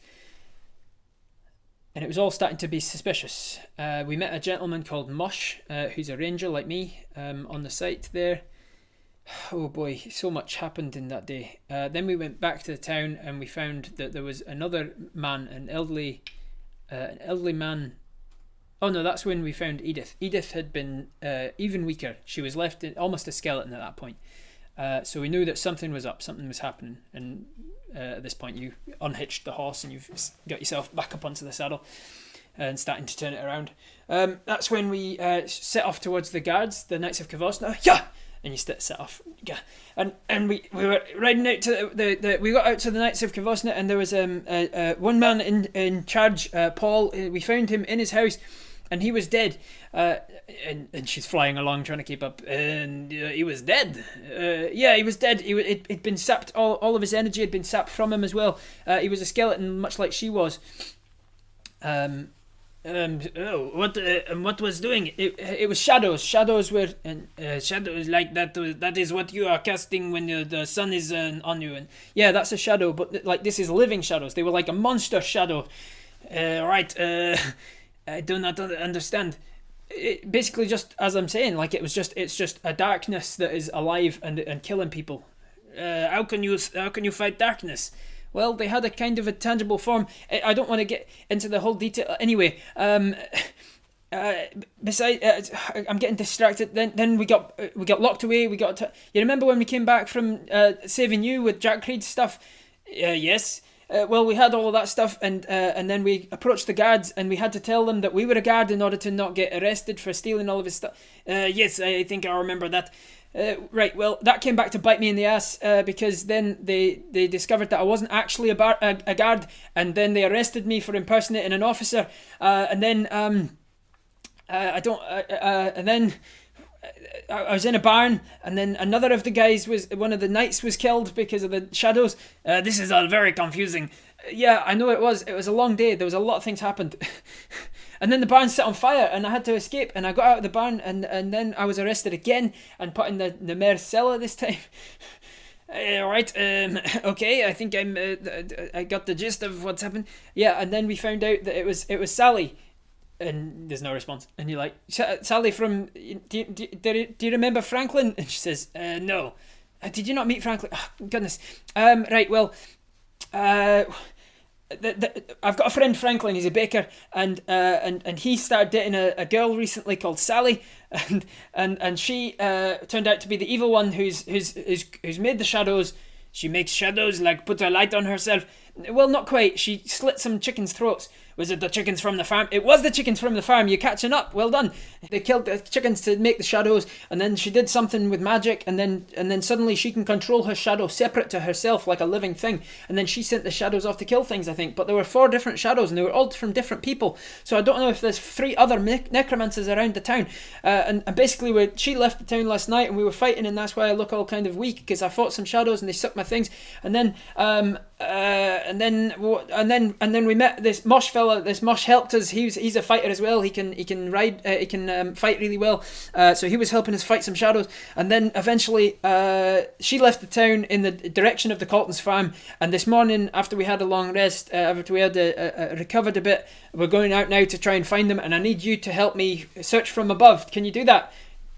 Speaker 1: And it was all starting to be suspicious. We met a gentleman called Mosh, who's a ranger like me, on the site there. Oh boy, so much happened in that day. Then we went back to the town and we found that there was another man, an elderly man. Oh no, that's when we found Edith. Edith had been even weaker. She was left almost a skeleton at that point. So we knew that something was up, something was happening. And at this point, you unhitched the horse and you've got yourself back up onto the saddle. and starting to turn it around. That's when we set off towards the guards, the Knights of Kavosna. Yeah, and you set off. Yeah, and we were riding out to we got out to the Knights of Kavosna, and there was one man in charge, Paul. We found him in his house, and he was dead. And she's flying along trying to keep up, and he was dead. Yeah, he was dead. It'd been sapped. All of his energy had been sapped from him as well. He was a skeleton, much like she was. What was doing? It was shadows. Shadows were shadows like that. That is what you are casting when the sun is on you. And yeah, that's a shadow. But like this is living shadows. They were like a monster shadow. Right. I do not understand. Basically, just as I'm saying, like it's just a darkness that is alive and killing people. How can you fight darkness? Well, they had a kind of a tangible form. I don't want to get into the whole detail. Anyway, besides, I'm getting distracted. Then we got locked away. You remember when we came back from saving you with Jack Creed's stuff? Yes. Well, we had all of that stuff, and then we approached the guards, and we had to tell them that we were a guard in order to not get arrested for stealing all of his stuff. Yes, I think I remember that. Right, well, that came back to bite me in the ass, because then they discovered that I wasn't actually a guard, and then they arrested me for impersonating an officer, and then I was in a barn, and then another of the guys one of the knights was killed because of the shadows. This is all very confusing. Yeah, I know it was. It was a long day. There was a lot of things happened. And then the barn set on fire, and I had to escape, and I got out of the barn, and then I was arrested again and put in the mayor's cellar this time. Right, okay, I think I got the gist of what's happened. Yeah, and then we found out that it was Sally. And there's no response. And you're like, Sally from... Do you remember Franklin? And she says, no. Did you not meet Franklin? Oh, goodness. Right, well... I've got a friend, Franklin. He's a baker, and he started dating a girl recently called Sally, and she turned out to be the evil one who's made the shadows. She makes shadows, like put a light on herself. Well, not quite. She slit some chickens' throats. Was it the chickens from the farm? It was the chickens from the farm. You're catching up. Well done. They killed the chickens to make the shadows, and then she did something with magic, and then suddenly she can control her shadow separate to herself like a living thing. And then she sent the shadows off to kill things, I think. But there were 4 different shadows, and they were all from different people. So I don't know if there's 3 other necromancers around the town. And basically, she left the town last night, and we were fighting, and that's why I look all kind of weak, because I fought some shadows, and they sucked my things. And then we met this Mosh fella. This Mosh helped us. He's a fighter as well. He can ride. He can fight really well. So he was helping us fight some shadows. And then eventually, she left the town in the direction of the Colton's farm. And this morning, after we had a long rest, after we had recovered a bit, we're going out now to try and find them. And I need you to help me search from above. Can you do that?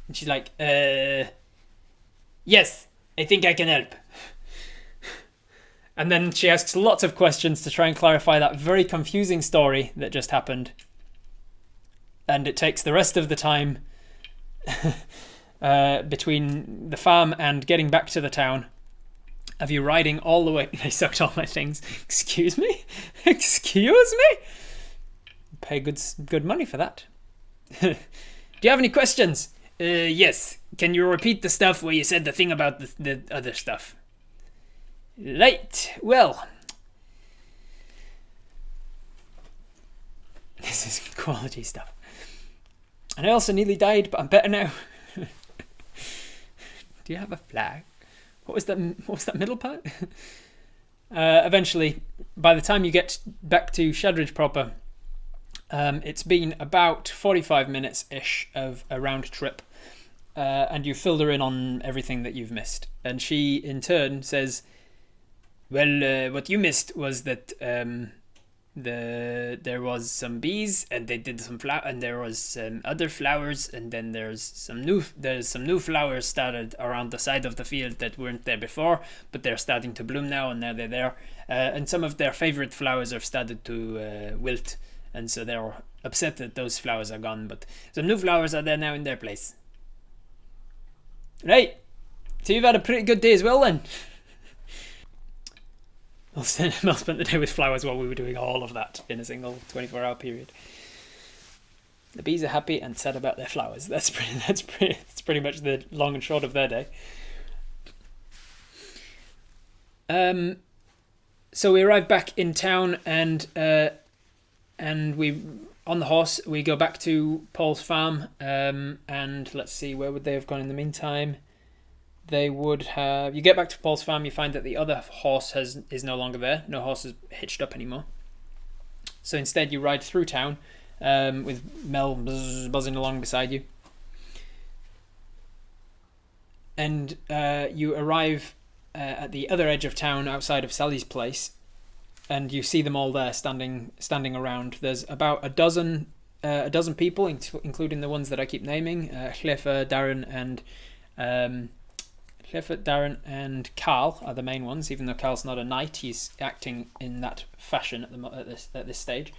Speaker 1: And she's like, yes, I think I can help. And then she asks lots of questions to try and clarify that very confusing story that just happened. And it takes the rest of the time between the farm and getting back to the town of you riding all the way... I sucked all my things. Excuse me? Excuse me? Pay good money for that. Do you have any questions? Yes. Can you repeat the stuff where you said the thing about the other stuff? Right, well, this is quality stuff. And I also nearly died, but I'm better now. Do you have a flag? What was that middle part? Eventually, by the time you get back to Shadridge proper, it's been about 45 minutes-ish of a round trip, and you filled her in on everything that you've missed. And she, in turn, says... Well, what you missed was that there was some bees, and they did some flower, and there was some other flowers, and then there's some new flowers started around the side of the field that weren't there before, but they're starting to bloom now, and now they're there. And some of their favorite flowers have started to wilt, and so they're upset that those flowers are gone. But some new flowers are there now in their place. Right. So you've had a pretty good day as well, then. Mel spent the day with flowers while we were doing all of that in a single 24-hour period. The bees are happy and sad about their flowers. That's pretty much the long and short of their day. So we arrive back in town, and we, on the horse, we go back to Paul's farm. And let's see, where would they have gone in the meantime? They would have. You get back to Paul's farm, you find that the other horse is no longer there. No horse is hitched up anymore. So instead, you ride through town, with Mel buzzing along beside you, and you arrive at the other edge of town, outside of Sally's place, and you see them all there, standing around. There's about a dozen people, including the ones that I keep naming: Clifford, Darren, and Carl are the main ones. Even though Carl's not a knight, he's acting in that fashion at this stage.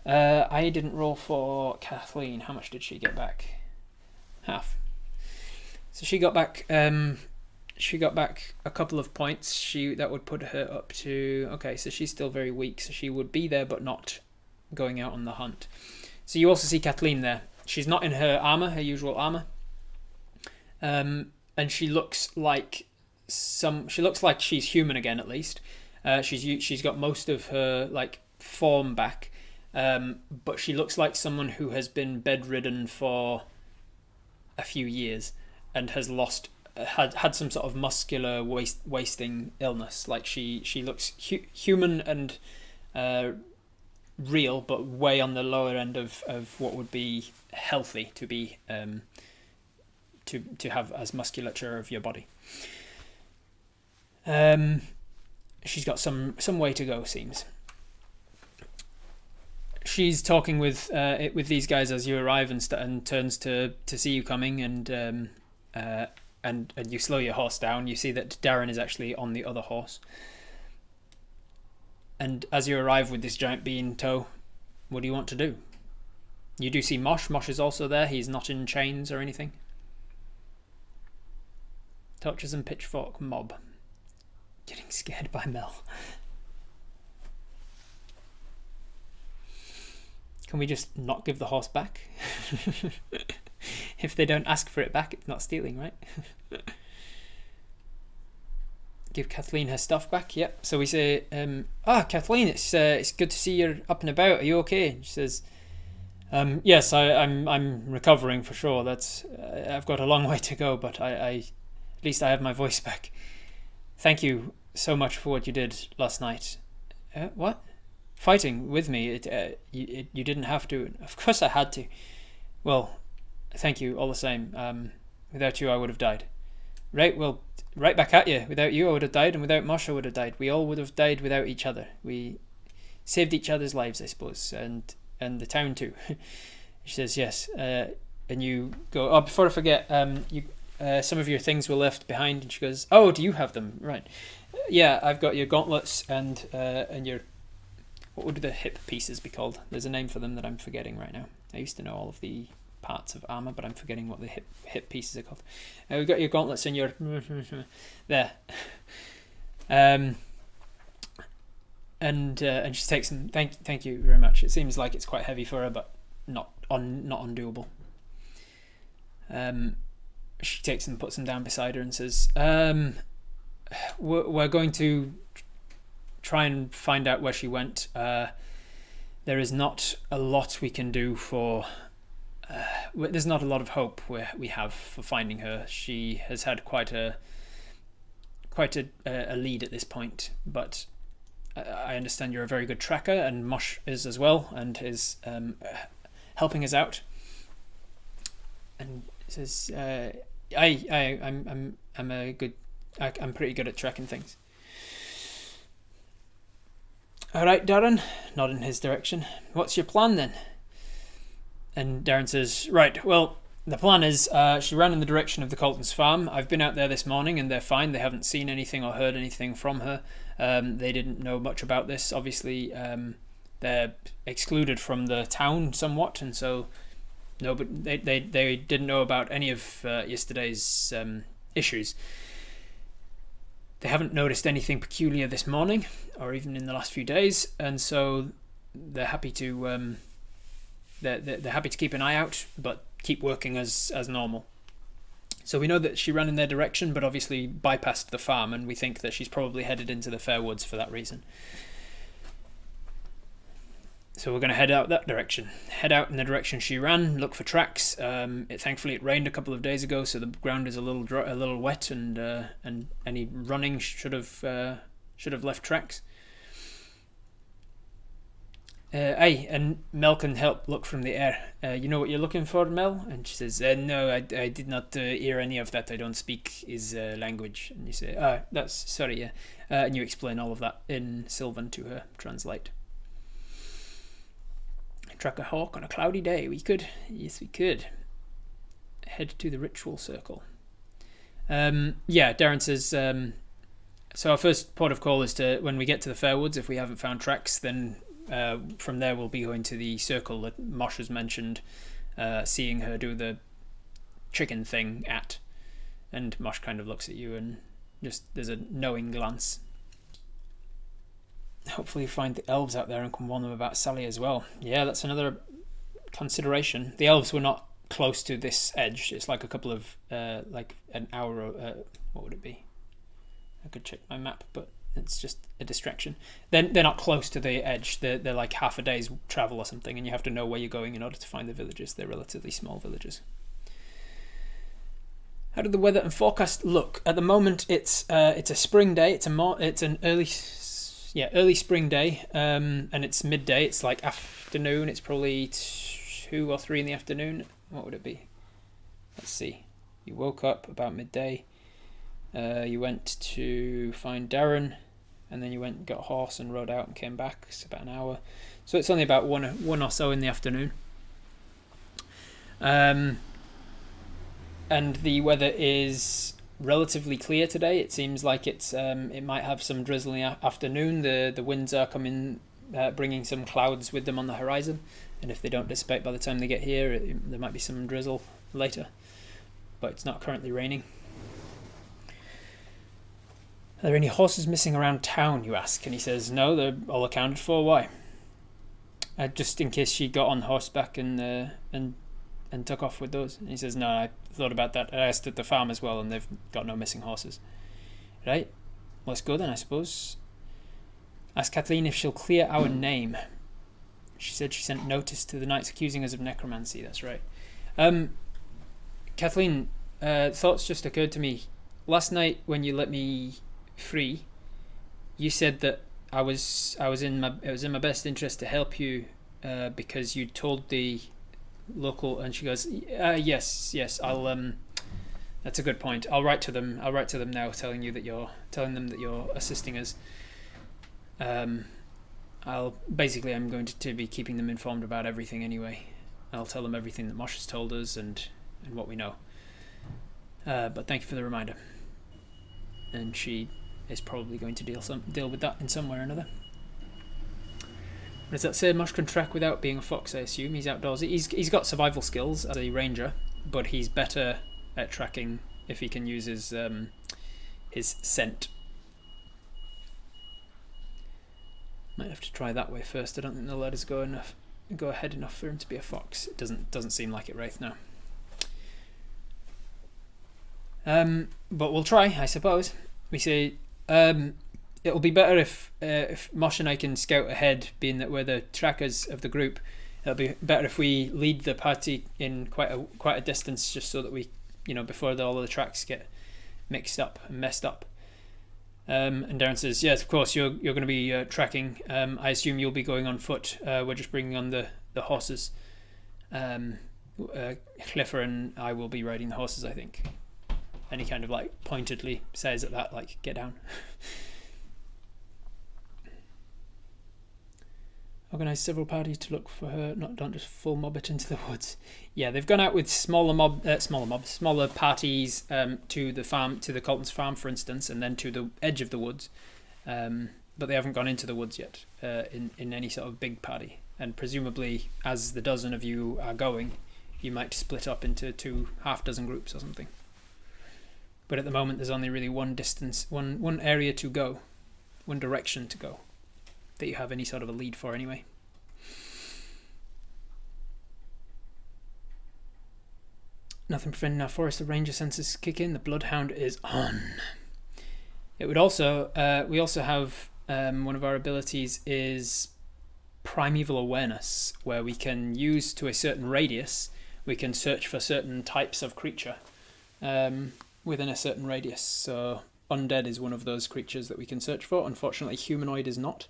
Speaker 1: I didn't roll for Kathleen. How much did she get back? Half. So she got back. She got back a couple of points. That would put her up to. Okay, so she's still very weak. So she would be there, but not going out on the hunt. So you also see Kathleen there. She's not in her armor, her usual armor. And she looks like she's human again, at least. She's got most of her form back. But she looks like someone who has been bedridden for a few years and has had some sort of muscular wasting illness. Like she looks human and real, but way on the lower end of what would be healthy to be to have as musculature of your body. She's got some way to go, seems. She's talking with these guys as you arrive, and turns to see you coming, and you slow your horse down. You see that Darren is actually on the other horse. And as you arrive with this giant bee in tow, what do you want to do? You do see Mosh. Mosh is also there. He's not in chains or anything. Torches and pitchfork mob. Getting scared by Mel. Can we just not give the horse back? If they don't ask for it back, it's not stealing, right? Give Kathleen her stuff back. Yep. So we say, Kathleen, it's good to see you're up and about. Are you okay? She says, yes, I'm recovering for sure. I've got a long way to go, but at least I have my voice back. Thank you so much for what you did last night. What? Fighting with me? You didn't have to. Of course I had to. Well, thank you all the same. Without you, I would have died. Right, well, right back at you. Without you, I would have died, and without Mosh, I would have died. We all would have died without each other. We saved each other's lives, I suppose, and the town too. She says, yes. And you go, before I forget, some of your things were left behind. And she goes, oh, do you have them? Right. Yeah, I've got your gauntlets and your... What would the hip pieces be called? There's a name for them that I'm forgetting right now. I used to know all of the parts of armor, but I'm forgetting what the hip pieces are called. We've got your gauntlets and your... there. And she takes them. Thank you very much. It seems like it's quite heavy for her, but not undoable. She takes them, puts them down beside her, and says, we're going to try and find out where she went. There is not a lot we can do for... there's not a lot of hope we have for finding her. She has had quite a lead at this point, but I understand you're a very good tracker, and Mosh is as well, and is helping us out. And says, I'm pretty good at tracking things. All right, Darren, nod in his direction. What's your plan then? And Darren says, right, well, the plan is she ran in the direction of the Colton's farm. I've been out there this morning and they're fine. They haven't seen anything or heard anything from her. They didn't know much about this. Obviously, they're excluded from the town somewhat, and so no, but they didn't know about any of yesterday's issues. They haven't noticed anything peculiar this morning, or even in the last few days, and so they're happy to they're happy to keep an eye out, but keep working as normal. So we know that she ran in their direction, but obviously bypassed the farm, and we think that she's probably headed into the fair woods for that reason. So we're going to head out that direction. Head out in the direction she ran, look for tracks. Thankfully it rained a couple of days ago, so the ground is a little wet, and any running should have left tracks. And Mel can help look from the air. You know what you're looking for, Mel? And she says, no, I did not hear any of that. I don't speak his language. And you say, that's sorry, yeah. And you explain all of that in Sylvan to her, translate. Track a hawk on a cloudy day. We could. Yes, we could. Head to the ritual circle. Darren says, so our first port of call is to, when we get to the Fairwoods, if we haven't found tracks, then from there we'll be going to the circle that Mosh has mentioned, seeing her do the chicken thing at. And Mosh kind of looks at you and just, there's a knowing glance. Hopefully find the elves out there and can warn them about Sally as well. Yeah, that's another consideration. The elves were not close to this edge. It's like a couple of, like an hour, what would it be? I could check my map, but it's just a distraction. They're not close to the edge. They're like half a day's travel or something, and you have to know where you're going in order to find the villages. They're relatively small villages. How did the weather and forecast look? At the moment, it's a spring day. It's an early spring day, and it's midday. It's like afternoon. It's probably 2 or 3 in the afternoon. What would it be? Let's see. You woke up about midday. You went to find Darren, and then you went and got a horse and rode out and came back. It's about an hour. So it's only about one or so in the afternoon. And the weather is relatively clear today. It seems like it might have some drizzle in the afternoon. The winds are coming, bringing some clouds with them on the horizon, and if they don't dissipate by the time they get here, there might be some drizzle later, but it's not currently raining. Are there any horses missing around town, you ask? And he says, no, they're all accounted for. Why? Just in case she got on horseback and took off with those. And he says, no, I thought about that. I asked at the farm as well, and they've got no missing horses. Right, let's go then, I suppose. Ask Kathleen if she'll clear our name. She said she sent notice to the knights accusing us of necromancy. That's right. Kathleen, thoughts just occurred to me. Last night when you let me free, you said that it was in my best interest to help you because you told the local, and she goes, yes, I'll that's a good point. I'll write to them now, telling them that you're assisting us. I'm going to be keeping them informed about everything anyway. I'll tell them everything that Mosh has told us and what we know. But thank you for the reminder. And she is probably going to deal with that in some way or another. Does that say Mosh can track without being a fox, I assume? He's outdoorsy. He's got survival skills as a ranger, but he's better at tracking if he can use his scent. Might have to try that way first. I don't think they'll let us go ahead enough for him to be a fox. It doesn't seem like it, Wraith, now. But we'll try, I suppose. We say it'll be better if Mosh and I can scout ahead, being that we're the trackers of the group. It'll be better if we lead the party in quite a distance, just so that we, before all of the tracks get mixed up and messed up. And Darren says, yes, of course, you're going to be tracking. I assume you'll be going on foot. We're just bringing on the horses. Cliffer and I will be riding the horses, I think. And he kind of like pointedly says at that, like, get down. Organise several parties to look for her, don't just full mob it into the woods. Yeah, they've gone out with smaller parties to the farm, to the Colton's farm, for instance, and then to the edge of the woods. But they haven't gone into the woods yet in any sort of big party. And presumably, as the dozen of you are going, you might split up into 2 half-dozen groups or something. But at the moment, there's only really one area to go, one direction to go, that you have any sort of a lead for anyway. Nothing preventing our forest. The ranger senses kick in. The bloodhound is on. It would also, we also have one of our abilities is primeval awareness, where we can use to a certain radius, we can search for certain types of creature within a certain radius. So undead is one of those creatures that we can search for. Unfortunately, humanoid is not.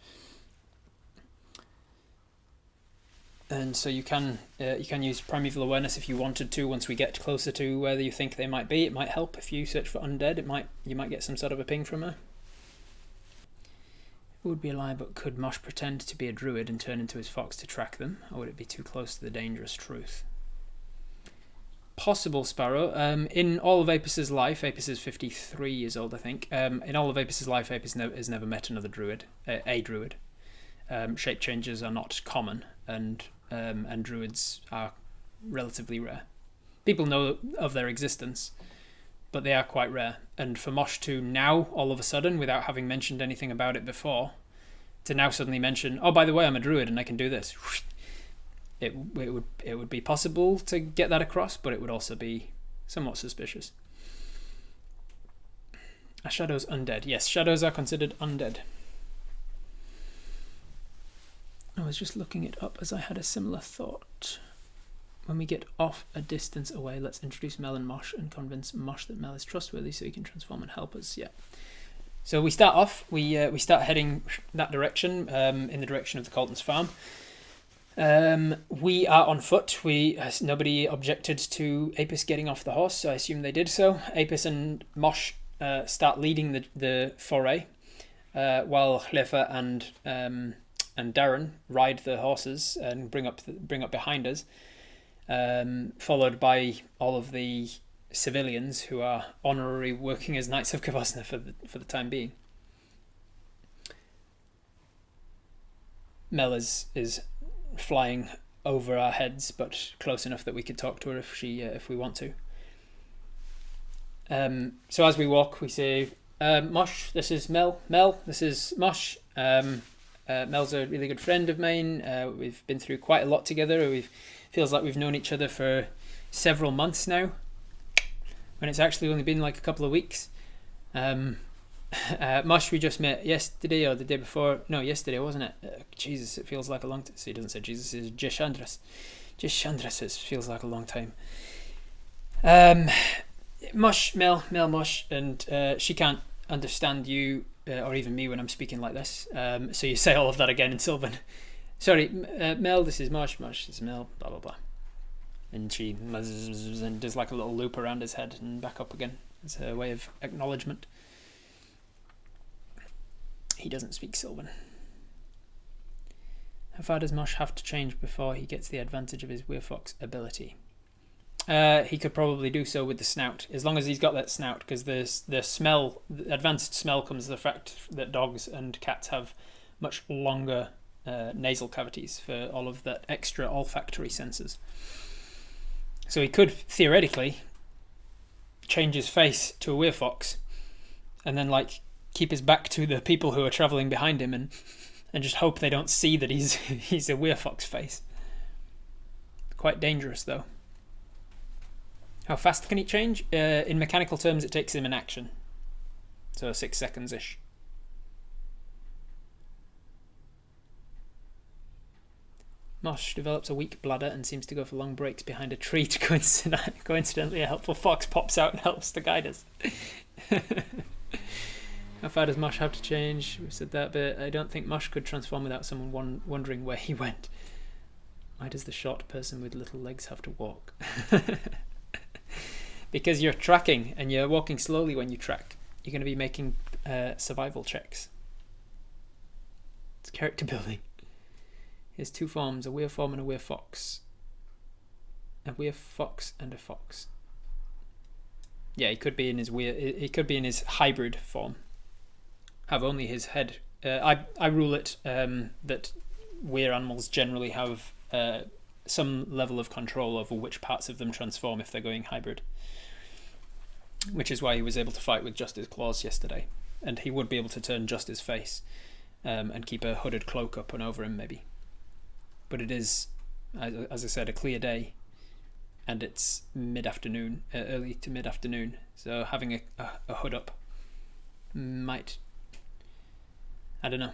Speaker 1: And so you can use primeval awareness if you wanted to. Once we get closer to where you think they might be, it might help if you search for undead. You might get some sort of a ping from her. It would be a lie, but could Mosh pretend to be a druid and turn into his fox to track them, or would it be too close to the dangerous truth? Possible, Sparrow. In all of Apis' life, Apis is 53 years old, I think. In all of Apis' life, Apis has never met another druid, a druid. Shape changes are not common, and druids are relatively rare. People know of their existence, but they are quite rare. And for Mosh to now, all of a sudden, without having mentioned anything about it before, to now suddenly mention, oh, by the way, I'm a druid and I can do this, it would be possible to get that across, but it would also be somewhat suspicious. Are shadows undead? Yes, shadows are considered undead. I was just looking it up as I had a similar thought. When we get off a distance away, let's introduce Mel and Mosh and convince Mosh that Mel is trustworthy so he can transform and help us. Yeah. So we start off, we start heading that direction, in the direction of the Colton's farm. We are on foot. Nobody objected to Apis getting off the horse, so I assume they did so. Apis and Mosh start leading the foray, while Hlefa and Darren ride the horses and bring up behind us, followed by all of the civilians who are honorary working as Knights of Kavosna for the time being. Mel is flying over our heads, but close enough that we could talk to her if we want to. So as we walk, we say, Mosh, this is Mel. Mel, this is Mosh. Mel's a really good friend of mine. We've been through quite a lot together. Feels like we've known each other for several months now, when it's actually only been like a couple of weeks. Mosh, we just met yesterday or the day before. No, yesterday, wasn't it? Jesus, it feels like a long time. So he doesn't say Jesus, it's Jeshandras. Jeshandras, it feels like a long time. Mosh, Mel, Mosh, and she can't understand you or even me when I'm speaking like this. So you say all of that again in Sylvan. Sorry, Mel, this is Mosh, this is Mel, blah, blah, blah. And she does like a little loop around his head and back up again. It's a way of acknowledgement. He doesn't speak Sylvan. How far does Mosh have to change before he gets the advantage of his Weirfox ability? He could probably do so with the snout, as long as he's got that snout, because the smell, the advanced smell, comes to the fact that dogs and cats have much longer nasal cavities for all of that extra olfactory senses. So he could theoretically change his face to a Weirfox, and then like keep his back to the people who are travelling behind him, and just hope they don't see that he's a Weirfox face. Quite dangerous though. How fast can he change? In mechanical terms, it takes him an action. So 6 seconds-ish. Mosh develops a weak bladder and seems to go for long breaks behind a tree. Coincidentally, a helpful fox pops out and helps to guide us. How far does Mosh have to change? We've said that bit. I don't think Mosh could transform without someone wondering where he went. Why does the short person with little legs have to walk? Because you're tracking and you're walking slowly when you track. You're going to be making survival checks. It's character building. He has two forms, a Weirform and a Weirfox. A Weirfox and a fox. Yeah, he could be in his hybrid form. Have only his head. I rule it that Weir animals generally have some level of control over which parts of them transform if they're going hybrid. Which is why he was able to fight with just his claws yesterday. And he would be able to turn just his face and keep a hooded cloak up and over him maybe. But it is, as I said, a clear day. and it's mid-afternoon, early to mid-afternoon. So having a hood up might, I don't know.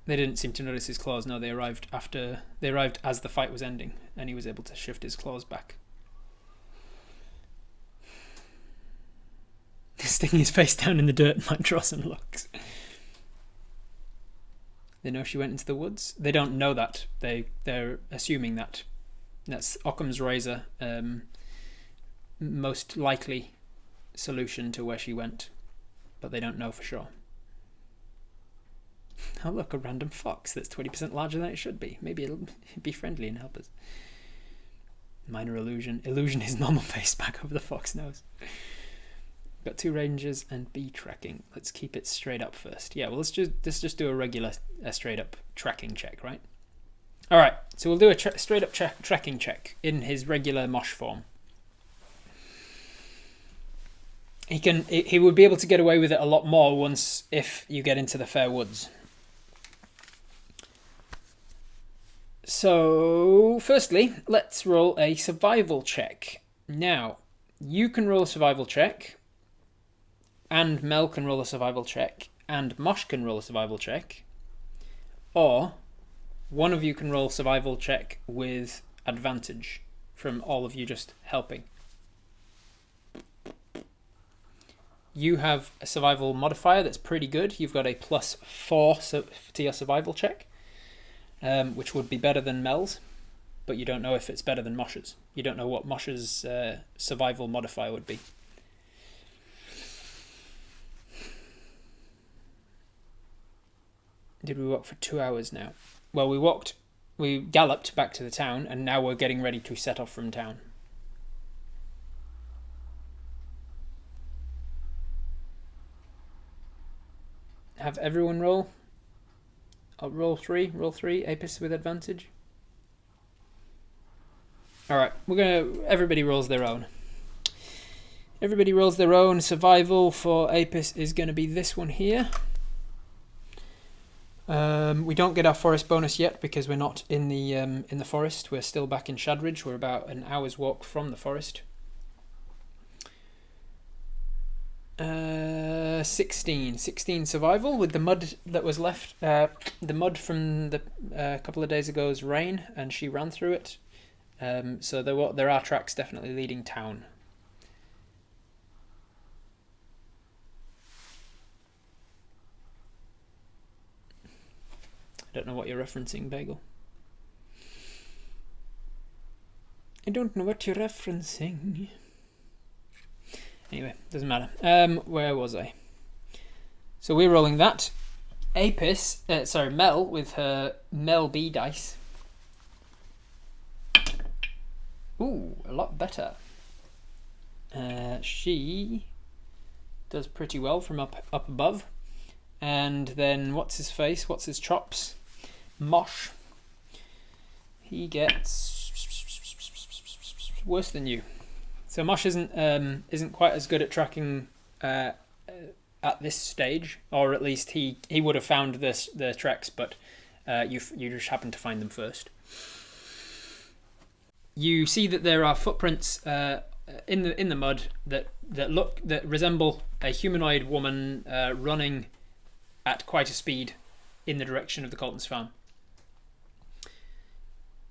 Speaker 1: They didn't seem to notice his claws. No, they arrived as the fight was ending, and he was able to shift his claws back. Sticking his face down in the dirt, Mike Drawson looks. They know she went into the woods. They don't know that. They're assuming that. That's Occam's razor. Most likely solution to where she went, but they don't know for sure. Oh look, a random fox that's 20% larger than it should be. Maybe it'll be friendly and help us. Minor illusion. Illusion his normal face back over the fox nose. Got 2 rangers and bee tracking. Let's keep it straight up first. Yeah, well, let's just do a regular straight up tracking check, right? All right, so we'll do a straight up tracking check in his regular Mosh form. He would be able to get away with it a lot more if you get into the fair woods. So, firstly, let's roll a survival check. Now, you can roll a survival check, and Mel can roll a survival check, and Mosh can roll a survival check, or one of you can roll survival check with advantage from all of you just helping. You have a survival modifier that's pretty good. You've got a +4 to your survival check, which would be better than Mel's, but you don't know if it's better than Mosh's. You don't know what Mosh's survival modifier would be. Did we walk for 2 hours now? Well, we galloped back to the town, and now we're getting ready to set off from town. Have everyone roll? I'll roll 3. Roll 3. Apis with advantage. All right, everybody rolls their own. Everybody rolls their own. Survival for Apis is going to be this one here. We don't get our forest bonus yet because we're not in the forest. We're still back in Shadridge. We're about an hour's walk from the forest. 16 survival with the mud that was left. The mud from the couple of days ago's rain, and she ran through it. So there are tracks definitely leading town. I don't know what you're referencing, Bagel. I don't know what you're referencing. Anyway, doesn't matter. Where was I? So we're rolling that. Mel with her Mel B dice. Ooh, a lot better. She does pretty well from up above. And then what's his face? What's his chops? Mosh. He gets worse than you. So Mosh isn't quite as good at tracking at this stage, or at least he would have found the tracks, but you just happen to find them first. You see that there are footprints in the mud that resemble a humanoid woman running at quite a speed in the direction of the Colton's farm.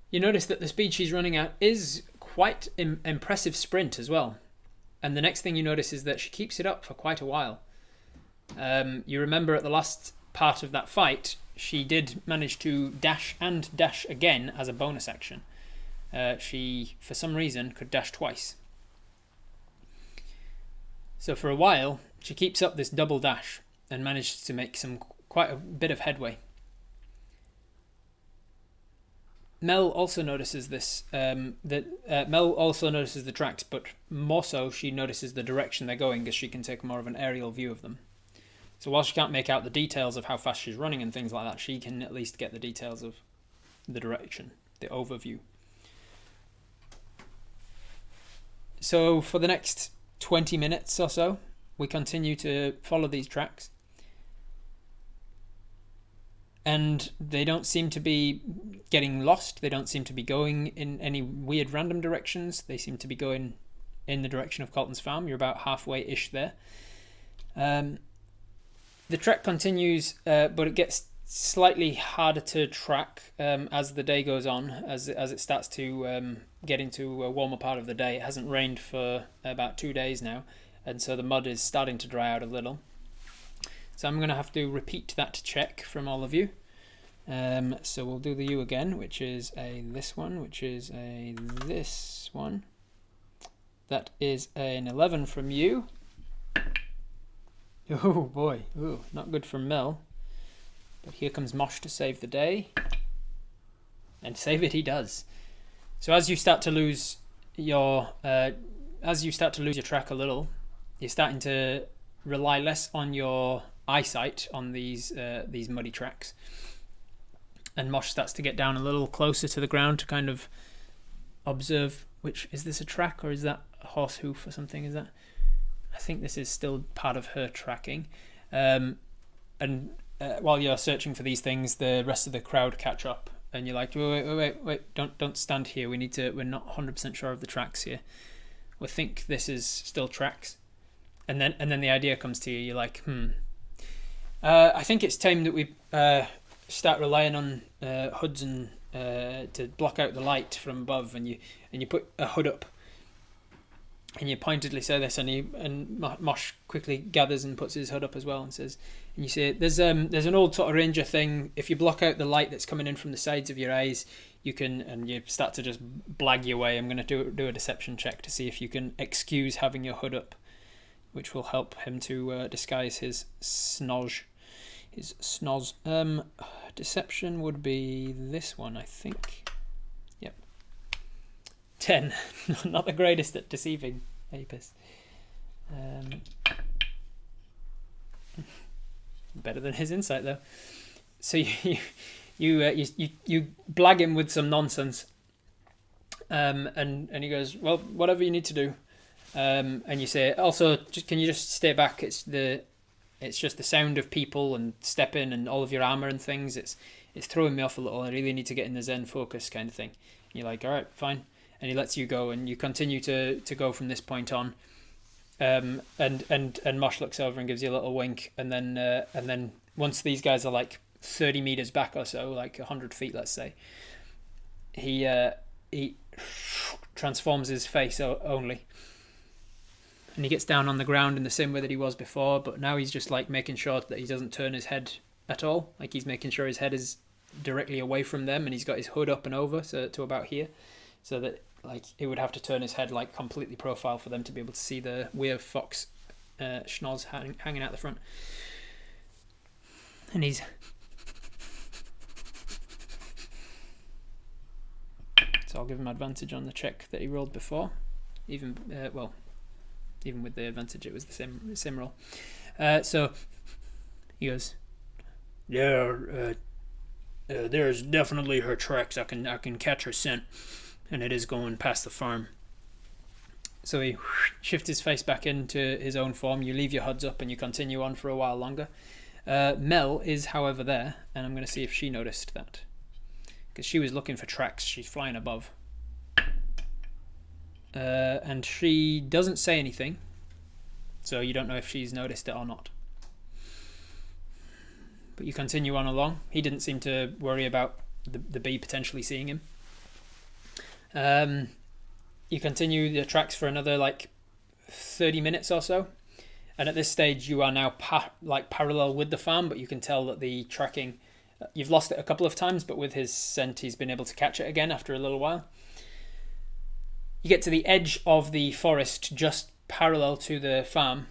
Speaker 1: You notice that the speed she's running at is quite impressive sprint as well. And the next thing you notice is that she keeps it up for quite a while. You remember at the last part of that fight, she did manage to dash and dash again as a bonus action. She, for some reason, could dash twice. So for a while, she keeps up this double dash and manages to make quite a bit of headway. Mel also notices this. Mel also notices the tracks, but more so, she notices the direction they're going, as she can take more of an aerial view of them. So while she can't make out the details of how fast she's running and things like that, she can at least get the details of the direction, the overview. So for the next 20 minutes or so, we continue to follow these tracks. and they don't seem to be getting lost. They don't seem to be going in any weird random directions. They seem to be going in the direction of Colton's farm. You're about halfway-ish there. The trek continues, but it gets slightly harder to track as the day goes on, as it starts to get into a warmer part of the day. It hasn't rained for about 2 days now, and so the mud is starting to dry out a little. So I'm going to have to repeat that check from all of you. So we'll do the U again, which is a this one, which is a this one. That is an 11 from you. Oh boy, ooh, not good from Mel. But here comes Mosh to save the day. And save it he does. So as you start to lose your track a little, you're starting to rely less on your eyesight on these muddy tracks. And Mosh starts to get down a little closer to the ground to kind of observe which, is this a track or is that a horse hoof or something? Is that? I think this is still part of her tracking. And while you're searching for these things, the rest of the crowd catch up, and you're like, wait, don't stand here. We're not 100% sure of the tracks here. We think this is still tracks. And then the idea comes to you. You're like, I think it's time that we start relying on hoods and to block out the light from above, and you put a hood up. And you pointedly say this, and Mosh quickly gathers and puts his hood up as well, and says, and you say, there's an old sort of ranger thing. If you block out the light that's coming in from the sides of your eyes, you can, and you start to just blag your way. I'm going to do a deception check to see if you can excuse having your hood up, which will help him to disguise his snoz. Deception would be this one, I think. 10. Not the greatest at deceiving Apis. Better than his insight though. So you blag him with some nonsense, and he goes, well, whatever you need to do, and you say, also, can you just stay back? It's just the sound of people and stepping and all of your armor and things. It's throwing me off a little. I really need to get in the Zen focus kind of thing. And you're like, all right, fine. And he lets you go, and you continue to go from this point on. And Mosh looks over and gives you a little wink, and then once these guys are like 30 meters back or so, like 100 feet, let's say, he transforms his face only, and he gets down on the ground in the same way that he was before, but now he's just like making sure that he doesn't turn his head at all. Like he's making sure his head is directly away from them, and he's got his hood up and over to about here, so that like he would have to turn his head like completely profile for them to be able to see the weird fox schnoz hanging out the front. And he's so I'll give him advantage on the check that he rolled before, even with the advantage it was the same roll. So he goes, yeah, there's definitely her tracks. I can catch her scent. And it is going past the farm. So he shifts his face back into his own form. You leave your hoods up and you continue on for a while longer. Mel is, however, there, and I'm going to see if she noticed that. Because she was looking for tracks. She's flying above. And she doesn't say anything. So you don't know if she's noticed it or not. But you continue on along. He didn't seem to worry about the bee potentially seeing him. You continue the tracks for another like 30 minutes or so, and at this stage you are now parallel with the farm, but you can tell that the tracking, you've lost it a couple of times, but with his scent he's been able to catch it again after a little while. You get to the edge of the forest just parallel to the farm,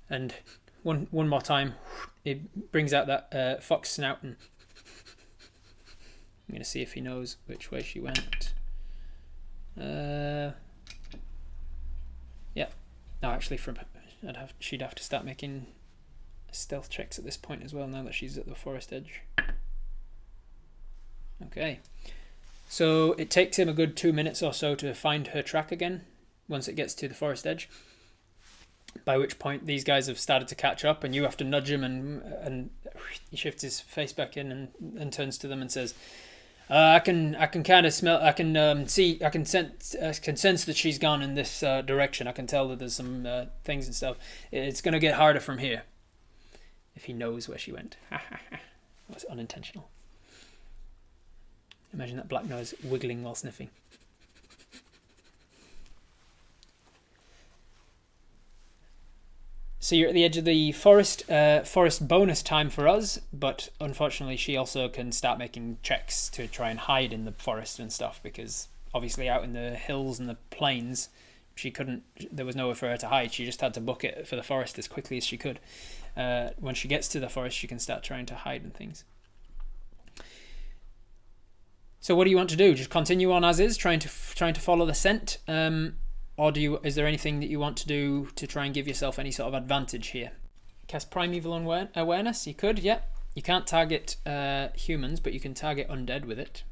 Speaker 1: and one more time it brings out that fox snout, and I'm going to see if he knows which way she went. Yeah. No, actually, she'd have to start making stealth checks at this point as well, now that she's at the forest edge. Okay. So it takes him a good 2 minutes or so to find her track again, once it gets to the forest edge. By which point these guys have started to catch up, and you have to nudge him, and he shifts his face back in and turns to them and says, I can kind of smell, I can see, I can sense that she's gone in this direction. I can tell that there's some things and stuff. It's going to get harder from here. If he knows where she went. That was unintentional. Imagine that black nose wiggling while sniffing. So you're at the edge of the forest. Forest bonus time for us, but unfortunately she also can start making checks to try and hide in the forest and stuff, because obviously out in the hills and the plains, she couldn't. There was nowhere for her to hide. She just had to book it for the forest as quickly as she could. When she gets to the forest, she can start trying to hide and things. So what do you want to do? Just continue on as is, trying to follow the scent. Or is there anything that you want to do to try and give yourself any sort of advantage here? Cast Primeval Awareness. You could, yeah. You can't target humans, but you can target undead with it.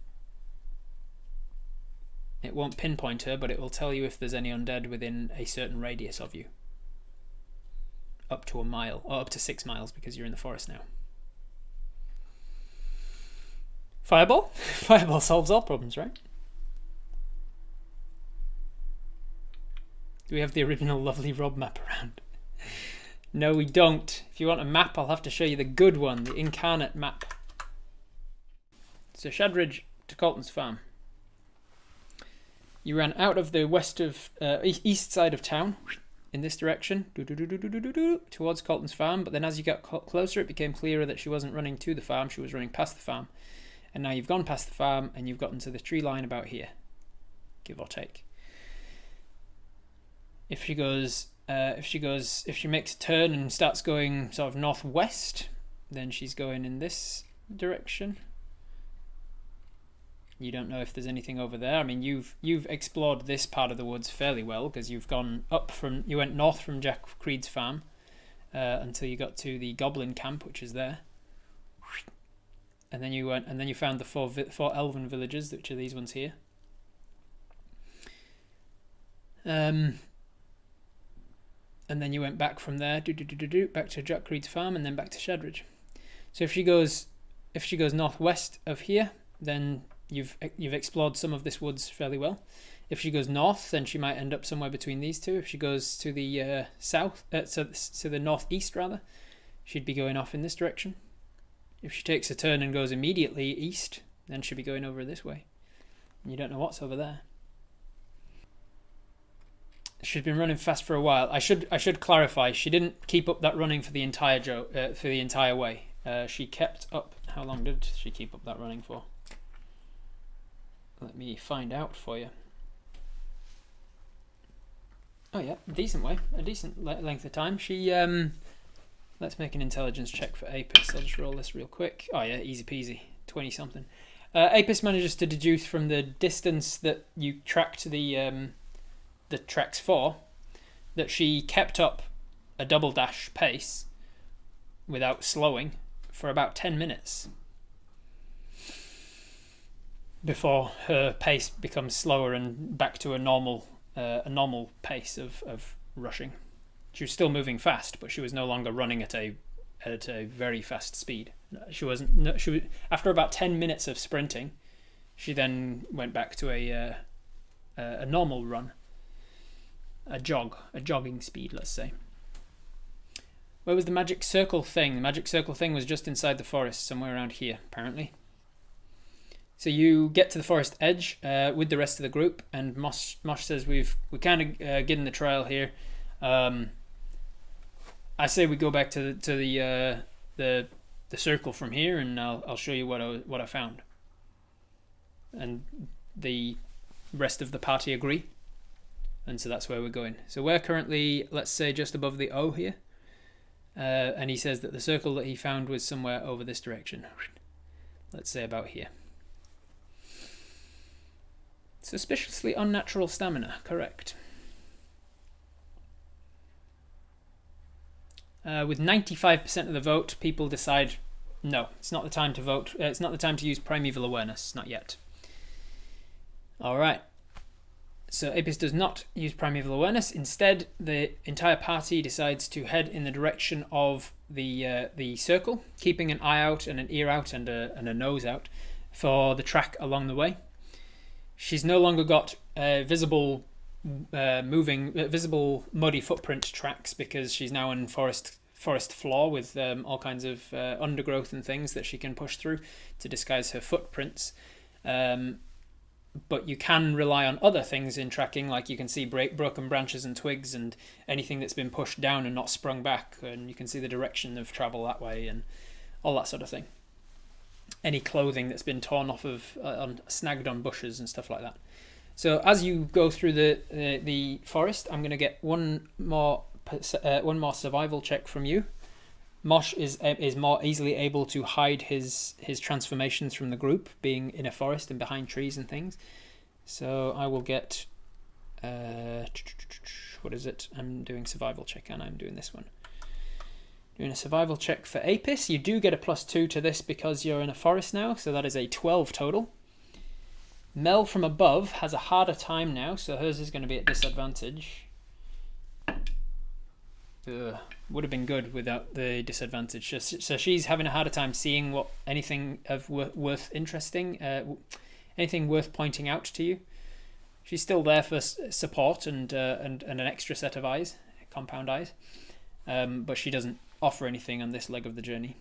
Speaker 1: It won't pinpoint her, but it will tell you if there's any undead within a certain radius of you. Up to a mile, or up to 6 miles, because you're in the forest now. Fireball? Fireball solves all problems, right? Do we have the original lovely Rob map around? No, we don't. If you want a map, I'll have to show you the good one, the incarnate map. So Shadridge to Colton's farm. You ran out of the east side of town in this direction, towards Colton's farm, but then as you got closer, it became clearer that she wasn't running to the farm, she was running past the farm. And now you've gone past the farm and you've gotten to the tree line about here, give or take. If she makes a turn and starts going sort of northwest, then she's going in this direction. You don't know if there's anything over there. I mean, you've explored this part of the woods fairly well, because you went north from Jack Creed's farm until you got to the goblin camp, which is there. And then you found the four elven villages, which are these ones here. And then you went back from there, back to Jack Creed's farm, and then back to Shadridge. So if she goes northwest of here, then you've explored some of this woods fairly well. If she goes north, then she might end up somewhere between these two. If she goes to the south, to the northeast rather, she'd be going off in this direction. If she takes a turn and goes immediately east, then she'll be going over this way. And you don't know what's over there. She's been running fast for a while. I should clarify. She didn't keep up that running for the entire way. She kept up. How long did she keep up that running for? Let me find out for you. Oh yeah, a decent length of time. She let's make an intelligence check for Apis. I'll just roll this real quick. Oh yeah, easy peasy, 20 something. Apis manages to deduce from the distance that you tracked the tracks for, that she kept up a double dash pace without slowing for about 10 minutes before her pace becomes slower and back to a normal pace of rushing. She was still moving fast, but she was no longer running at a very fast speed. She wasn't. After about 10 minutes of sprinting, she then went back to a normal run. A jogging speed, let's say. Where was the magic circle thing? The magic circle thing was just inside the forest, somewhere around here, apparently. So you get to the forest edge with the rest of the group, and Mosh says we're kind of getting the trail here. I say we go back to the circle from here, and I'll show you what I found. And the rest of the party agree. And so that's where we're going. So we're currently, let's say, just above the O here. And he says that the circle that he found was somewhere over this direction. Let's say about here. Suspiciously unnatural stamina, correct. With 95% of the vote, people decide, no, it's not the time to vote. It's not the time to use primeval awareness, not yet. All right. So Apis does not use primeval awareness. Instead, the entire party decides to head in the direction of the circle, keeping an eye out and an ear out and a nose out for the track along the way. She's no longer got visible muddy footprint tracks because she's now in forest floor with all kinds of undergrowth and things that she can push through to disguise her footprints. But you can rely on other things in tracking, like you can see broken branches and twigs and anything that's been pushed down and not sprung back, and you can see the direction of travel that way and all that sort of thing. Any clothing that's been torn off of, snagged on bushes and stuff like that. So as you go through the forest, I'm going to get one more survival check from you. Mosh is more easily able to hide his transformations from the group, being in a forest and behind trees and things. So I will get what is it? I'm doing survival check, and I'm doing this one. Doing a survival check for Apis. You do get a +2 to this because you're in a forest now, so that is a 12 total. Mel from above has a harder time now, so hers is going to be at disadvantage. Would have been good without the disadvantage. So she's having a harder time seeing what anything of worth interesting, anything worth pointing out to you. She's still there for support and an extra set of eyes, compound eyes, but she doesn't offer anything on this leg of the journey.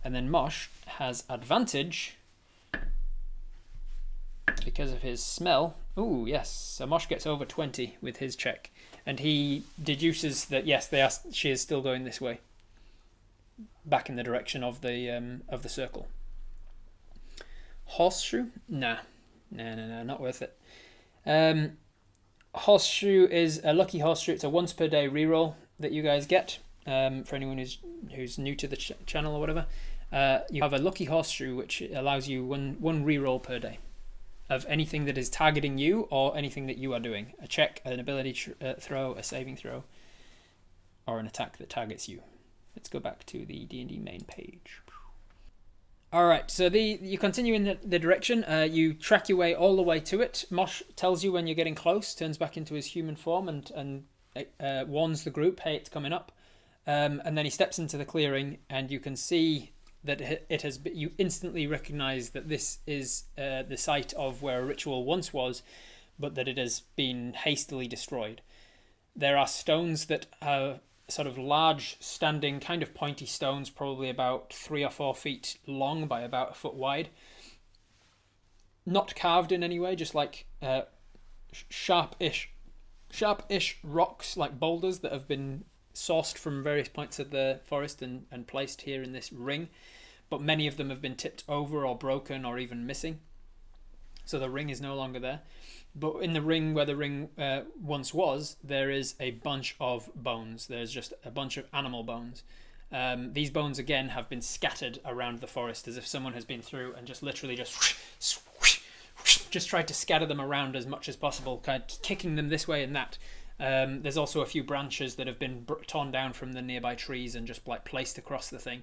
Speaker 1: And then Mosh has advantage because of his smell. Ooh, yes. So Mosh gets over 20 with his check. And he deduces that yes, she is still going this way, back in the direction of the circle. Horseshoe? Nah, not worth it. Horseshoe is a lucky horseshoe. It's a once per day reroll that you guys get. For anyone who's new to the channel or whatever, you have a lucky horseshoe which allows you one reroll per day of anything that is targeting you or anything that you are doing. A check, an ability throw, a saving throw, or an attack that targets you. Let's go back to the D&D main page. Alright, so you continue in the direction. You track your way all the way to it. Mosh tells you when you're getting close, turns back into his human form and warns the group, hey, it's coming up. And then he steps into the clearing, and you can see that it has. You instantly recognize that this is the site of where a ritual once was, but that it has been hastily destroyed. There are stones that are sort of large, standing, kind of pointy stones, probably about 3 or 4 feet long by about 1 foot wide. Not carved in any way, just like sharp-ish rocks, like boulders that have been sourced from various points of the forest and placed here in this ring, but many of them have been tipped over or broken or even missing, so the ring is no longer there. But in the ring where the ring once was, there is a bunch of bones. There's just a bunch of animal bones. These bones again have been scattered around the forest as if someone has been through and just literally just tried to scatter them around as much as possible, kind of kicking them this way and that. There's also a few branches that have been torn down from the nearby trees and just like placed across the thing.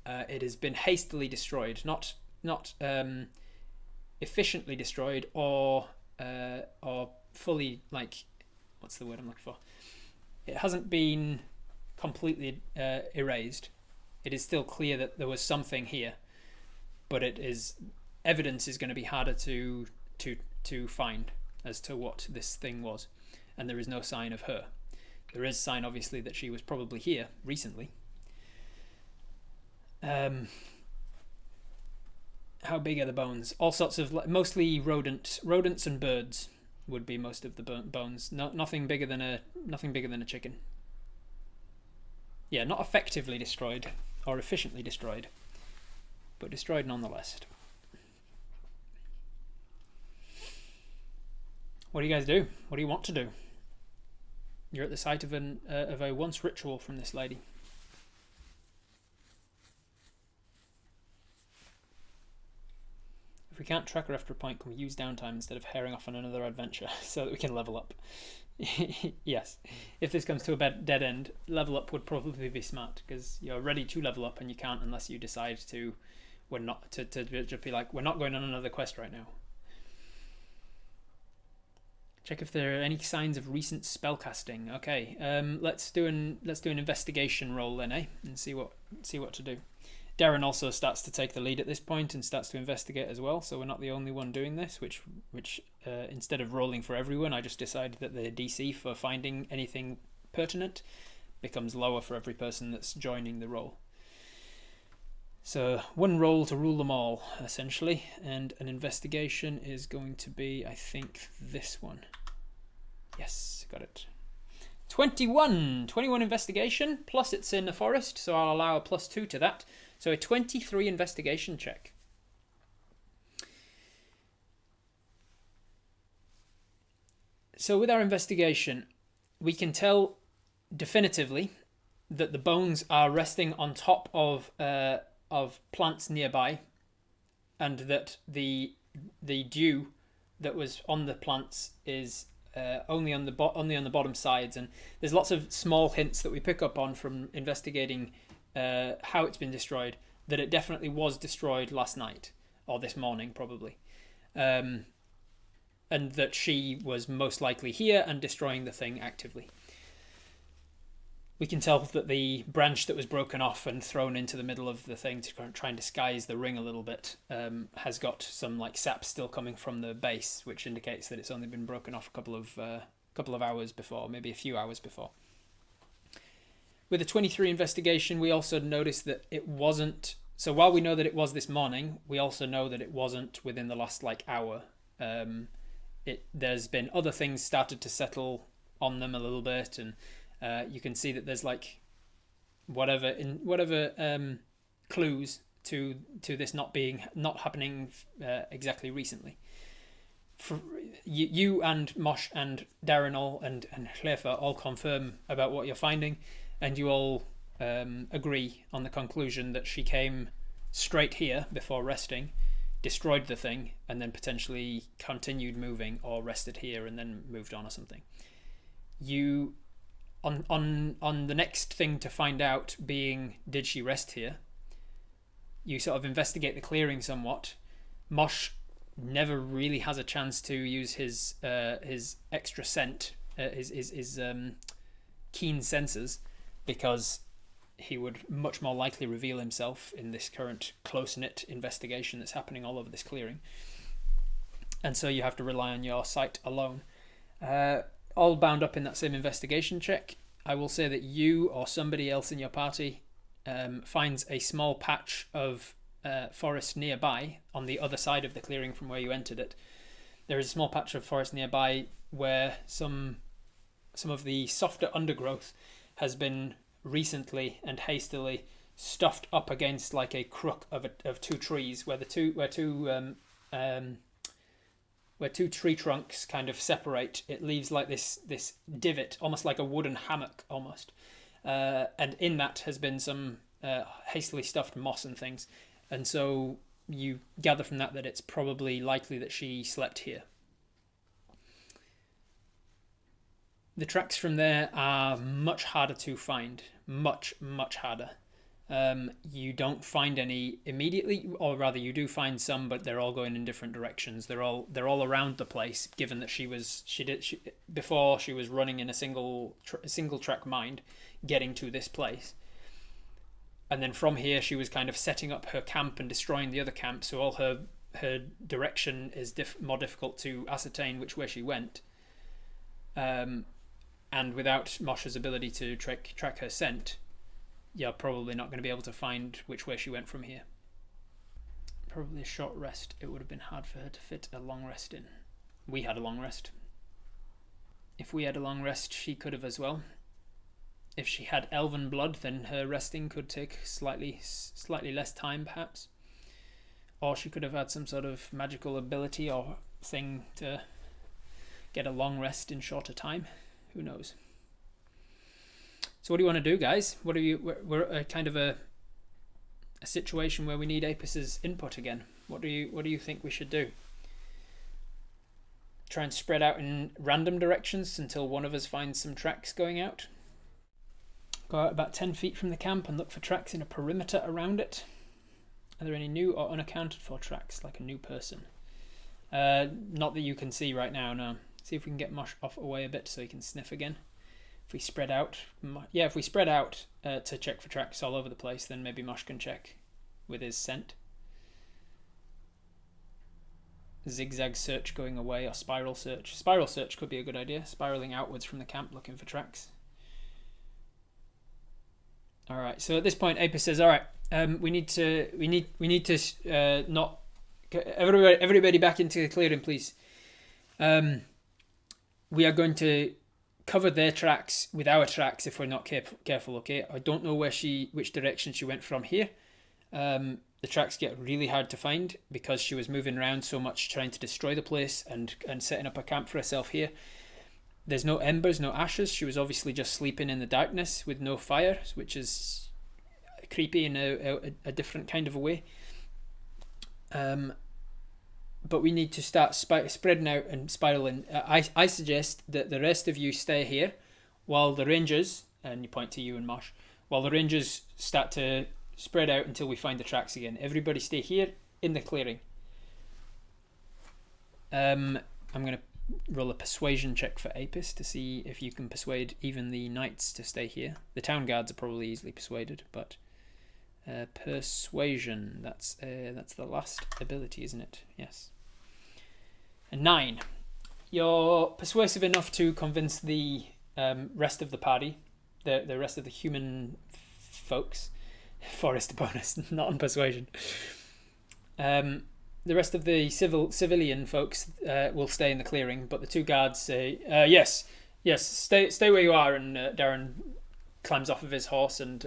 Speaker 1: It has been hastily destroyed, not efficiently destroyed or fully, like, what's the word I'm looking for? It hasn't been completely erased. It is still clear that there was something here, but evidence is going to be harder to find as to what this thing was. And there is no sign of her. There is sign, obviously, that she was probably here recently. How big are the bones? All sorts of, mostly rodents and birds would be most of the bones. Nothing bigger than a chicken. Yeah, not effectively destroyed or efficiently destroyed, but destroyed nonetheless. What do you guys do? What do you want to do? You're at the site of a once ritual from this lady. If we can't track her after a point, can we use downtime instead of herring off on another adventure so that we can level up? Yes. If this comes to a dead end, level up would probably be smart, because you're ready to level up and you can't unless you decide to. We're not to just be like, we're not going on another quest right now. Check if there are any signs of recent spellcasting. Okay, let's do an investigation roll then, and see what to do. Darren also starts to take the lead at this point and starts to investigate as well. So we're not the only one doing this. Which instead of rolling for everyone, I just decided that the DC for finding anything pertinent becomes lower for every person that's joining the roll. So one roll to rule them all, essentially, and an investigation is going to be, I think, this one. Yes, got it. 21 investigation, plus it's in the forest, so I'll allow a +2 to that. So a 23 investigation check. So with our investigation, we can tell definitively that the bones are resting on top of plants nearby, and that the dew that was on the plants is only on the bottom sides. And there's lots of small hints that we pick up on from investigating how it's been destroyed, that it definitely was destroyed last night or this morning probably, and that she was most likely here and destroying the thing actively. We can tell that the branch that was broken off and thrown into the middle of the thing to try and disguise the ring a little bit has got some like sap still coming from the base, which indicates that it's only been broken off a couple of hours before, maybe a few hours before. With the 23 investigation, we also noticed that it wasn't. So while we know that it was this morning, we also know that it wasn't within the last hour. There's been other things started to settle on them a little bit, and you can see that there's whatever clues to this not happening exactly recently. For you and Mosh and Darren and Schlefer all confirm about what you're finding, and you all agree on the conclusion that she came straight here before resting, destroyed the thing, and then potentially continued moving or rested here and then moved on or something. You on the next thing to find out being, did she rest here? You sort of investigate the clearing somewhat. Mosh never really has a chance to use his extra scent, his keen senses, because he would much more likely reveal himself in this current close-knit investigation that's happening all over this clearing. And so you have to rely on your sight alone. All bound up in that same investigation check, I will say that you or somebody else in your party finds a small patch of forest nearby on the other side of the clearing from where you entered it. There is a small patch of forest nearby where some of the softer undergrowth has been recently and hastily stuffed up against like a crook of two trees, where two tree trunks kind of separate. It leaves like this divot, almost like a wooden hammock almost, and in that has been some hastily stuffed moss and things, and so you gather from that it's probably likely that she slept here. The tracks from there are much harder to find, much harder. You don't find any immediately, or rather you do find some, but they're all going in different directions. They're all around the place, given that before she was running in a single track mind, getting to this place, and then from here she was kind of setting up her camp and destroying the other camp. So all her direction is more difficult to ascertain which way she went. And without Mosh's ability to track her scent, you're probably not going to be able to find which way she went from here. Probably a short rest. It would have been hard for her to fit a long rest in. We had a long rest. If we had a long rest, she could have as well. If she had elven blood, then her resting could take slightly less time, perhaps. Or she could have had some sort of magical ability or thing to get a long rest in shorter time. Who knows? So what do you want to do, guys? We're at kind of a situation where we need Apus's input again. What do you think we should do? Try and spread out in random directions until one of us finds some tracks going out. Go out about 10 feet from the camp and look for tracks in a perimeter around it. Are there any new or unaccounted for tracks, like a new person? Not that you can see right now, no. See if we can get Mosh off away a bit so he can sniff again. If we spread out, yeah, if we spread out to check for tracks all over the place, then maybe Mosh can check with his scent. Zigzag search going away, or spiral search. Spiral search could be a good idea. Spiraling outwards from the camp looking for tracks. All right. So at this point, Apis says, "All right, we need to not everybody back into the clearing, please. We are going to cover their tracks with our tracks if we're not careful. Okay. I don't know which direction she went from here. The tracks get really hard to find because she was moving around so much trying to destroy the place and setting up a camp for herself here. There's no embers, no ashes. She was obviously just sleeping in the darkness with no fire, which is creepy in a different kind of a way. But we need to start spreading out and spiraling. I suggest that the rest of you stay here while the rangers, and you point to you and Mosh, while the rangers start to spread out until we find the tracks again. Everybody stay here in the clearing. I'm going to roll a persuasion check for Apis to see if you can persuade even the knights to stay here. The town guards are probably easily persuaded, but persuasion, that's the last ability, isn't it? Yes. A 9. You're persuasive enough to convince the rest of the party, the rest of the human folks. Forest bonus, not on persuasion. The rest of the civilian folks will stay in the clearing, but the two guards say, yes, stay where you are. And Darren climbs off of his horse, and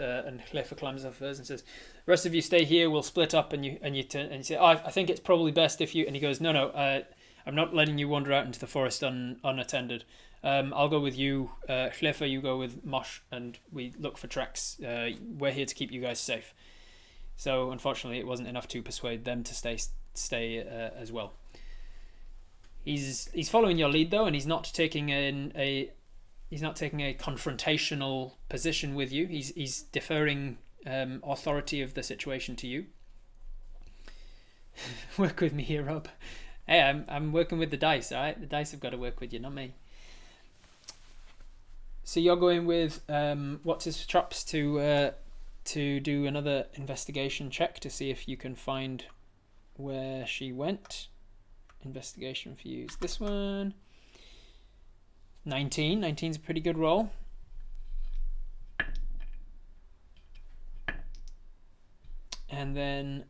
Speaker 1: Clifford climbs off hers and says, the rest of you stay here. We'll split up. And you say, I think it's probably best if you. And he goes, no, I'm not letting you wander out into the forest unattended. I'll go with you, Clifford, you go with Mosh, and we look for tracks. We're here to keep you guys safe. So unfortunately, it wasn't enough to persuade them to stay as well. He's following your lead though, and he's not taking a confrontational position with you. He's deferring authority of the situation to you. Work with me here, Rob. Hey, I'm working with the dice. All right, the dice have got to work with you, not me. So you're going with what's his chops to do another investigation check to see if you can find where she went. Investigation for you is this one. 19. 19's a pretty good roll. And then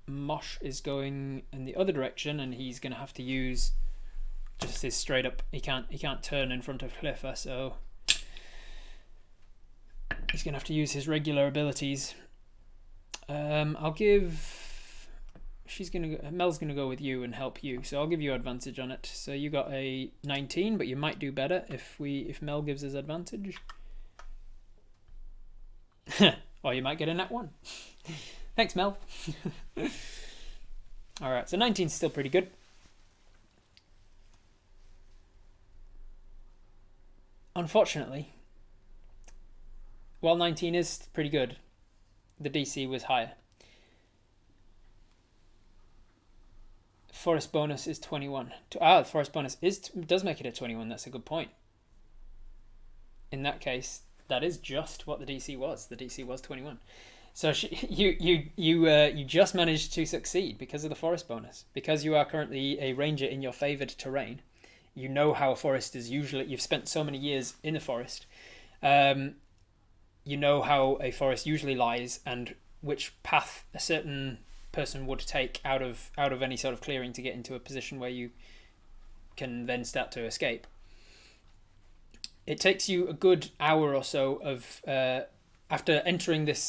Speaker 1: Mosh is going in the other direction, and he's going to have to use just his straight up. He can't turn in front of Cliffa, so he's going to have to use his regular abilities. I'll give. Mel's going to go with you and help you, so I'll give you advantage on it. So you got a 19, but you might do better if Mel gives us advantage. Or you might get a nat 1. Thanks, Mel. Alright, so 19's still pretty good. Unfortunately, while 19 is pretty good, the DC was higher. Forest bonus is 21. The forest bonus does make it a 21. That's a good point. In that case, that is just what the DC was. The DC was 21. So you just managed to succeed because of the forest bonus. Because you are currently a ranger in your favoured terrain. You know how a forest is usually. You've spent so many years in the forest. You know how a forest usually lies and which path a certain person would take out of any sort of clearing to get into a position where you can then start to escape. It takes you a good hour or so of after entering the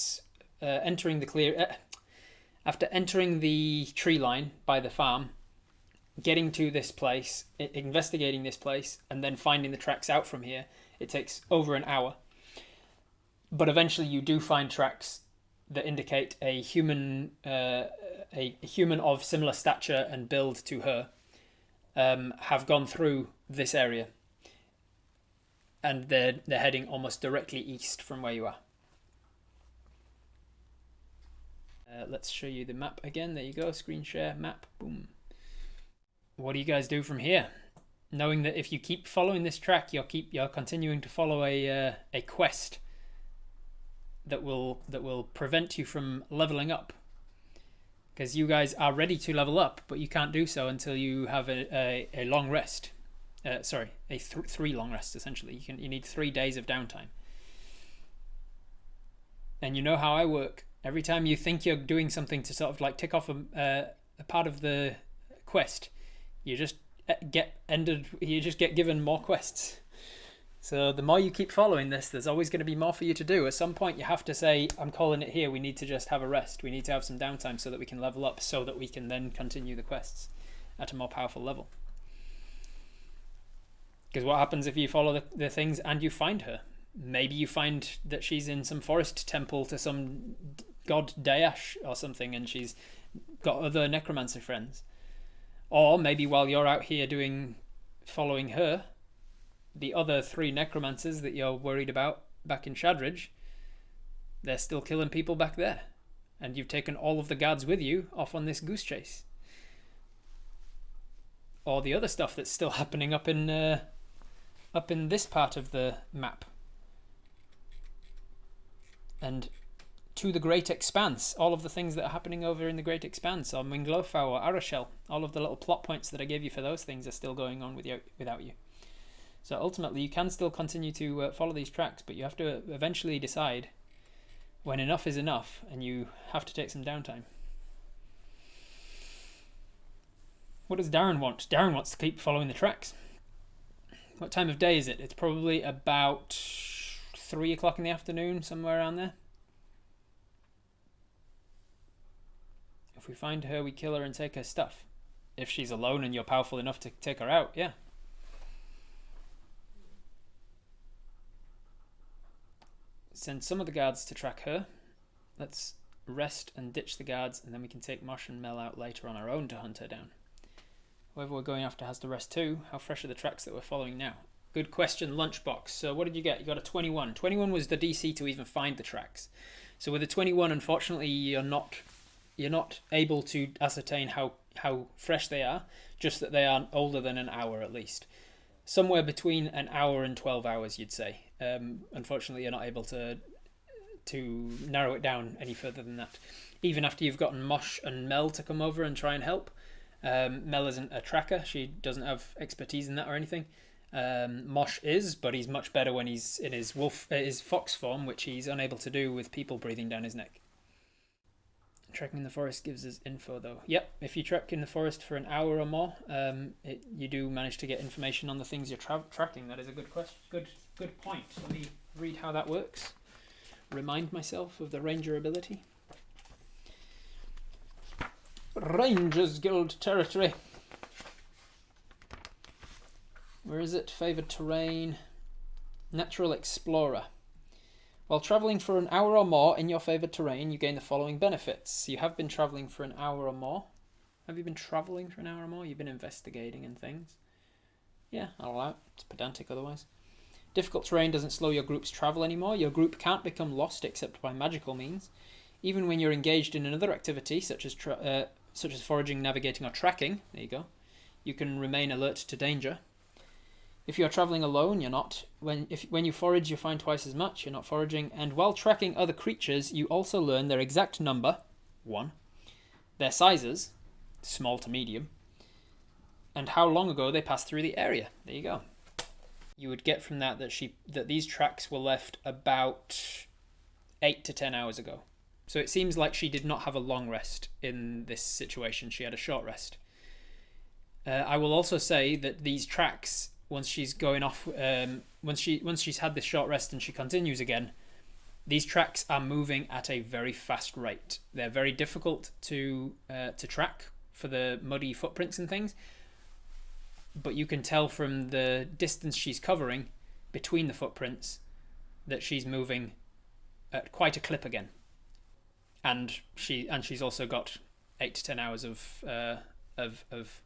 Speaker 1: tree line by the farm, getting to this place, investigating this place, and then finding the tracks out from here. It takes over an hour, but eventually you do find tracks that indicate a human of similar stature and build to her have gone through this area, and they're heading almost directly east from where you are. Let's show you the map again. There you go. Screen share map. Boom. what do you guys do from here? Knowing that if you keep following this track, you're continuing to follow a quest that will prevent you from leveling up. Because you guys are ready to level up, but you can't do so until you have a long rest. Three long rests essentially. You need 3 days of downtime. And you know how I work. Every time you think you're doing something to sort of like tick off a part of the quest, you just get given more quests. So the more you keep following this, there's always going to be more for you to do. At some point you have to say, I'm calling it here, we need to just have a rest. We need to have some downtime so that we can level up, so that we can then continue the quests at a more powerful level. Because what happens if you follow the things and you find her? Maybe you find that she's in some forest temple to some god Daesh or something, and she's got other necromancer friends. Or maybe while you're out here following her, the other 3 necromancers that you're worried about back in Shadridge, they're still killing people back there. And you've taken all of the guards with you off on this goose chase. Or the other stuff that's still happening up in this part of the map. And to the Great Expanse, all of the things that are happening over in the Great Expanse, or Minglofau or Arashel, all of the little plot points that I gave you for those things are still going on without you. So ultimately, you can still continue to follow these tracks, but you have to eventually decide when enough is enough, and you have to take some downtime. What does Darren want? Darren wants to keep following the tracks. What time of day is it? It's probably about 3 o'clock in the afternoon, somewhere around there. If we find her, we kill her and take her stuff. If she's alone and you're powerful enough to take her out, yeah. Send some of the guards to track her. Let's rest and ditch the guards, and then we can take Mosh and Mel out later on our own to hunt her down. Whoever we're going after has to rest too. How fresh are the tracks that we're following now? Good question, Lunchbox. So what did you get? You got a 21. 21 was the DC to even find the tracks. So with a 21, unfortunately, you're not able to ascertain how fresh they are, just that they are older than an hour at least. Somewhere between an hour and 12 hours, you'd say. Unfortunately, you're not able to narrow it down any further than that. Even after you've gotten Mosh and Mel to come over and try and help. Mel isn't a tracker. She doesn't have expertise in that or anything. Mosh is, but he's much better when he's in his fox form, which he's unable to do with people breathing down his neck. Trekking in the forest gives us info, though. Yep, if you trek in the forest for an hour or more, you do manage to get information on the things you're tracking. That is a good question. Good point. Let me read how that works. Remind myself of the ranger ability. Rangers Guild territory. Where is it? Favoured terrain. Natural explorer. While travelling for an hour or more in your favoured terrain, you gain the following benefits. You have been travelling for an hour or more. Have you been travelling for an hour or more? You've been investigating and things. Yeah, I'll allow it. It's pedantic otherwise. Difficult terrain doesn't slow your group's travel anymore. Your group can't become lost except by magical means. Even when you're engaged in another activity, such as foraging, navigating, or tracking, there you go, you can remain alert to danger. If you are travelling alone, you're not. When you forage, you find twice as much. You're not foraging. And while tracking other creatures, you also learn their exact number, 1, their sizes, small to medium, and how long ago they passed through the area. There you go. You would get from that these tracks were left about 8 to 10 hours ago. So it seems like she did not have a long rest in this situation. She had a short rest. I will also say that these tracks, once she's going off, once she's had this short rest and she continues again, these tracks are moving at a very fast rate. They're very difficult to track for the muddy footprints and things, but you can tell from the distance she's covering between the footprints that she's moving at quite a clip again. And she's also got 8 to 10 hours of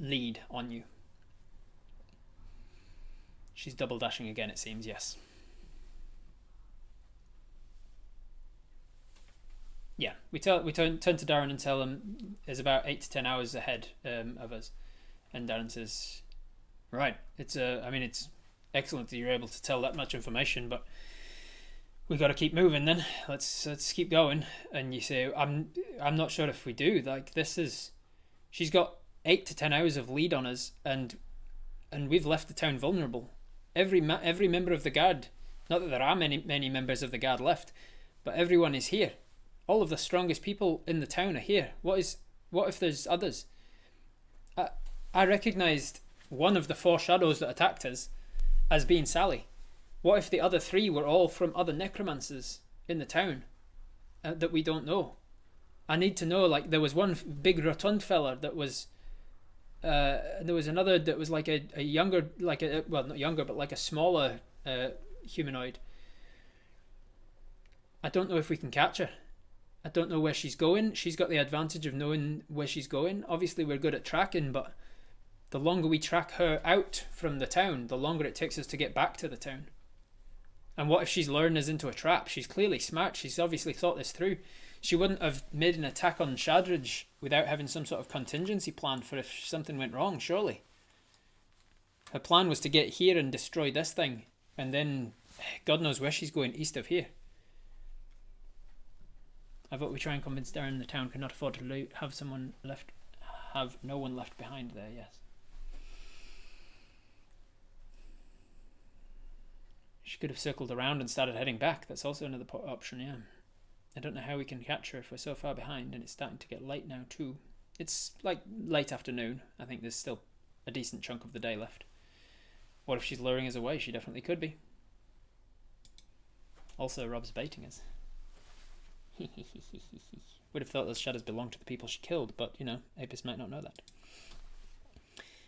Speaker 1: lead on you. She's double dashing again, it seems, yes. Yeah, we turn to Darren and tell him it's about 8 to 10 hours ahead of us, and Darren says, "Right, it's it's excellent that you're able to tell that much information, but we got to keep moving. Then let's keep going." And you say, "I'm not sure if we do. Like she's got 8 to 10 hours of lead on us, and we've left the town vulnerable. Every member of the guard, not that there are many members of the guard left, but everyone is here. All of the strongest people in the town are here. What if there's others? I recognized one of the 4 shadows that attacked us as being Sally. What if the other 3 were all from other necromancers in the town that we don't know? I need to know. Like, there was one big rotund fella that was, there was another that was like a younger, well, not younger, but like a smaller humanoid. I don't know if we can catch her. I don't know where she's going. She's got the advantage of knowing where she's going. Obviously, we're good at tracking, but the longer we track her out from the town, the longer it takes us to get back to the town. And what if she's luring us into a trap? She's clearly smart. She's obviously thought this through. She wouldn't have made an attack on Shadridge without having some sort of contingency plan for if something went wrong, surely. Her plan was to get here and destroy this thing, and then God knows where she's going east of here. I vote we try and convince Darren the town cannot afford to have no one left behind there. Yes. She could have circled around and started heading back. That's also another option, yeah. I don't know how we can catch her if we're so far behind, and it's starting to get late now too. It's like late afternoon. I think there's still a decent chunk of the day left. What if she's luring us away? She definitely could be. Also, Rob's baiting us. Would have thought those shadows belonged to the people she killed, but, you know, Apis might not know that.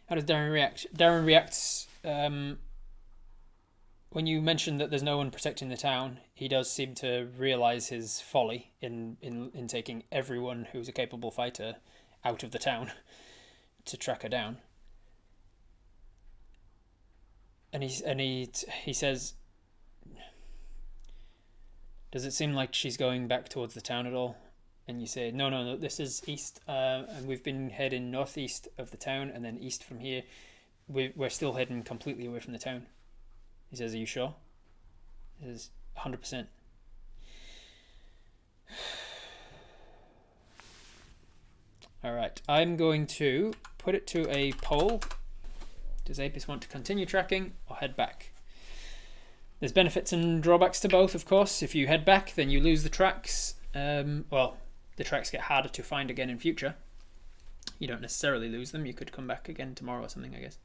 Speaker 1: How does Darren react? Darren reacts... when you mention that there's no one protecting the town, he does seem to realise his folly in taking everyone who's a capable fighter out of the town to track her down. And he says, "Does it seem like she's going back towards the town at all?" And you say, no, this is east, and we've been heading northeast of the town, and then east from here. We're still heading completely away from the town. He says, "Are you sure?" He says, 100%. Alright, I'm going to put it to a poll. Does Apis want to continue tracking or head back? There's benefits and drawbacks to both, of course. If you head back, then you lose the tracks. Well, the tracks get harder to find again in future. You don't necessarily lose them. You could come back again tomorrow or something, I guess.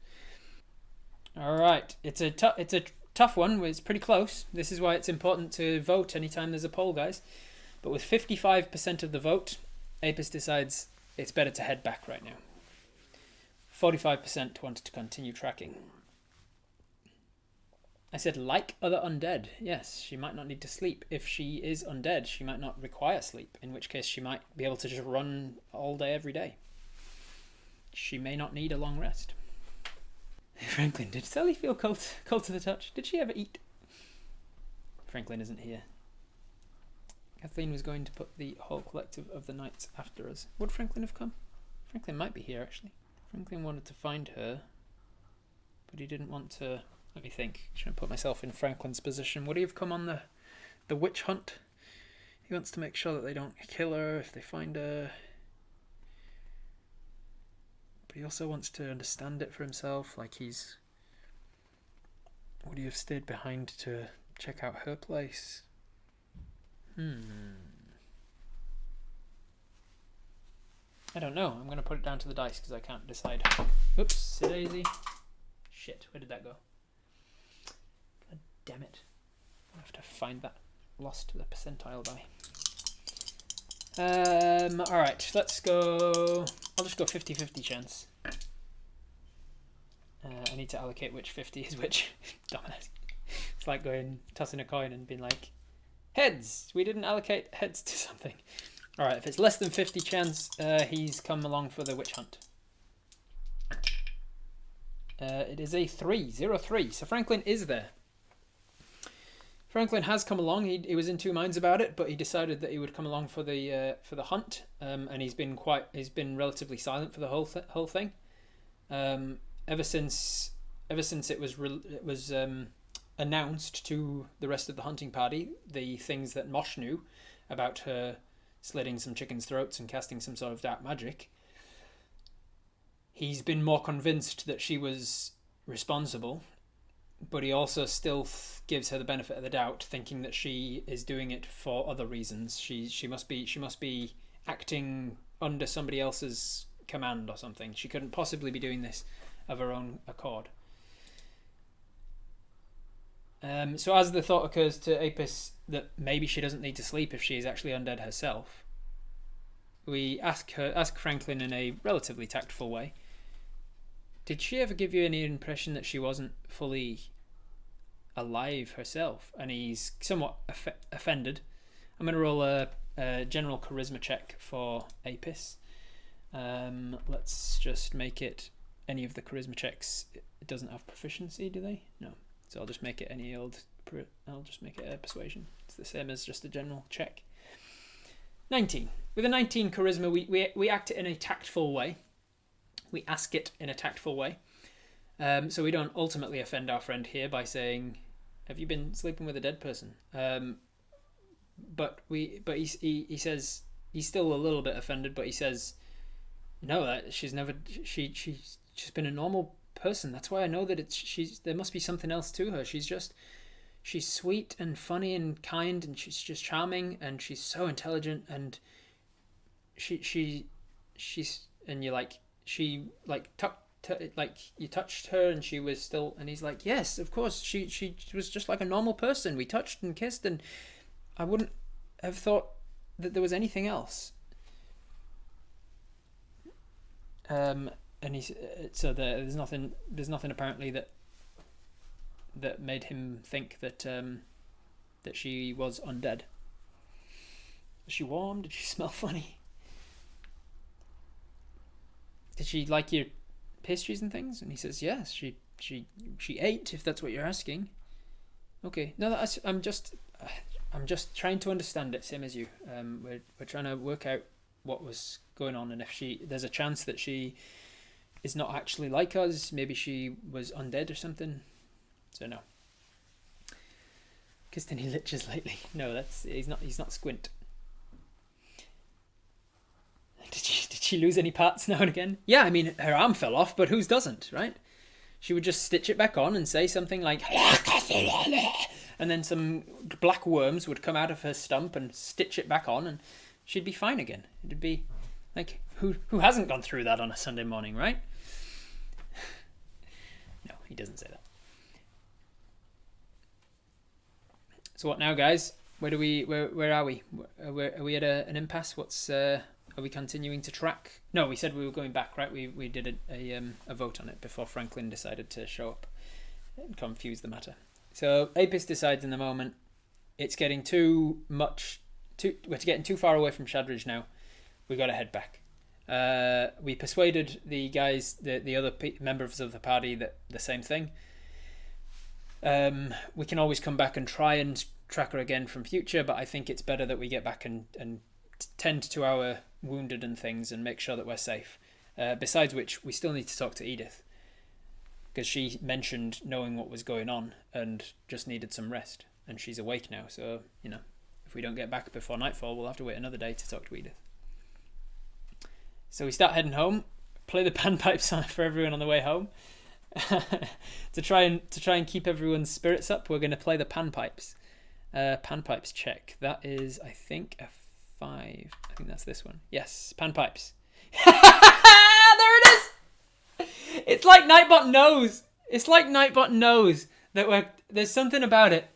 Speaker 1: Alright, it's a tough one. It's pretty close. This is why it's important to vote anytime there's a poll, guys. But with 55% of the vote, Apis decides it's better to head back right now. 45% wanted to continue tracking. I said, like other undead. Yes, she might not need to sleep. If she is undead, she might not require sleep, in which case she might be able to just run all day, every day. She may not need a long rest. Franklin, did Sally feel cold to the touch? Did she ever eat? Franklin isn't here. Kathleen was going to put the whole collective of the knights after us. Would Franklin have come? Franklin might be here, actually. Franklin wanted to find her, but he didn't want to... Let me think. Should I put myself in Franklin's position? Would he have come on the witch hunt? He wants to make sure that they don't kill her if they find her. But he also wants to understand it for himself. Like would he have stayed behind to check out her place? I don't know. I'm going to put it down to the dice because I can't decide. Oops, daisy. Shit, where did that go? God damn it. I'll have to find that lost to the percentile die. Alright, let's go... I'll just go 50-50 chance. I need to allocate which 50 is which. Dumbass. It's like tossing a coin and being like, heads! We didn't allocate heads to something. Alright, if it's less than 50 chance, he's come along for the witch hunt. It is a 3, 0-3. So Franklin is there. Franklin has come along. He was in two minds about it, but he decided that he would come along for the hunt. And he's been relatively silent for the whole thing. Ever since it was announced to the rest of the hunting party, the things that Mosh knew about her slitting some chickens' throats and casting some sort of dark magic, he's been more convinced that she was responsible, but he also still gives her the benefit of the doubt, thinking that she is doing it for other reasons. She must be acting under somebody else's command or something. She couldn't possibly be doing this of her own accord. So as the thought occurs to Apis that maybe she doesn't need to sleep if she is actually undead herself, we ask Franklin in a relatively tactful way, did she ever give you any impression that she wasn't fully alive herself? And he's somewhat offended. I'm going to roll a general charisma check for Apis. Let's just make it any of the charisma checks. It doesn't have proficiency, do they? No. So I'll just make it I'll just make it a persuasion. It's the same as just a general check. 19. With a 19 charisma, we act it in a tactful way. We ask it in a tactful way. So we don't ultimately offend our friend here by saying, have you been sleeping with a dead person? But he says, he's still a little bit offended, but he says, no, she's been a normal person. That's why I know that there must be something else to her. She's sweet and funny and kind, and she's just charming, and she's so intelligent, and she's and you're like, you touched her and she was still, and he's like, yes, of course, she was just like a normal person. We touched and kissed, and I wouldn't have thought that there was anything else. And there's nothing apparently that made him think that she was undead. Was she warm? Did she smell funny? Did she like your pastries and things? And he says, yes, she ate, if that's what you're asking. Okay, no, I'm just trying to understand it, same as you. We're trying to work out what was going on, and if there's a chance that she is not actually like us, maybe she was undead or something. So no. Kissed any liches lately? No, he's not squint. Did she lose any parts now and again? Yeah, I mean, her arm fell off, but whose doesn't, right? She would just stitch it back on and say something like, and then some black worms would come out of her stump and stitch it back on, and she'd be fine again. It'd be like, who hasn't gone through that on a Sunday morning, right? No, he doesn't say that. So what now, guys? Where are we? Are we at an impasse? Are we continuing to track? No, we said we were going back, right? We did a vote on it before Franklin decided to show up and confuse the matter. So Apis decides in the moment it's getting too much. We're getting too far away from Shadridge now. We got to head back. We persuaded the guys, the other members of the party, that the same thing. We can always come back and try and track her again from future, but I think it's better that we get back and tend to our wounded and things and make sure that we're safe. Besides which, we still need to talk to Edith, because she mentioned knowing what was going on and just needed some rest, and she's awake now. So if we don't get back before nightfall, we'll have to wait another day to talk to Edith. So we start heading home, play the panpipes for everyone on the way home. to try and keep everyone's spirits up, we're going to play the panpipes. Panpipes check. That is, I think, a 5. I think that's this one. Yes, panpipes. There it is. It's like Nightbot knows. It's like Nightbot knows that there's something about it.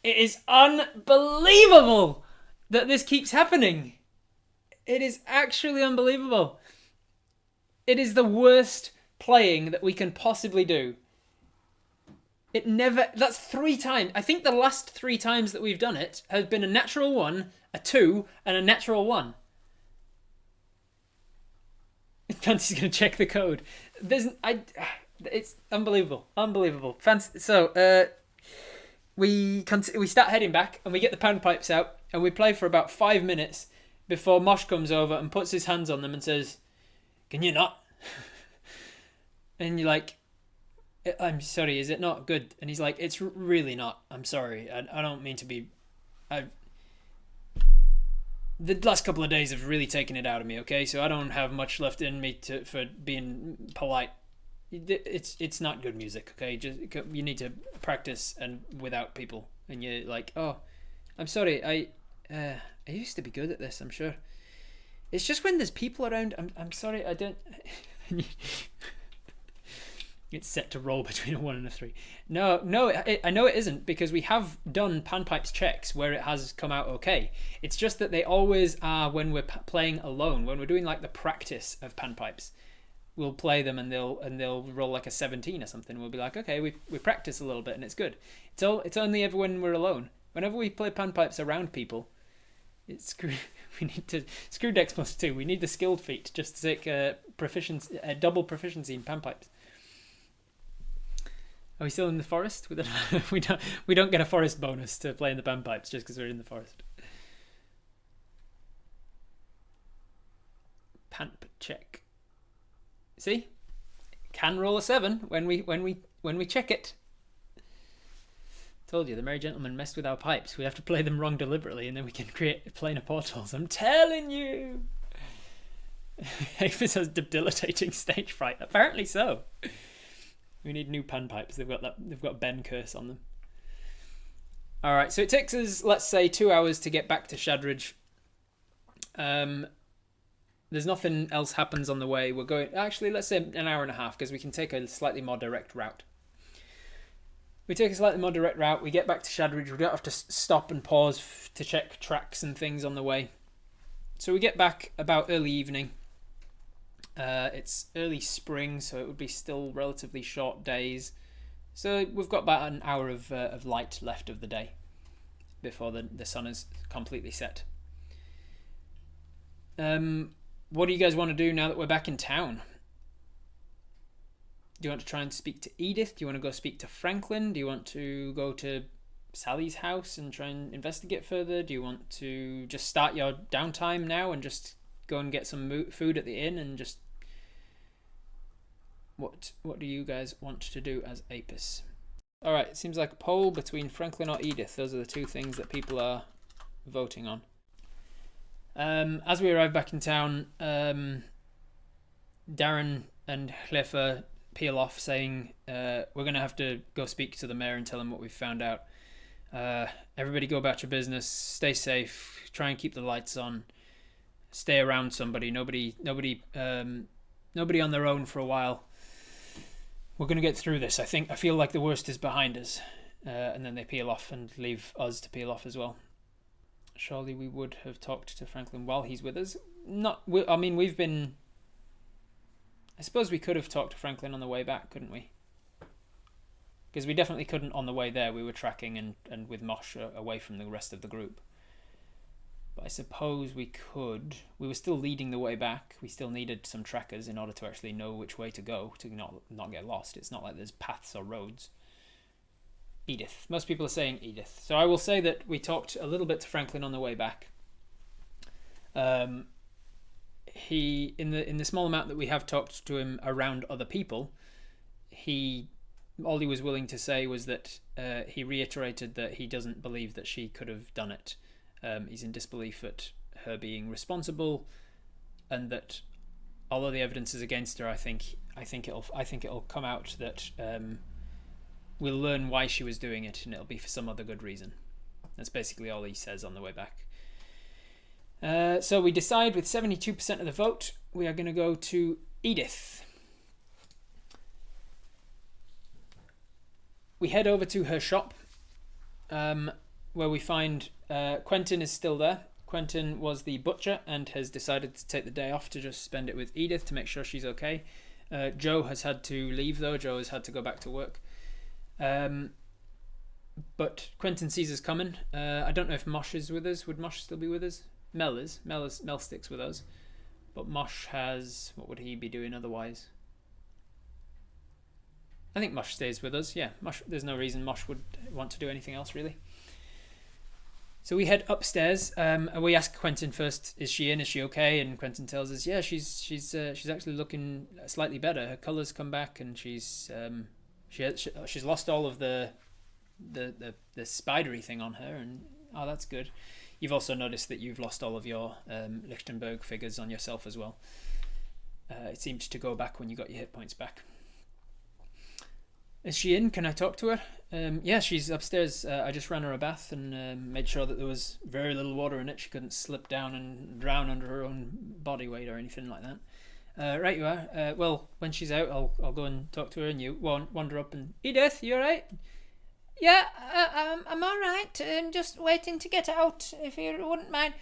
Speaker 1: It is unbelievable that this keeps happening. It is actually unbelievable. It is the worst playing that we can possibly do. That's 3 times. I think the last 3 times that we've done it has been a natural 1, a 2, and a natural 1. Fancy's going to check the code. It's unbelievable. Unbelievable. Fancy. So, we start heading back, and we get the panpipes out, and we play for about 5 minutes before Mosh comes over and puts his hands on them and says, "Can you not?" And you're like, "I'm sorry, is it not good?" And he's like, "It's really not. I'm sorry. I don't mean to be... The last couple of days have really taken it out of me, okay? So I don't have much left in me for being polite. It's not good music, okay? You need to practice and without people." And you're like, "Oh, I'm sorry. I used to be good at this, I'm sure. It's just when there's people around. I'm sorry. I don't..." It's set to roll between a 1 and a 3. No, I know it isn't, because we have done panpipes checks where it has come out okay. It's just that they always are when we're playing alone. When we're doing like the practice of panpipes, we'll play them and they'll roll like a 17 or something. We'll be like, "Okay, we practice a little bit and it's good." It's only ever when we're alone. Whenever we play panpipes around people, it's screw. We need to screw Dex +2. We need the skilled feat just to take proficiency, double proficiency in panpipes. Are we still in the forest? We don't get a forest bonus to play in the panpipes just because we're in the forest. Panp check. See, can roll a 7 when we check it. Told you, the merry gentleman messed with our pipes. We have to play them wrong deliberately, and then we can create planar portals. I'm telling you. Aphis has debilitating stage fright. Apparently so. We need new panpipes. They've got Ben curse on them. All right, so it takes us, let's say, 2 hours to get back to Shadridge. There's nothing else happens on the way. We're going, actually, let's say an hour and a half, because we can take a slightly more direct route. We take a slightly more direct route. We get back to Shadridge. We don't have to stop and pause to check tracks and things on the way. So we get back about early evening. It's early spring, so it would be still relatively short days. So we've got about an hour of light left of the day before the sun is completely set. What do you guys want to do now that we're back in town? Do you want to try and speak to Edith? Do you want to go speak to Franklin? Do you want to go to Sally's house and try and investigate further? Do you want to just start your downtime now and just go and get some food at the inn and just... What do you guys want to do as Apis? Alright, it seems like a poll between Franklin or Edith. Those are the two things that people are voting on. As we arrive back in town, Darren and Hleffer peel off saying, "We're going to have to go speak to the mayor and tell him what we've found out. Everybody go about your business, stay safe, try and keep the lights on, stay around somebody, nobody on their own for a while. We're going to get through this. I feel like the worst is behind us." And then they peel off and leave us to peel off as well. Surely we would have talked to Franklin while he's with us. We've been... I suppose we could have talked to Franklin on the way back, couldn't we? Because we definitely couldn't on the way there. We were tracking and with Mosh away from the rest of the group. But I suppose we could. We were still leading the way back. We still needed some trackers in order to actually know which way to go, to not get lost. It's not like there's paths or roads. Edith. Most people are saying Edith. So I will say that we talked a little bit to Franklin on the way back. He, in the small amount that we have talked to him around other people, all he was willing to say was that he reiterated that he doesn't believe that she could have done it. He's in disbelief at her being responsible, and that although the evidence is against her, I think it'll come out that we'll learn why she was doing it, and it'll be for some other good reason. That's basically all he says on the way back. So we decide with 72% of the vote, we are going to go to Edith. We head over to her shop, where we find Quentin is still there. Quentin was the butcher and has decided to take the day off to just spend it with Edith to make sure she's okay. Joe has had to leave though. Joe has had to go back to work. But Quentin sees us coming. I don't know if Mosh is with us. Would Mosh still be with us? Mel is. Mel sticks with us. But Mosh has... What would he be doing otherwise? I think Mosh stays with us. Yeah, Mosh. There's no reason Mosh would want to do anything else, really. So we head upstairs. And we ask Quentin first, "Is she in? Is she okay?" And Quentin tells us, "Yeah, she's actually looking slightly better. Her colours come back, and she's lost all of the spidery thing on her, and oh, that's good." You've also noticed that you've lost all of your Lichtenberg figures on yourself as well. It seemed to go back when you got your hit points back. Is she in? Can I talk to her? Yeah, she's upstairs. I just ran her a bath and made sure that there was very little water in it. She couldn't slip down and drown under her own body weight or anything like that. Right, you are. Well, when she's out, I'll go and talk to her, and you wander up and... Edith, you alright?
Speaker 2: Yeah, I'm all right. Just waiting to get out, if you wouldn't mind.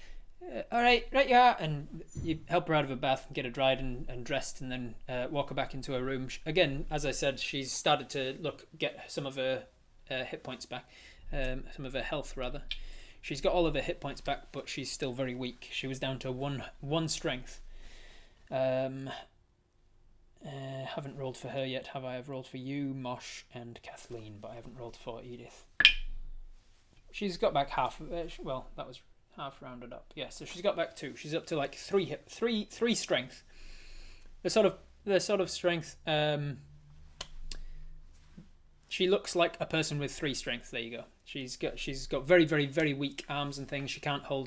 Speaker 1: Alright, right you are. And you help her out of her bath and get her dried and dressed, and then walk her back into her room. Again, as I said, she's started to get some of her hit points back. Some of her health, rather. She's got all of her hit points back, but she's still very weak. She was down to one strength. Haven't rolled for her yet, have I? I've rolled for you, Mosh, and Kathleen, but I haven't rolled for Edith. She's got back half of it. Well, that was half rounded up. Yeah, so she's got back 2. She's up to like 3 strength. The sort of strength. She looks like a person with 3 strength. There you go. She's got very, very, very weak arms and things. She can't hold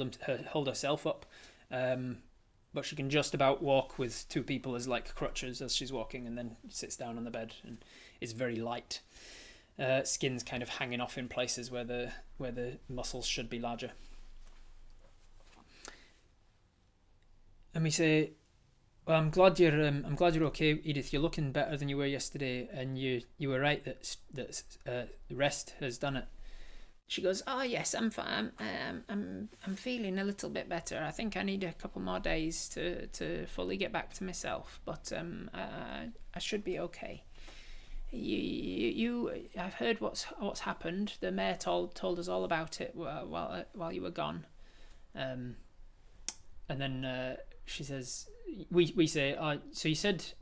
Speaker 1: herself up. But she can just about walk with 2 people as like crutches as she's walking, and then sits down on the bed and is very light. Skin's kind of hanging off in places where the muscles should be larger. And we say, "Well, I'm glad you're okay, Edith. You're looking better than you were yesterday, and you were right that rest has done it."
Speaker 2: She goes, "Oh yes, I'm fine. I'm feeling a little bit better. I think I need a couple more days to fully get back to myself, but I should be okay. I've heard what's happened. The mayor told us all about it while you were gone."
Speaker 1: And then she says, we say, "So you said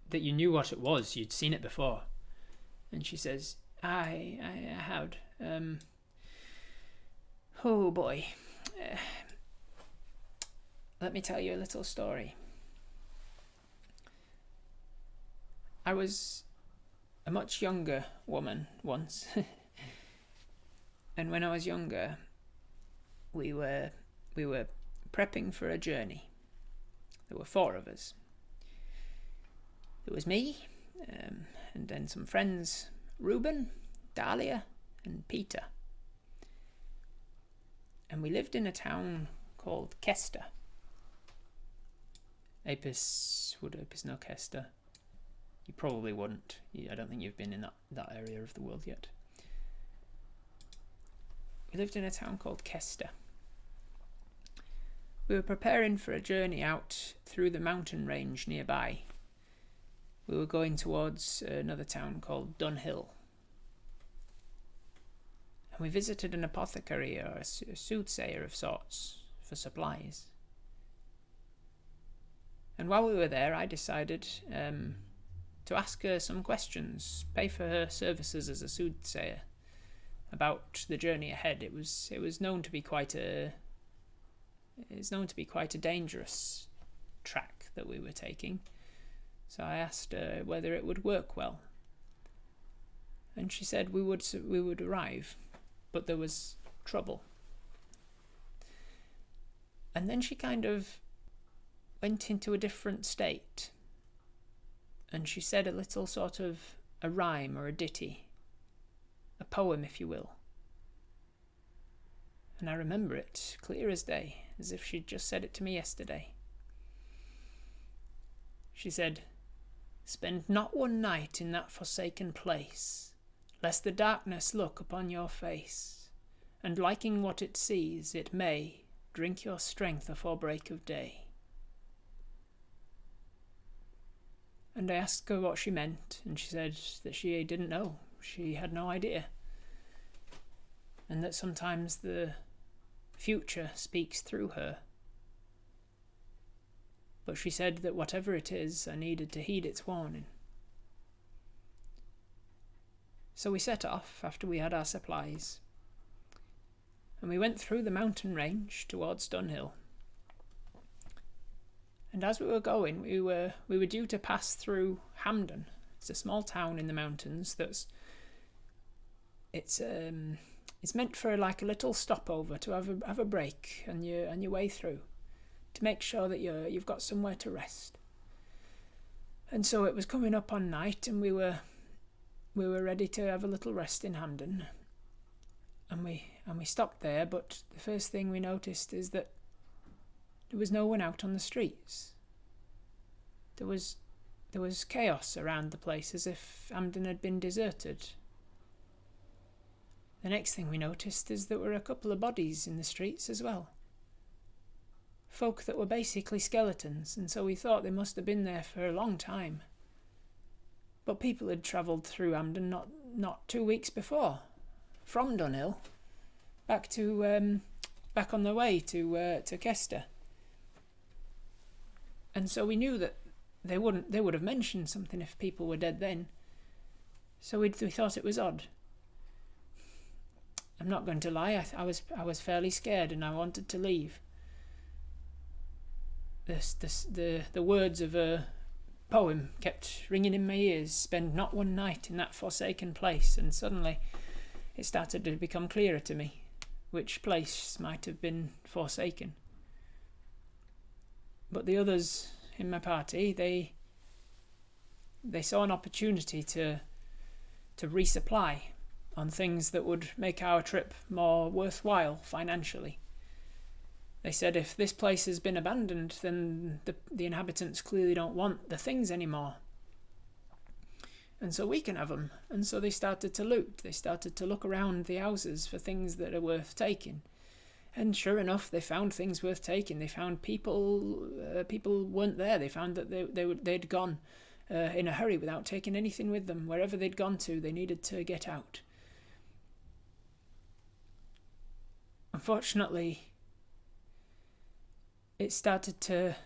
Speaker 1: that you knew what it was. You'd seen it before."
Speaker 2: And she says, I had. Oh boy. Let me tell you a little story. I was a much younger woman once. And when I was younger, we were prepping for a journey. There were 4 of us. There was me, and then some friends, Reuben, Dahlia, and Peter. And we lived in a town called Kester. Apis know Kester? You probably wouldn't. I don't think you've been in that area of the world yet. We lived in a town called Kester. We were preparing for a journey out through the mountain range nearby. We were going towards another town called Dunhill. And we visited an apothecary or a soothsayer of sorts for supplies. And while we were there, I decided to ask her some questions, pay for her services as a soothsayer about the journey ahead. It was known to be quite a dangerous track that we were taking. So I asked her whether it would work well. And she said we would arrive, but there was trouble. And then she kind of went into a different state. And she said a little sort of a rhyme or a ditty, a poem, if you will. And I remember it clear as day, as if she'd just said it to me yesterday. She said, "Spend not one night in that forsaken place, lest the darkness look upon your face, and liking what it sees, it may drink your strength afore break of day." And I asked her what she meant, and she said that she didn't know. She had no idea. And that sometimes the future speaks through her. But she said that whatever it is, I needed to heed its warning. So we set off after we had our supplies, and we went through the mountain range towards Dunhill. And as we were going, we were due to pass through Hampden. It's a small town in the mountains it's meant for like a little stopover to have a break on your way through, to make sure that you've got somewhere to rest. And so it was coming up on night, and we were ready to have a little rest in Hampden, and we stopped there. But the first thing we noticed is that there was no one out on the streets. There was chaos around the place, as if Hampden had been deserted. The next thing we noticed is there were a couple of bodies in the streets as well. Folk that were basically skeletons, and so we thought they must have been there for a long time. But people had travelled through Hampden not 2 weeks before, from Dunhill, back on the way to Kester. And so we knew that they would have mentioned something if people were dead then. So we thought it was odd. I'm not going to lie, I was fairly scared, and I wanted to leave. The words of a poem kept ringing in my ears: spend not one night in that forsaken place. And suddenly it started to become clearer to me which place might have been forsaken. But the others in my party, they saw an opportunity to resupply on things that would make our trip more worthwhile financially. They said, if this place has been abandoned, then the inhabitants clearly don't want the things anymore. And so we can have them. And so they started to loot. They started to look around the houses for things that are worth taking. And sure enough, they found things worth taking. They found people weren't there. They found that they'd gone in a hurry without taking anything with them. Wherever they'd gone to, they needed to get out. Unfortunately, it started to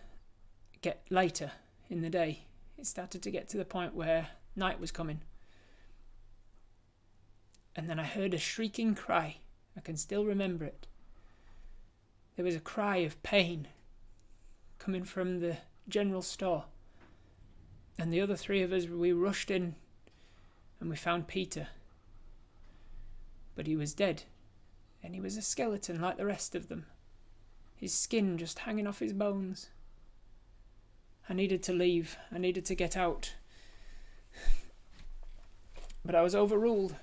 Speaker 2: get later in the day. It started to get to the point where night was coming. And then I heard a shrieking cry. I can still remember it. There was a cry of pain coming from the general store. And the other three of us, we rushed in and we found Peter. But he was dead. And he was a skeleton like the rest of them. His skin just hanging off his bones. I needed to leave. I needed to get out. But I was overruled.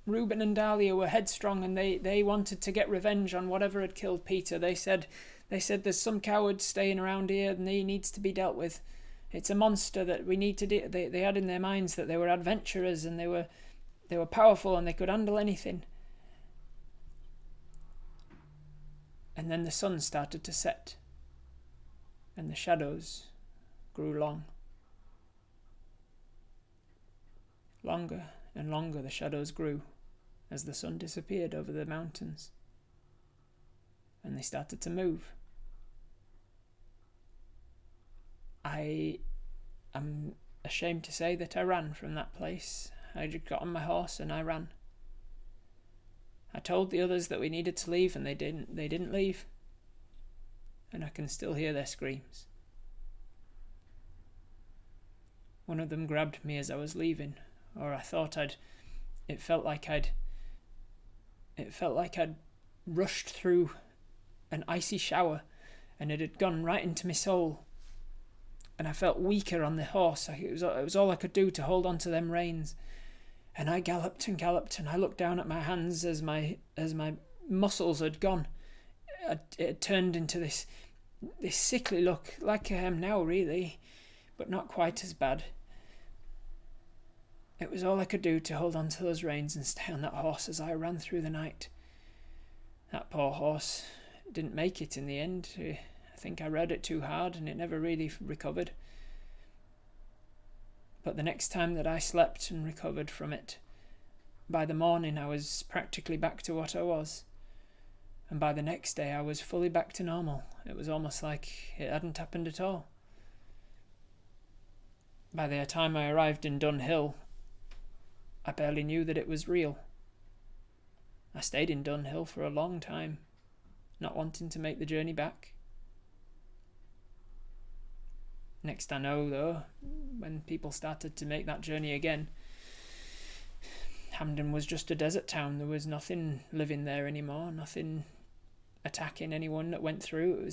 Speaker 2: Reuben and Dahlia were headstrong, and they wanted to get revenge on whatever had killed Peter. They said there's some coward staying around here and he needs to be dealt with. It's a monster that we need to deal. They had in their minds that they were adventurers and they were powerful and they could handle anything. And then the sun started to set, and the shadows grew long. Longer and longer the shadows grew as the sun disappeared over the mountains, and they started to move. I am ashamed to say that I ran from that place. I just got on my horse and I ran. I told the others that we needed to leave, and they didn't leave. And I can still hear their screams. One of them grabbed me as I was leaving, or I thought it felt like I'd rushed through an icy shower, and it had gone right into my soul. And I felt weaker on the horse. It was all I could do to hold on to them reins. And I galloped and galloped, and I looked down at my hands as my muscles had gone. It had turned into this sickly look, like I am now, really, but not quite as bad. It was all I could do to hold on to those reins and stay on that horse as I ran through the night. That poor horse didn't make it in the end. I think I rode it too hard, and it never really recovered. But the next time that I slept and recovered from it, by the morning I was practically back to what I was. And by the next day I was fully back to normal. It was almost like it hadn't happened at all. By the time I arrived in Dunhill, I barely knew that it was real. I stayed in Dunhill for a long time, not wanting to make the journey back. Next I know, though, when people started to make that journey again, Hampden was just a desert town. There was nothing living there anymore, nothing attacking anyone that went through.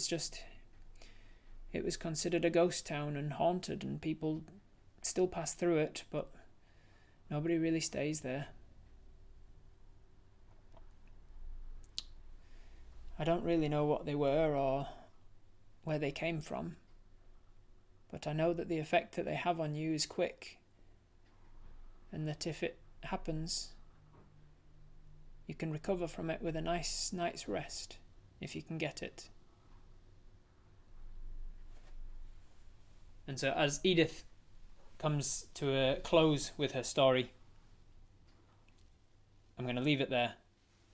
Speaker 2: It was considered a ghost town and haunted, and people still pass through it, but nobody really stays there. I don't really know what they were or where they came from, but I know that the effect that they have on you is quick, and that if it happens, you can recover from it with a nice night's rest, if you can get it. And so as Edith comes to a close with her story, I'm going to leave it there,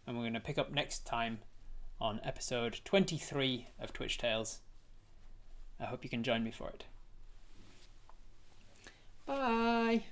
Speaker 2: and we're going to pick up next time on episode 23 of Twitch Tales. I hope you can join me for it. Bye!